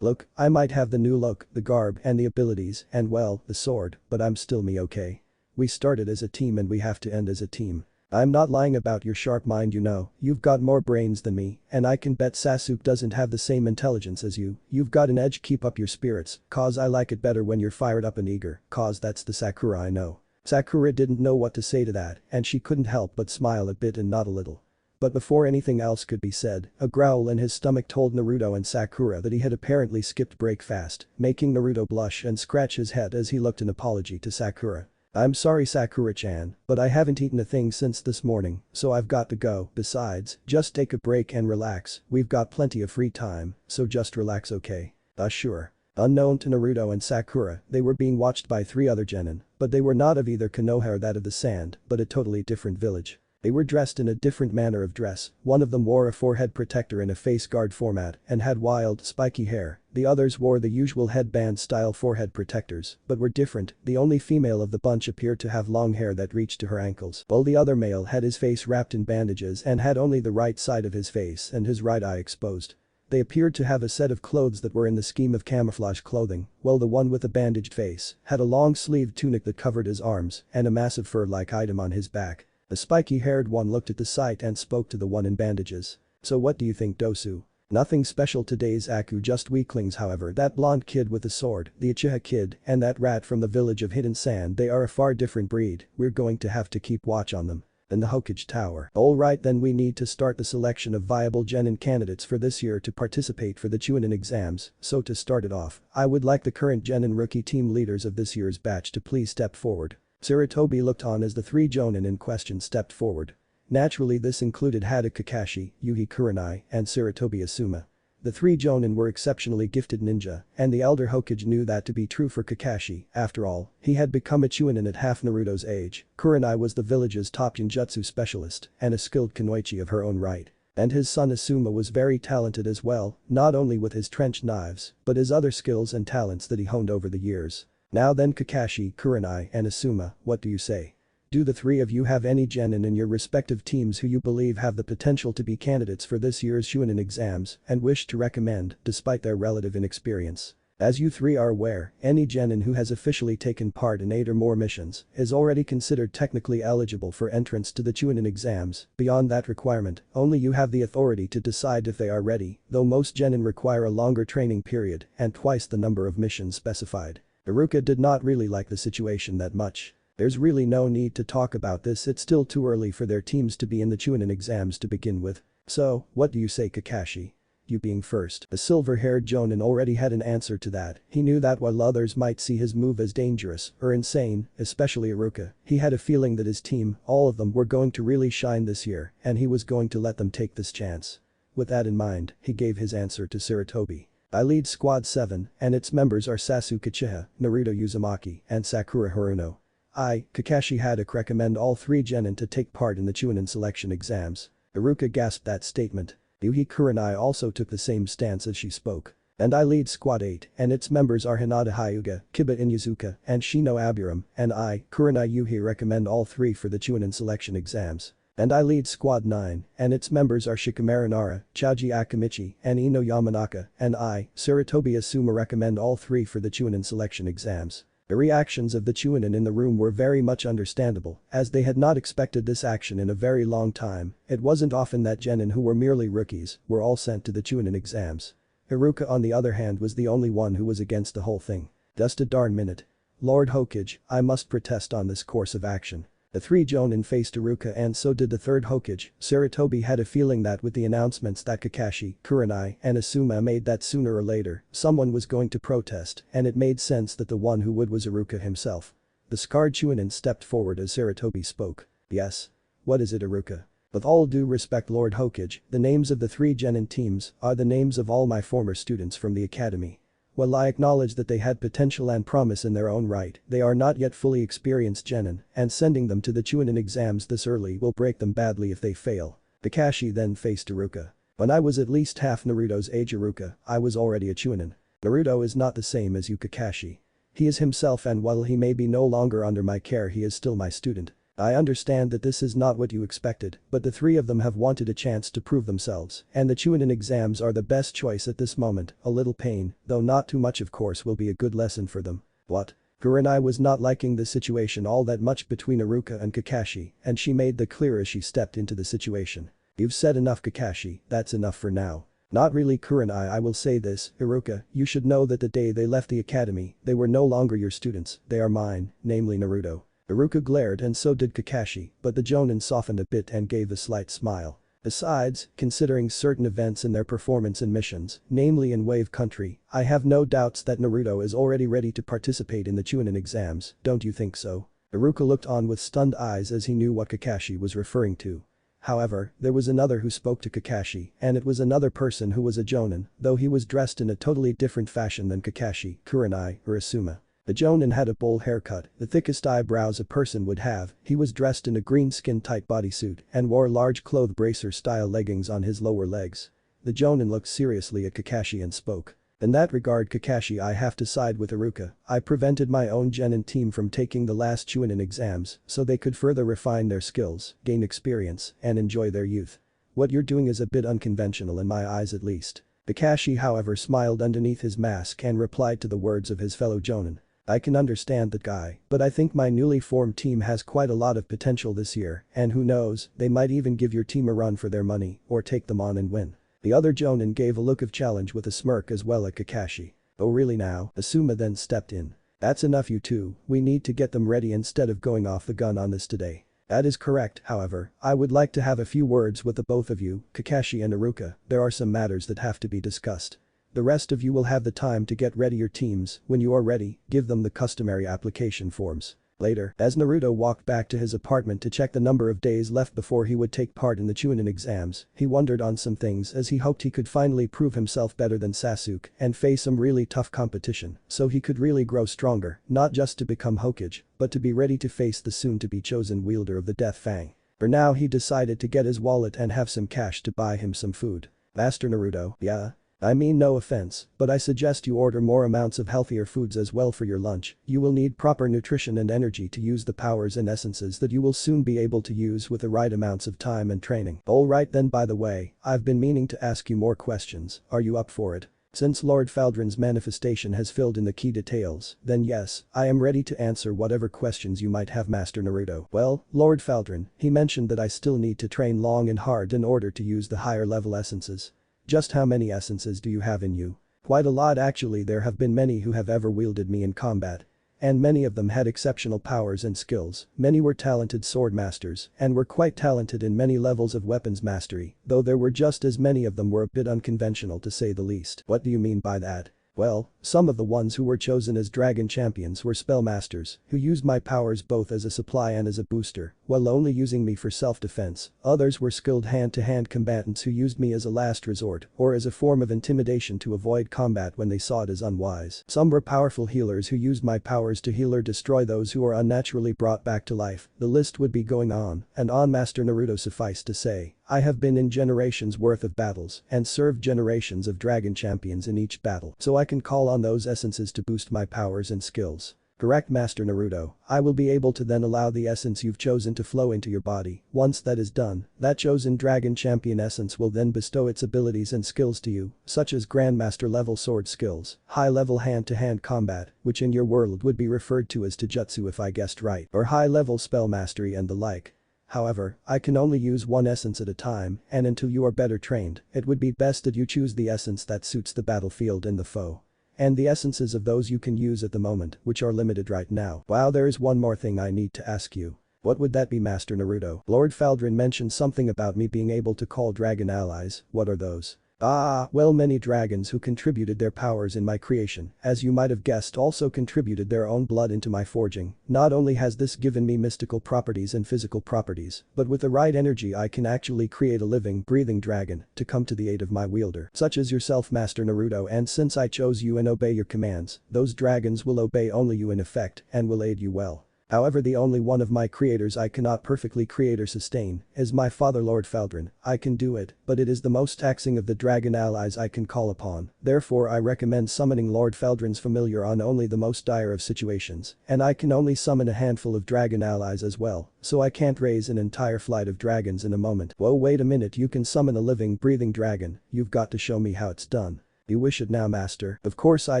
Speaker 1: Look, I might have the new look, the garb and the abilities and well, the sword, but I'm still me, okay? We started as a team and we have to end as a team. I'm not lying about your sharp mind, you know, you've got more brains than me, and I can bet Sasuke doesn't have the same intelligence as you. You've got an edge, keep up your spirits, cause I like it better when you're fired up and eager, cause that's the Sakura I know. Sakura didn't know what to say to that, and she couldn't help but smile a bit and nod a little. But before anything else could be said, a growl in his stomach told Naruto and Sakura that he had apparently skipped breakfast, making Naruto blush and scratch his head as he looked an apology to Sakura. I'm sorry, Sakura-chan, but I haven't eaten a thing since this morning, so I've got to go. Besides, just take a break and relax, we've got plenty of free time, so just relax, okay? Sure. Unknown to Naruto and Sakura, they were being watched by 3 other genin, but they were not of either Konoha or that of the sand, but a totally different village. They were dressed in a different manner of dress, one of them wore a forehead protector in a face guard format and had wild, spiky hair, the others wore the usual headband-style forehead protectors, but were different. The only female of the bunch appeared to have long hair that reached to her ankles, while the other male had his face wrapped in bandages and had only the right side of his face and his right eye exposed. They appeared to have a set of clothes that were in the scheme of camouflage clothing, while the one with a bandaged face had a long-sleeved tunic that covered his arms and a massive fur-like item on his back. The spiky-haired one looked at the sight and spoke to the one in bandages. So what do you think, Dosu? Nothing special today's Aku, just weaklings. However, that blonde kid with the sword, the Uchiha kid, and that rat from the village of Hidden Sand, they are a far different breed, we're going to have to keep watch on them. Then the Hokage Tower. Alright, then we need to start the selection of viable genin candidates for this year to participate for the Chunin exams, so to start it off, I would like the current genin rookie team leaders of this year's batch to please step forward. Sarutobi looked on as the 3 jonin in question stepped forward. Naturally, this included Hada Kakashi, Yuhi Kurenai, and Sarutobi Asuma. The 3 jonin were exceptionally gifted ninja, and the elder Hokage knew that to be true for Kakashi. After all, he had become a Chunin at half Naruto's age. Kurenai was the village's top ninjutsu specialist and a skilled kunoichi of her own right. And his son Asuma was very talented as well, not only with his trench knives, but his other skills and talents that he honed over the years. Now then, Kakashi, Kurenai, and Asuma, what do you say? Do the 3 of you have any genin in your respective teams who you believe have the potential to be candidates for this year's Chunin exams and wish to recommend, despite their relative inexperience? As you 3 are aware, any genin who has officially taken part in 8 or more missions is already considered technically eligible for entrance to the Chunin exams. Beyond that requirement, only you have the authority to decide if they are ready, though most genin require a longer training period and twice the number of missions specified. Iruka did not really like the situation that much. There's really no need to talk about this, it's still too early for their teams to be in the Chunin exams to begin with. So, what do you say, Kakashi? You being first. The silver-haired jonin already had an answer to that. He knew that while others might see his move as dangerous or insane, especially Iruka, he had a feeling that his team, all of them, were going to really shine this year and he was going to let them take this chance. With that in mind, he gave his answer to Sarutobi. I lead Squad 7, and its members are Sasuke Uchiha, Naruto Uzumaki, and Sakura Haruno. I, Kakashi Haddock, recommend all 3 genin to take part in the Chunin selection exams. Iruka gasped that statement. Yuhi Kurenai also took the same stance as she spoke. And I lead Squad 8, and its members are Hinata Hyuga, Kiba Inuzuka, and Shino Aburam, and I, Kurenai Yuhi, recommend all 3 for the Chunin selection exams. And I lead Squad 9, and its members are Shikamaru Nara, Choji Akamichi, and Ino Yamanaka, and I, Sarutobi Asuma, recommend all 3 for the Chunin selection exams. The reactions of the Chunin in the room were very much understandable, as they had not expected this action in a very long time. It wasn't often that genin who were merely rookies were all sent to the Chunin exams. Iruka, on the other hand, was the only one who was against the whole thing. Just a darn minute. Lord Hokage, I must protest on this course of action. The 3 jonin faced Iruka and so did the 3rd Hokage. Sarutobi had a feeling that with the announcements that Kakashi, Kurenai, and Asuma made that sooner or later, someone was going to protest, and it made sense that the one who would was Iruka himself. The scarred Chunin stepped forward as Sarutobi spoke. Yes. What is it, Iruka? With all due respect, Lord Hokage, the names of the 3 genin teams are the names of all my former students from the academy. While I acknowledge that they had potential and promise in their own right, they are not yet fully experienced genin, and sending them to the Chunin exams this early will break them badly if they fail. Kakashi then faced Iruka. When I was at least half Naruto's age, Iruka, I was already a Chunin. Naruto is not the same as you, Kakashi. He is himself, and while he may be no longer under my care, he is still my student. I understand that this is not what you expected, but the three of them have wanted a chance to prove themselves, and the Chunin exams are the best choice at this moment. A little pain, though not too much of course, will be a good lesson for them. What? Kurenai was not liking the situation all that much between Iruka and Kakashi, and she made that clear as she stepped into the situation. You've said enough, Kakashi, that's enough for now. Not really, Kurenai, I will say this, Iruka, you should know that the day they left the academy, they were no longer your students, they are mine, namely Naruto. Iruka glared, and so did Kakashi, but the Jonin softened a bit and gave a slight smile. Besides, considering certain events in their performance and missions, namely in Wave Country, I have no doubts that Naruto is already ready to participate in the Chunin exams, don't you think so? Iruka looked on with stunned eyes as he knew what Kakashi was referring to. However, there was another who spoke to Kakashi, and it was another person who was a Jonin, though he was dressed in a totally different fashion than Kakashi, Kurenai, or Asuma. The Jonin had a bowl haircut, the thickest eyebrows a person would have, he was dressed in a green skin-tight bodysuit and wore large cloth bracer-style leggings on his lower legs. The Jonin looked seriously at Kakashi and spoke. In that regard, Kakashi, I have to side with Iruka. I prevented my own genin team from taking the last Chunin exams so they could further refine their skills, gain experience, and enjoy their youth. What you're doing is a bit unconventional in my eyes at least. Kakashi, however, smiled underneath his mask and replied to the words of his fellow Jonin. I can understand that guy, but I think my newly formed team has quite a lot of potential this year, and who knows, they might even give your team a run for their money or take them on and win. The other Jonin gave a look of challenge with a smirk as well at Kakashi. Oh really now? Asuma then stepped in. That's enough, you two, we need to get them ready instead of going off the gun on this today. That is correct, however, I would like to have a few words with the both of you, Kakashi and Iruka, there are some matters that have to be discussed. The rest of you will have the time to get ready your teams, when you are ready, give them the customary application forms. Later, as Naruto walked back to his apartment to check the number of days left before he would take part in the Chunin exams, he wondered on some things as he hoped he could finally prove himself better than Sasuke and face some really tough competition so he could really grow stronger, not just to become Hokage, but to be ready to face the soon-to-be chosen wielder of the Death Fang. For now he decided to get his wallet and have some cash to buy him some food. Master Naruto, yeah? I mean no offense, but I suggest you order more amounts of healthier foods as well for your lunch. You will need proper nutrition and energy to use the powers and essences that you will soon be able to use with the right amounts of time and training. Alright then, by the way, I've been meaning to ask you more questions, are you up for it? Since Lord Faldron's manifestation has filled in the key details, then yes, I am ready to answer whatever questions you might have, Master Naruto. Well, Lord Faldron, he mentioned that I still need to train long and hard in order to use the higher level essences. Just how many essences do you have in you? Quite a lot actually, there have been many who have ever wielded me in combat. And many of them had exceptional powers and skills, many were talented sword masters, and were quite talented in many levels of weapons mastery, though there were just as many of them were a bit unconventional to say the least. What do you mean by that? Well, some of the ones who were chosen as dragon champions were spellmasters, who used my powers both as a supply and as a booster, while only using me for self-defense. Others were skilled hand-to-hand combatants who used me as a last resort, or as a form of intimidation to avoid combat when they saw it as unwise. Some were powerful healers who used my powers to heal or destroy those who were unnaturally brought back to life. The list would be going on, and on, Master Naruto. Suffice to say, I have been in generations worth of battles and served generations of dragon champions in each battle, so I can call on those essences to boost my powers and skills. Correct, Master Naruto, I will be able to then allow the essence you've chosen to flow into your body. Once that is done, that chosen dragon champion essence will then bestow its abilities and skills to you, such as grandmaster level sword skills, high level hand-to-hand combat, which in your world would be referred to as taijutsu if I guessed right, or high level spell mastery and the like. However, I can only use one essence at a time, and until you are better trained, it would be best that you choose the essence that suits the battlefield and the foe. And the essences of those you can use at the moment, which are limited right now. Wow, there is one more thing I need to ask you. What would that be, Master Naruto? Lord Faldron mentioned something about me being able to call dragon allies, what are those? Well, many dragons who contributed their powers in my creation, as you might have guessed, also contributed their own blood into my forging. Not only has this given me mystical properties and physical properties, but with the right energy I can actually create a living, breathing dragon to come to the aid of my wielder, such as yourself, Master Naruto, and since I chose you and obey your commands, those dragons will obey only you in effect and will aid you well. However, the only one of my creators I cannot perfectly create or sustain is my father Lord Feldrin. I can do it, but it is the most taxing of the dragon allies I can call upon. Therefore I recommend summoning Lord Feldrin's familiar on only the most dire of situations, and I can only summon a handful of dragon allies as well, so I can't raise an entire flight of dragons in a moment. Whoa, wait a minute, you can summon a living, breathing dragon, you've got to show me how it's done. You wish it now, master? Of course I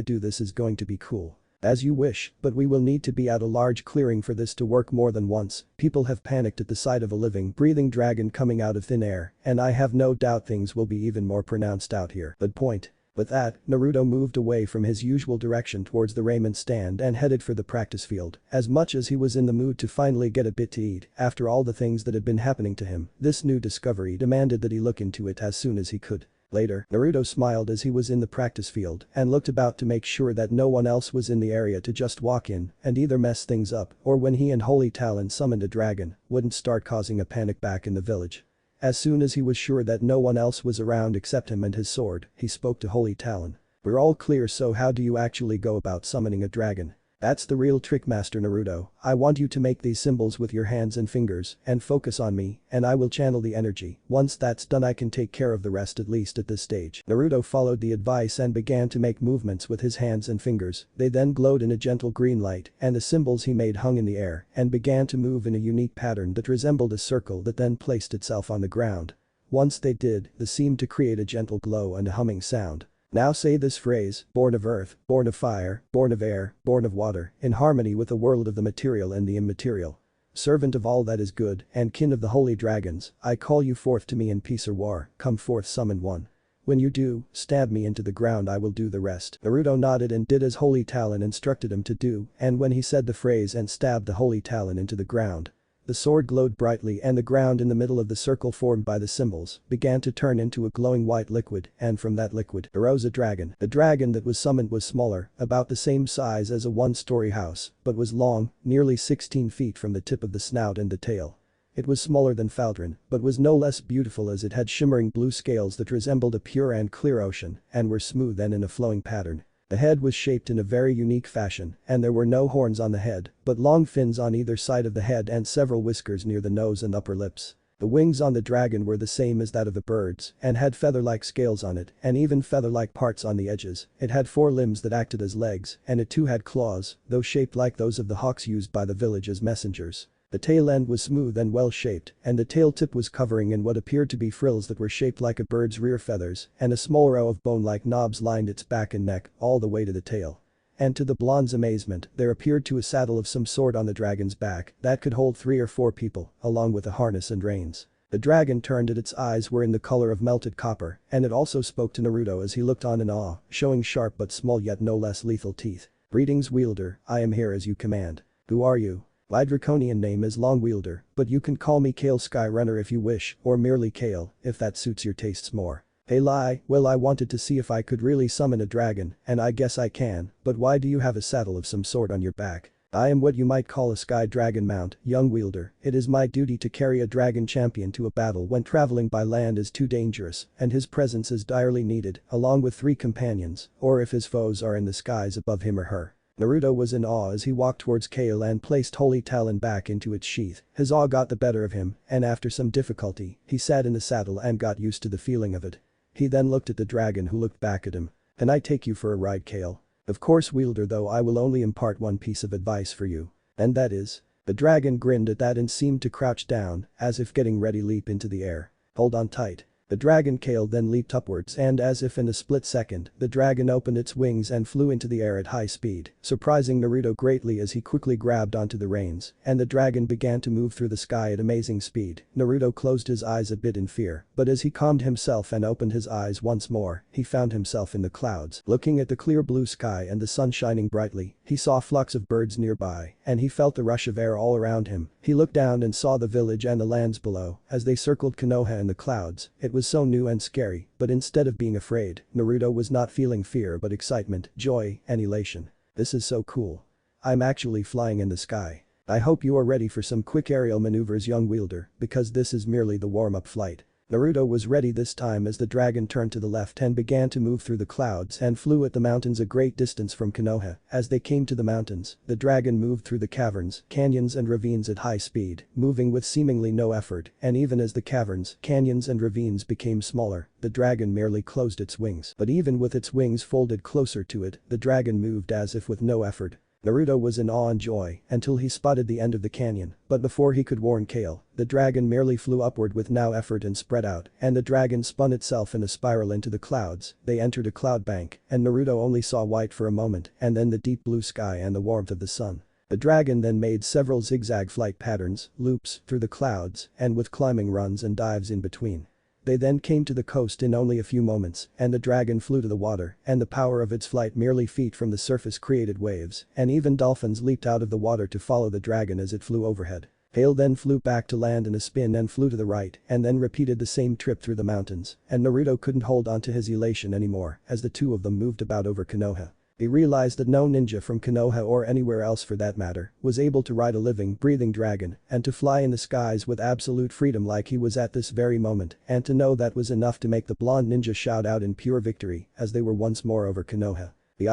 Speaker 1: do, this is going to be cool. As you wish, but we will need to be at a large clearing for this to work more than once. People have panicked at the sight of a living, breathing dragon coming out of thin air, and I have no doubt things will be even more pronounced out here. Good point. With that, Naruto moved away from his usual direction towards the raiment stand and headed for the practice field. As much as he was in the mood to finally get a bit to eat, after all the things that had been happening to him, this new discovery demanded that he look into it as soon as he could. Later, Naruto smiled as he was in the practice field and looked about to make sure that no one else was in the area to just walk in and either mess things up or when he and Holy Talon summoned a dragon, wouldn't start causing a panic back in the village. As soon as he was sure that no one else was around except him and his sword, he spoke to Holy Talon. We're all clear, so how do you actually go about summoning a dragon? That's the real trick, Master Naruto. I want you to make these symbols with your hands and fingers and focus on me and I will channel the energy. Once that's done I can take care of the rest, at least at this stage. Naruto followed the advice and began to make movements with his hands and fingers. They then glowed in a gentle green light and the symbols he made hung in the air and began to move in a unique pattern that resembled a circle that then placed itself on the ground. Once they did, they seemed to create a gentle glow and a humming sound. Now say this phrase, born of earth, born of fire, born of air, born of water, in harmony with the world of the material and the immaterial. Servant of all that is good and kin of the holy dragons, I call you forth to me in peace or war, come forth summoned one. When you do, stab me into the ground, I will do the rest. Naruto nodded and did as Holy Talon instructed him to do, and when he said the phrase and stabbed the Holy Talon into the ground, the sword glowed brightly and the ground in the middle of the circle formed by the symbols began to turn into a glowing white liquid, and from that liquid arose a dragon. The dragon that was summoned was smaller, about the same size as a one-story house, but was long, nearly 16 feet from the tip of the snout and the tail. It was smaller than Feldrin, but was no less beautiful as it had shimmering blue scales that resembled a pure and clear ocean and were smooth and in a flowing pattern. The head was shaped in a very unique fashion, and there were no horns on the head, but long fins on either side of the head and several whiskers near the nose and upper lips. The wings on the dragon were the same as that of the birds and had feather-like scales on it and even feather-like parts on the edges. It had 4 limbs that acted as legs, and it too had claws, though shaped like those of the hawks used by the village as messengers. The tail end was smooth and well-shaped, and the tail tip was covering in what appeared to be frills that were shaped like a bird's rear feathers, and a small row of bone-like knobs lined its back and neck all the way to the tail. And to the blonde's amazement, there appeared to a saddle of some sort on the dragon's back that could hold 3 or 4 people, along with a harness and reins. The dragon turned and its eyes were in the color of melted copper, and it also spoke to Naruto as he looked on in awe, showing sharp but small yet no less lethal teeth. Greetings, wielder, I am here as you command. Who are you? My draconian name is Long Wielder, but you can call me Kale Skyrunner if you wish, or merely Kale, if that suits your tastes more. Hey Lai, well, I wanted to see if I could really summon a dragon, and I guess I can, but why do you have a saddle of some sort on your back? I am what you might call a sky dragon mount, young wielder. It is my duty to carry a dragon champion to a battle when traveling by land is too dangerous, and his presence is direly needed, along with 3 companions, or if his foes are in the skies above him or her. Naruto was in awe as he walked towards Kale and placed Holy Talon back into its sheath. His awe got the better of him, and after some difficulty, he sat in the saddle and got used to the feeling of it. He then looked at the dragon who looked back at him. Can I take you for a ride, Kale? Of course, wielder, though I will only impart one piece of advice for you. And that is? The dragon grinned at that and seemed to crouch down, as if getting ready to leap into the air. Hold on tight. The dragon Kale then leaped upwards and as if in a split second, the dragon opened its wings and flew into the air at high speed, surprising Naruto greatly as he quickly grabbed onto the reins, and the dragon began to move through the sky at amazing speed. Naruto closed his eyes a bit in fear, but as he calmed himself and opened his eyes once more, he found himself in the clouds. Looking at the clear blue sky and the sun shining brightly, he saw flocks of birds nearby, and he felt the rush of air all around him. He looked down and saw the village and the lands below as they circled Konoha in the clouds. It was so new and scary, but instead of being afraid, Naruto was not feeling fear but excitement, joy, and elation. This is so cool. I'm actually flying in the sky. I hope you are ready for some quick aerial maneuvers, young wielder, because this is merely the warm-up flight. Naruto was ready this time as the dragon turned to the left and began to move through the clouds and flew at the mountains a great distance from Konoha. As they came to the mountains, the dragon moved through the caverns, canyons and ravines at high speed, moving with seemingly no effort, and even as the caverns, canyons and ravines became smaller, the dragon merely closed its wings. But even with its wings folded closer to it, the dragon moved as if with no effort. Naruto was in awe and joy until he spotted the end of the canyon, but before he could warn Kale, the dragon merely flew upward with no effort and spread out, and the dragon spun itself in a spiral into the clouds. They entered a cloud bank, and Naruto only saw white for a moment and then the deep blue sky and the warmth of the sun. The dragon then made several zigzag flight patterns, loops, through the clouds, and with climbing runs and dives in between. They then came to the coast in only a few moments, and the dragon flew to the water, and the power of its flight merely feet from the surface created waves, and even dolphins leaped out of the water to follow the dragon as it flew overhead. Hale then flew back to land in a spin and flew to the right, and then repeated the same trip through the mountains, and Naruto couldn't hold on to his elation anymore as the two of them moved about over Konoha. He realized that no ninja from Konoha or anywhere else for that matter was able to ride a living, breathing dragon and to fly in the skies with absolute freedom like he was at this very moment, and to know that was enough to make the blonde ninja shout out in pure victory as they were once more over Konoha. The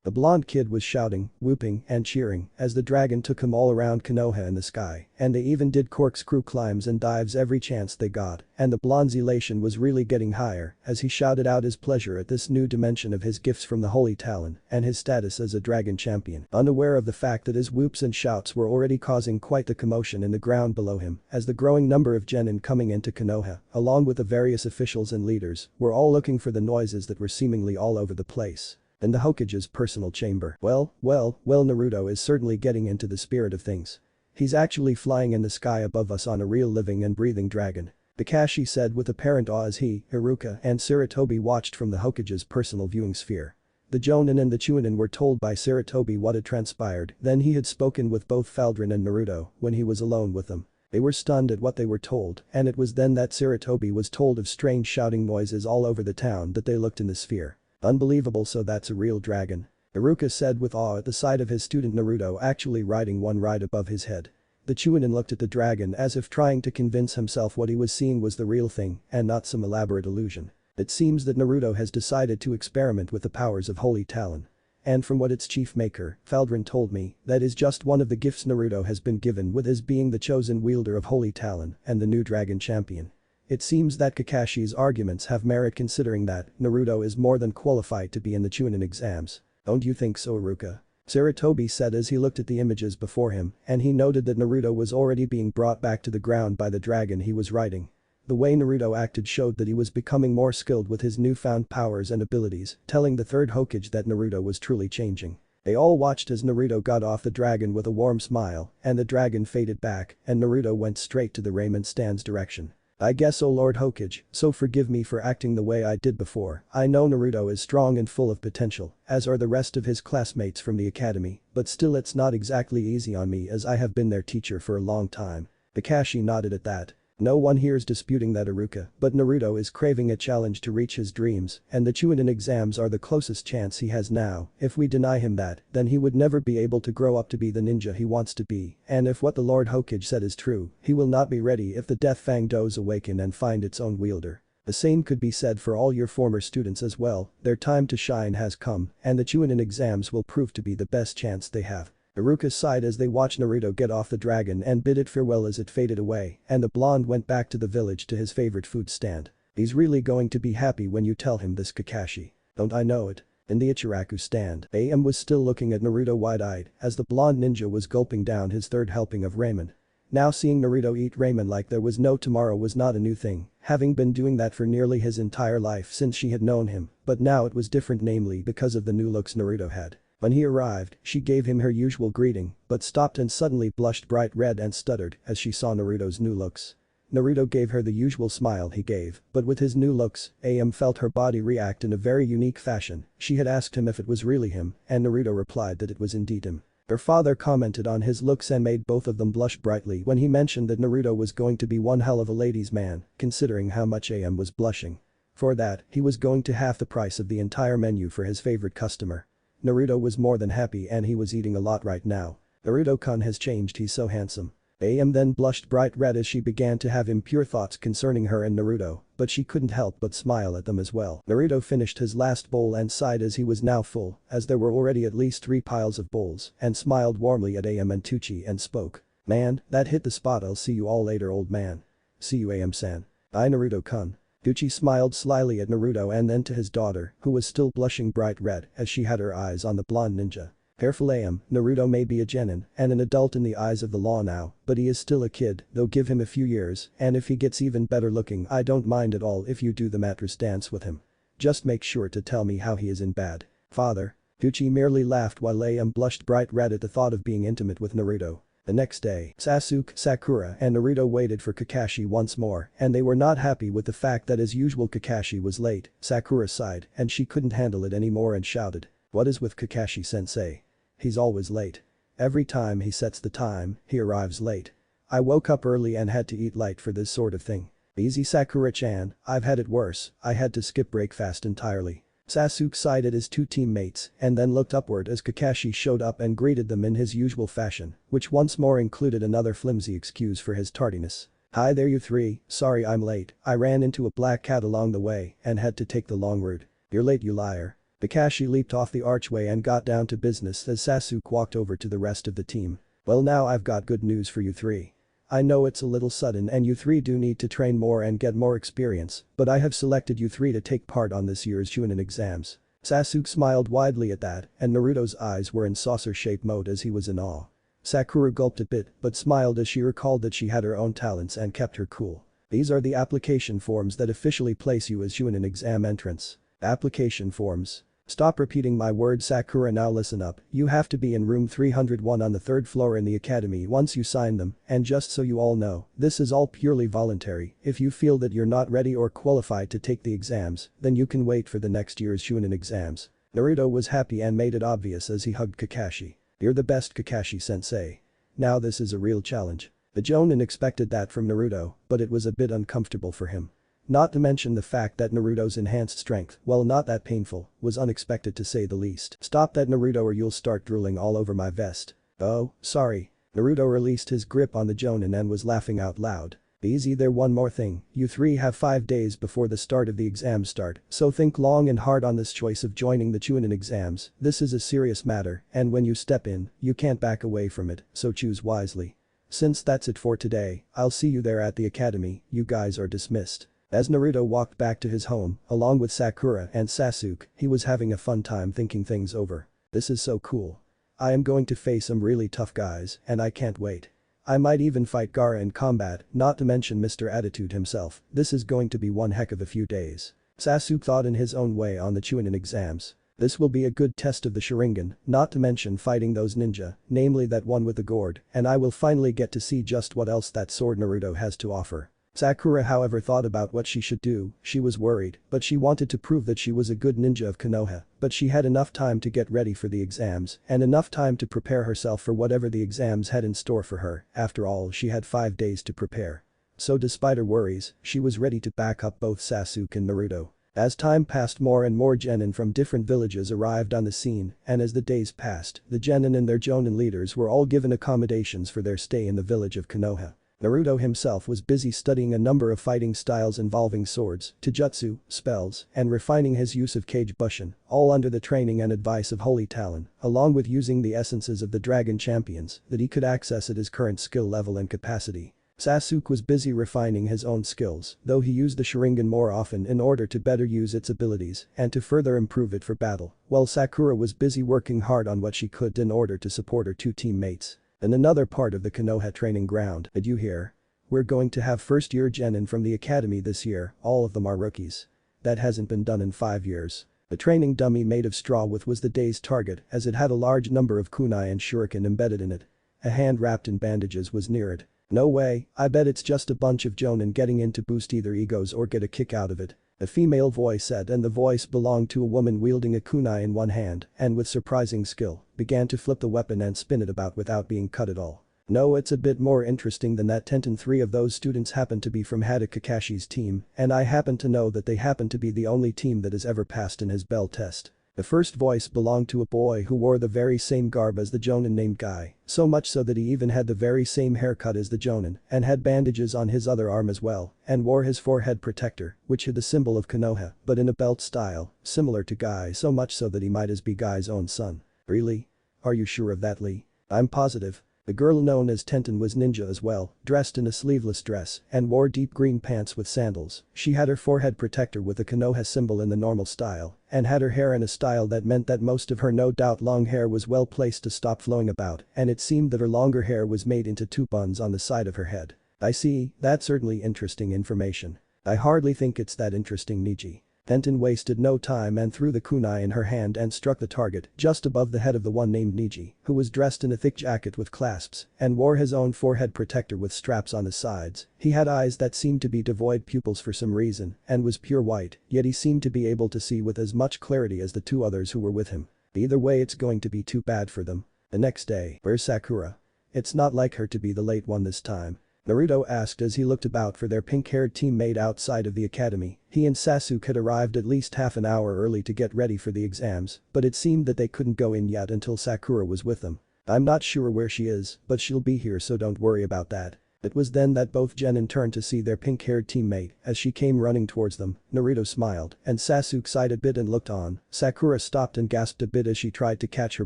Speaker 1: The blonde kid was shouting, whooping, and cheering as the dragon took him all around Konoha in the sky, and they even did corkscrew climbs and dives every chance they got, and the blonde's elation was really getting higher as he shouted out his pleasure at this new dimension of his gifts from the Holy Talon and his status as a dragon champion, unaware of the fact that his whoops and shouts were already causing quite the commotion in the ground below him as the growing number of genin coming into Konoha, along with the various officials and leaders, were all looking for the noises that were seemingly all over the place. In the Hokage's personal chamber. Well, Naruto is certainly getting into the spirit of things. He's actually flying in the sky above us on a real living and breathing dragon. Kakashi said with apparent awe as he, Iruka, and Sarutobi watched from the Hokage's personal viewing sphere. The Jonin and the Chunin were told by Sarutobi what had transpired, then he had spoken with both Faldrin and Naruto when he was alone with them. They were stunned at what they were told, and it was then that Sarutobi was told of strange shouting noises all over the town that they looked in the sphere. Unbelievable, so that's a real dragon. Iruka said with awe at the sight of his student Naruto actually riding one right above his head. The Chunin looked at the dragon as if trying to convince himself what he was seeing was the real thing and not some elaborate illusion. It seems that Naruto has decided to experiment with the powers of Holy Talon. And from what its chief maker, Faldrin told me, that is just one of the gifts Naruto has been given with his being the chosen wielder of Holy Talon and the new dragon champion. It seems that Kakashi's arguments have merit considering that Naruto is more than qualified to be in the Chunin exams. Don't you think so, Iruka? Sarutobi said as he looked at the images before him, and he noted that Naruto was already being brought back to the ground by the dragon he was riding. The way Naruto acted showed that he was becoming more skilled with his newfound powers and abilities, telling the third Hokage that Naruto was truly changing. They all watched as Naruto got off the dragon with a warm smile, and the dragon faded back, and Naruto went straight to the raiment stand's direction. I guess, oh Lord Hokage, so forgive me for acting the way I did before. I know Naruto is strong and full of potential, as are the rest of his classmates from the academy, but still it's not exactly easy on me as I have been their teacher for a long time. Kakashi nodded at that. No one here is disputing that, Iruka, but Naruto is craving a challenge to reach his dreams, and the Chunin exams are the closest chance he has now. If we deny him that, then he would never be able to grow up to be the ninja he wants to be, and if what the Lord Hokage said is true, he will not be ready if the Death Fang does awaken and find its own wielder. The same could be said for all your former students as well. Their time to shine has come, and the Chunin exams will prove to be the best chance they have. Iruka sighed as they watched Naruto get off the dragon and bid it farewell as it faded away, and the blonde went back to the village to his favorite food stand. He's really going to be happy when you tell him this, Kakashi. Don't I know it? In the Ichiraku stand, AM was still looking at Naruto wide-eyed as the blonde ninja was gulping down his third helping of ramen. Now seeing Naruto eat ramen like there was no tomorrow was not a new thing, having been doing that for nearly his entire life since she had known him, but now it was different, namely because of the new looks Naruto had. When he arrived, she gave him her usual greeting, but stopped and suddenly blushed bright red and stuttered as she saw Naruto's new looks. Naruto gave her the usual smile he gave, but with his new looks, AM felt her body react in a very unique fashion. She had asked him if it was really him, and Naruto replied that it was indeed him. Her father commented on his looks and made both of them blush brightly when he mentioned that Naruto was going to be one hell of a ladies' man, considering how much AM was blushing. For that, he was going to half the price of the entire menu for his favorite customer. Naruto was more than happy and he was eating a lot right now. Naruto-kun has changed, he's so handsome. AM then blushed bright red as she began to have impure thoughts concerning her and Naruto, but she couldn't help but smile at them as well. Naruto finished his last bowl and sighed as he was now full, as there were already at least 3 piles of bowls, and smiled warmly at AM and Tucci and spoke. "Man, that hit the spot. I'll see you all later, old man." "See you, AM-san." "Bye, Naruto-kun." Tucci smiled slyly at Naruto and then to his daughter, who was still blushing bright red as she had her eyes on the blonde ninja. "Careful, AM, Naruto may be a genin and an adult in the eyes of the law now, but he is still a kid, though give him a few years, and if he gets even better looking I don't mind at all if you do the mattress dance with him. Just make sure to tell me how he is in bed." "Father." Tucci merely laughed while AM blushed bright red at the thought of being intimate with Naruto. The next day, Sasuke, Sakura and Naruto waited for Kakashi once more, and they were not happy with the fact that as usual Kakashi was late. Sakura sighed and she couldn't handle it anymore and shouted. "What is with Kakashi-sensei? He's always late. Every time he sets the time, he arrives late. I woke up early and had to eat light for this sort of thing." "Easy, Sakura-chan, I've had it worse. I had to skip breakfast entirely." Sasuke sighed at his 2 teammates and then looked upward as Kakashi showed up and greeted them in his usual fashion, which once more included another flimsy excuse for his tardiness. "Hi there you 3, sorry I'm late. I ran into a black cat along the way and had to take the long route." "You're late, you liar." Kakashi leaped off the archway and got down to business as Sasuke walked over to the rest of the team. "Well, now I've got good news for you 3. I know it's a little sudden and you 3 do need to train more and get more experience, but I have selected you 3 to take part on this year's Chunin exams." Sasuke smiled widely at that, and Naruto's eyes were in saucer-shaped mode as he was in awe. Sakura gulped a bit but smiled as she recalled that she had her own talents and kept her cool. "These are the application forms that officially place you as Chunin exam entrants." "Application forms." "Stop repeating my words, Sakura, now listen up. You have to be in room 301 on the 3rd floor in the academy once you sign them, and just so you all know, this is all purely voluntary. If you feel that you're not ready or qualified to take the exams, then you can wait for the next year's Chunin exams." Naruto was happy and made it obvious as he hugged Kakashi. "You're the best, Kakashi-sensei. Now this is a real challenge." The Jonin expected that from Naruto, but it was a bit uncomfortable for him. Not to mention the fact that Naruto's enhanced strength, while not that painful, was unexpected to say the least. "Stop that, Naruto, or you'll start drooling all over my vest." "Oh, sorry." Naruto released his grip on the Jonin and was laughing out loud. "Easy there, one more thing. You 3 have 5 days before the start of the exams start, so think long and hard on this choice of joining the Chunin exams. This is a serious matter, and when you step in, you can't back away from it, so choose wisely. Since that's it for today, I'll see you there at the academy. You guys are dismissed." As Naruto walked back to his home, along with Sakura and Sasuke, he was having a fun time thinking things over. "This is so cool. I am going to face some really tough guys, and I can't wait. I might even fight Gaara in combat, not to mention Mr. Attitude himself. This is going to be one heck of a few days." Sasuke thought in his own way on the Chunin exams. "This will be a good test of the Sharingan, not to mention fighting those ninja, namely that one with the gourd, and I will finally get to see just what else that sword Naruto has to offer." Sakura, however, thought about what she should do. She was worried, but she wanted to prove that she was a good ninja of Konoha, but she had enough time to get ready for the exams and enough time to prepare herself for whatever the exams had in store for her. After all, she had 5 days to prepare. So despite her worries, she was ready to back up both Sasuke and Naruto. As time passed, more and more genin from different villages arrived on the scene, and as the days passed, the genin and their jonin leaders were all given accommodations for their stay in the village of Konoha. Naruto himself was busy studying a number of fighting styles involving swords, taijutsu, spells, and refining his use of Kage Bushin, all under the training and advice of Holy Talon, along with using the essences of the dragon champions that he could access at his current skill level and capacity. Sasuke was busy refining his own skills, though he used the Sharingan more often in order to better use its abilities and to further improve it for battle, while Sakura was busy working hard on what she could in order to support her 2 teammates. In another part of the Konoha training ground, "Did you hear? We're going to have first-year genin from the academy this year, all of them are rookies. That hasn't been done in 5 years." The training dummy made of straw was the day's target as it had a large number of kunai and shuriken embedded in it. A hand wrapped in bandages was near it. "No way, I bet it's just a bunch of jonin getting in to boost either egos or get a kick out of it," a female voice said, and the voice belonged to a woman wielding a kunai in one hand and with surprising skill, began to flip the weapon and spin it about without being cut at all. "No, it's a bit more interesting than that. Tenten 3 of those students happen to be from Hada Kakashi's team, and I happen to know that they happen to be the only team that has ever passed in his bell test. The first voice belonged to a boy who wore the very same garb as the Jonin named Guy, so much so that he even had the very same haircut as the Jonin and had bandages on his other arm as well and wore his forehead protector, which had the symbol of Konoha, but in a belt style, similar to Guy, so much so that he might as be Guy's own son. Really? Are you sure of that, Lee? I'm positive. The girl known as Tenten was ninja as well, dressed in a sleeveless dress and wore deep green pants with sandals. She had her forehead protector with the Konoha symbol in the normal style and had her hair in a style that meant that most of her no doubt long hair was well placed to stop flowing about, and it seemed that her longer hair was made into two buns on the side of her head. I see, that's certainly interesting information. I hardly think it's that interesting, Niji. Tenten wasted no time and threw the kunai in her hand and struck the target just above the head of the one named Niji, who was dressed in a thick jacket with clasps and wore his own forehead protector with straps on his sides. He had eyes that seemed to be devoid pupils for some reason and was pure white, yet he seemed to be able to see with as much clarity as the two others who were with him. Either way, it's going to be too bad for them. The next day, where's Sakura? It's not like her to be the late one this time. Naruto asked as he looked about for their pink-haired teammate outside of the academy. He and Sasuke had arrived at least half an hour early to get ready for the exams, but it seemed that they couldn't go in yet until Sakura was with them. I'm not sure where she is, but she'll be here, so don't worry about that. It was then that both Genin turned to see their pink-haired teammate as she came running towards them. Naruto smiled and Sasuke sighed a bit and looked on. Sakura stopped and gasped a bit as she tried to catch her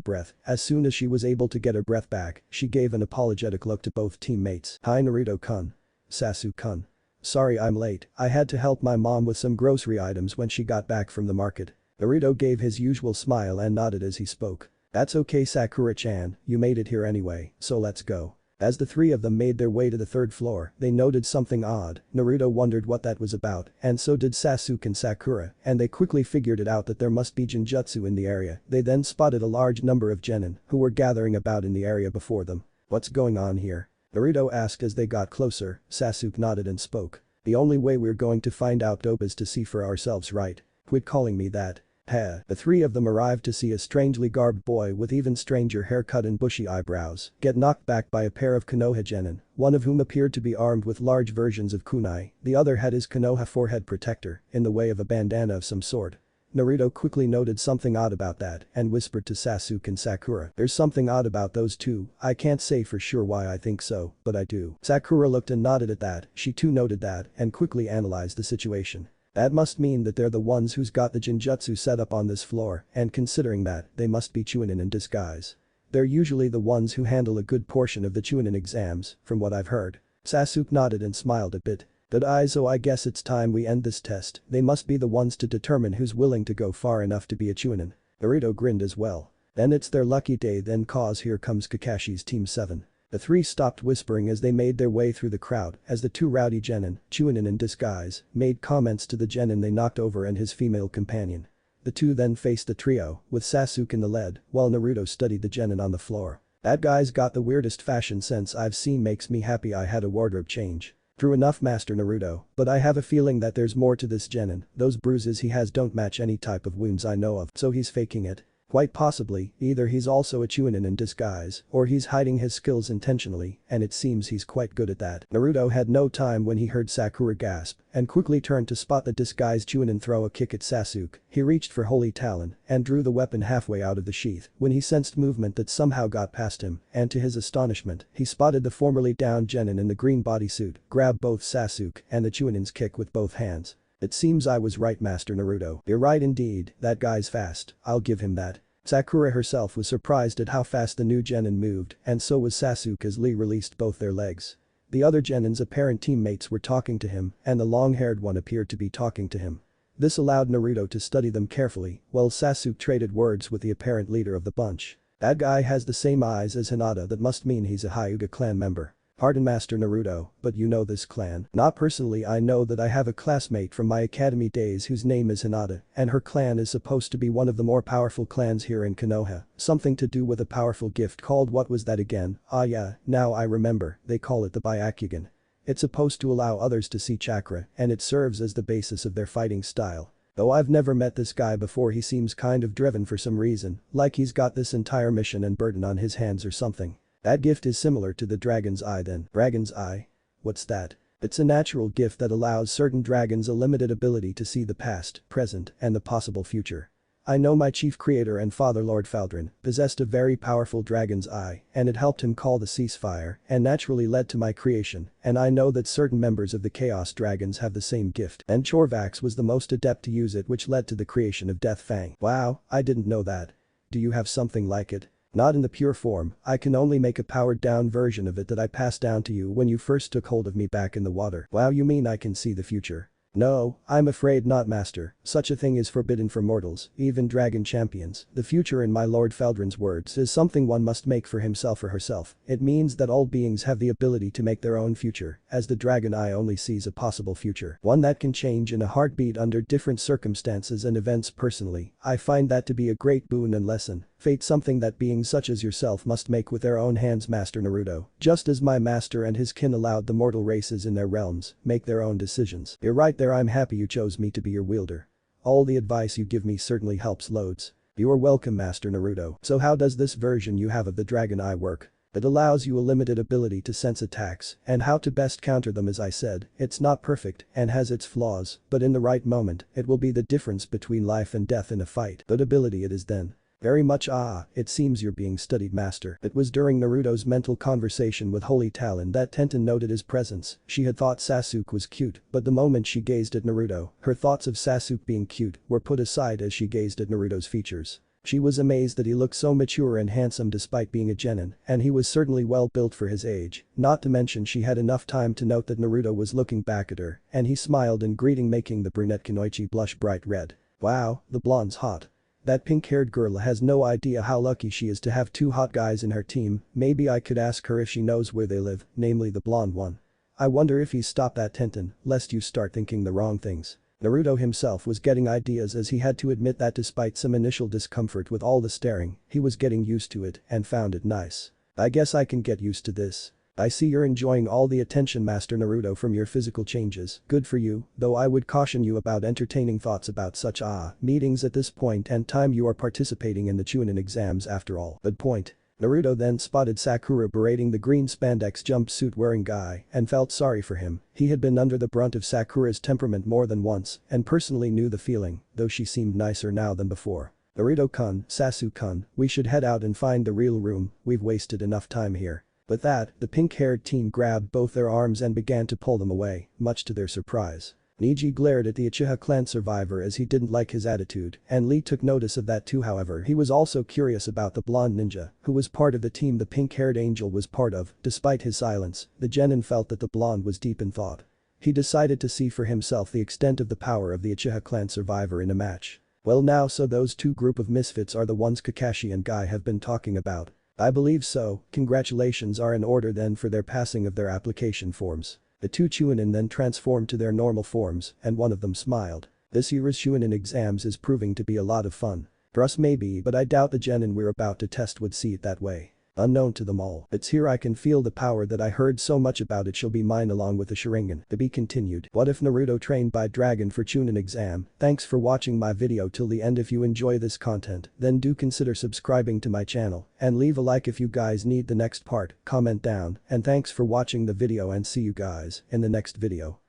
Speaker 1: breath. As soon as she was able to get her breath back, she gave an apologetic look to both teammates. Hi Naruto-kun. Sasuke-kun. Sorry I'm late, I had to help my mom with some grocery items when she got back from the market. Naruto gave his usual smile and nodded as he spoke. That's okay Sakura-chan, you made it here anyway, so let's go. As the three of them made their way to the third floor, they noted something odd. Naruto wondered what that was about, and so did Sasuke and Sakura, and they quickly figured it out that there must be Genjutsu in the area. They then spotted a large number of genin who were gathering about in the area before them. What's going on here? Naruto asked as they got closer. Sasuke nodded and spoke. The only way we're going to find out dope is to see for ourselves, right? Quit calling me that. The three of them arrived to see a strangely garbed boy with even stranger haircut and bushy eyebrows get knocked back by a pair of Konoha genin, one of whom appeared to be armed with large versions of kunai, the other had his Konoha forehead protector in the way of a bandana of some sort. Naruto quickly noted something odd about that and whispered to Sasuke and Sakura. There's something odd about those two, I can't say for sure why I think so, but I do. Sakura looked and nodded at that, she too noted that and quickly analyzed the situation. That must mean that they're the ones who's got the Genjutsu set up on this floor, and considering that, they must be Chunin in disguise. They're usually the ones who handle a good portion of the Chunin exams, from what I've heard. Sasuke nodded and smiled a bit. So I guess it's time we end this test, they must be the ones to determine who's willing to go far enough to be a Chunin. Naruto grinned as well. Then it's their lucky day then cause here comes Kakashi's Team 7. The three stopped whispering as they made their way through the crowd as the two rowdy genin, Chunin in disguise, made comments to the genin they knocked over and his female companion. The two then faced the trio, with Sasuke in the lead, while Naruto studied the genin on the floor. That guy's got the weirdest fashion sense I've seen, makes me happy I had a wardrobe change. True enough Master Naruto, but I have a feeling that there's more to this genin, those bruises he has don't match any type of wounds I know of, so he's faking it. Quite possibly, either he's also a Chunin in disguise, or he's hiding his skills intentionally, and it seems he's quite good at that. Naruto had no time when he heard Sakura gasp, and quickly turned to spot the disguised Chunin throw a kick at Sasuke. He reached for Holy Talon, and drew the weapon halfway out of the sheath, when he sensed movement that somehow got past him, and to his astonishment, he spotted the formerly downed genin in the green bodysuit, grab both Sasuke and the Chunin's kick with both hands. It seems I was right Master Naruto. You're right indeed, that guy's fast, I'll give him that. Sakura herself was surprised at how fast the new genin moved, and so was Sasuke as Lee released both their legs. The other genin's apparent teammates were talking to him, and the long-haired one appeared to be talking to him. This allowed Naruto to study them carefully, while Sasuke traded words with the apparent leader of the bunch. That guy has the same eyes as Hinata, that must mean he's a Hyuga clan member. Pardon Master Naruto, but you know this clan? Not personally, I know that I have a classmate from my academy days whose name is Hinata, and her clan is supposed to be one of the more powerful clans here in Konoha. Something to do with a powerful gift called what was that again? Ah yeah, now I remember, they call it the Byakugan. It's supposed to allow others to see chakra, and it serves as the basis of their fighting style. Though I've never met this guy before, he seems kind of driven for some reason, like he's got this entire mission and burden on his hands or something. That gift is similar to the Dragon's Eye then. Dragon's Eye? What's that? It's a natural gift that allows certain dragons a limited ability to see the past, present, and the possible future. I know my chief creator and father Lord Faldrin possessed a very powerful dragon's eye and it helped him call the ceasefire and naturally led to my creation and I know that certain members of the Chaos Dragons have the same gift and Chorvax was the most adept to use it which led to the creation of Death Fang. Wow, I didn't know that. Do you have something like it? Not in the pure form, I can only make a powered down version of it that I passed down to you when you first took hold of me back in the water. Wow, you mean I can see the future? No, I'm afraid not, master. Such a thing is forbidden for mortals, even dragon champions. The future in my Lord Faldrin's words is something one must make for himself or herself. It means that all beings have the ability to make their own future, as the dragon eye only sees a possible future. One that can change in a heartbeat under different circumstances and events. Personally, I find that to be a great boon and lesson. Fate something that beings such as yourself must make with their own hands, Master Naruto. Just as my master and his kin allowed the mortal races in their realms make their own decisions. You're right there, I'm happy you chose me to be your wielder. All the advice you give me certainly helps loads. You are welcome, Master Naruto. So how does this version you have of the Dragon Eye work? It allows you a limited ability to sense attacks and how to best counter them. As I said, it's not perfect and has its flaws, but in the right moment, it will be the difference between life and death in a fight. That ability it is then. Very much. It seems you're being studied, master. It was during Naruto's mental conversation with Holy Talon that Tenten noted his presence. She had thought Sasuke was cute, but the moment she gazed at Naruto, her thoughts of Sasuke being cute were put aside as she gazed at Naruto's features. She was amazed that he looked so mature and handsome despite being a genin, and he was certainly well built for his age, not to mention she had enough time to note that Naruto was looking back at her, and he smiled in greeting, making the brunette Kunoichi blush bright red. Wow, the blonde's hot. That pink-haired girl has no idea how lucky she is to have two hot guys in her team. Maybe I could ask her if she knows where they live, namely the blonde one. I wonder if he stopped that Tenten, lest you start thinking the wrong things. Naruto himself was getting ideas as he had to admit that despite some initial discomfort with all the staring, he was getting used to it and found it nice. I guess I can get used to this. I see you're enjoying all the attention, Master Naruto, from your physical changes. Good for you, though I would caution you about entertaining thoughts about such meetings at this point and time. You are participating in the Chunin exams after all. Good point. Naruto then spotted Sakura berating the green spandex jumpsuit wearing guy and felt sorry for him. He had been under the brunt of Sakura's temperament more than once and personally knew the feeling, though she seemed nicer now than before. Naruto-kun, Sasuke-kun, we should head out and find the real room, we've wasted enough time here. With that, the pink-haired teen grabbed both their arms and began to pull them away, much to their surprise. Neji glared at the Uchiha clan survivor as he didn't like his attitude, and Lee took notice of that too. However, he was also curious about the blonde ninja, who was part of the team the pink-haired angel was part of. Despite his silence, the genin felt that the blonde was deep in thought. He decided to see for himself the extent of the power of the Uchiha clan survivor in a match. Well now, so those two group of misfits are the ones Kakashi and Guy have been talking about. I believe so. Congratulations are in order then for their passing of their application forms. The two Chunin then transformed to their normal forms and one of them smiled. This year's Chunin exams is proving to be a lot of fun. For us maybe, but I doubt the genin we're about to test would see it that way. Unknown to them all. It's here I can feel the power that I heard so much about. It shall be mine along with the Sharingan. To be continued. What if Naruto trained by dragon for Chunin exam? Thanks for watching my video till the end. If you enjoy this content, then do consider subscribing to my channel and leave a like if you guys need the next part. Comment down and thanks for watching the video and see you guys in the next video.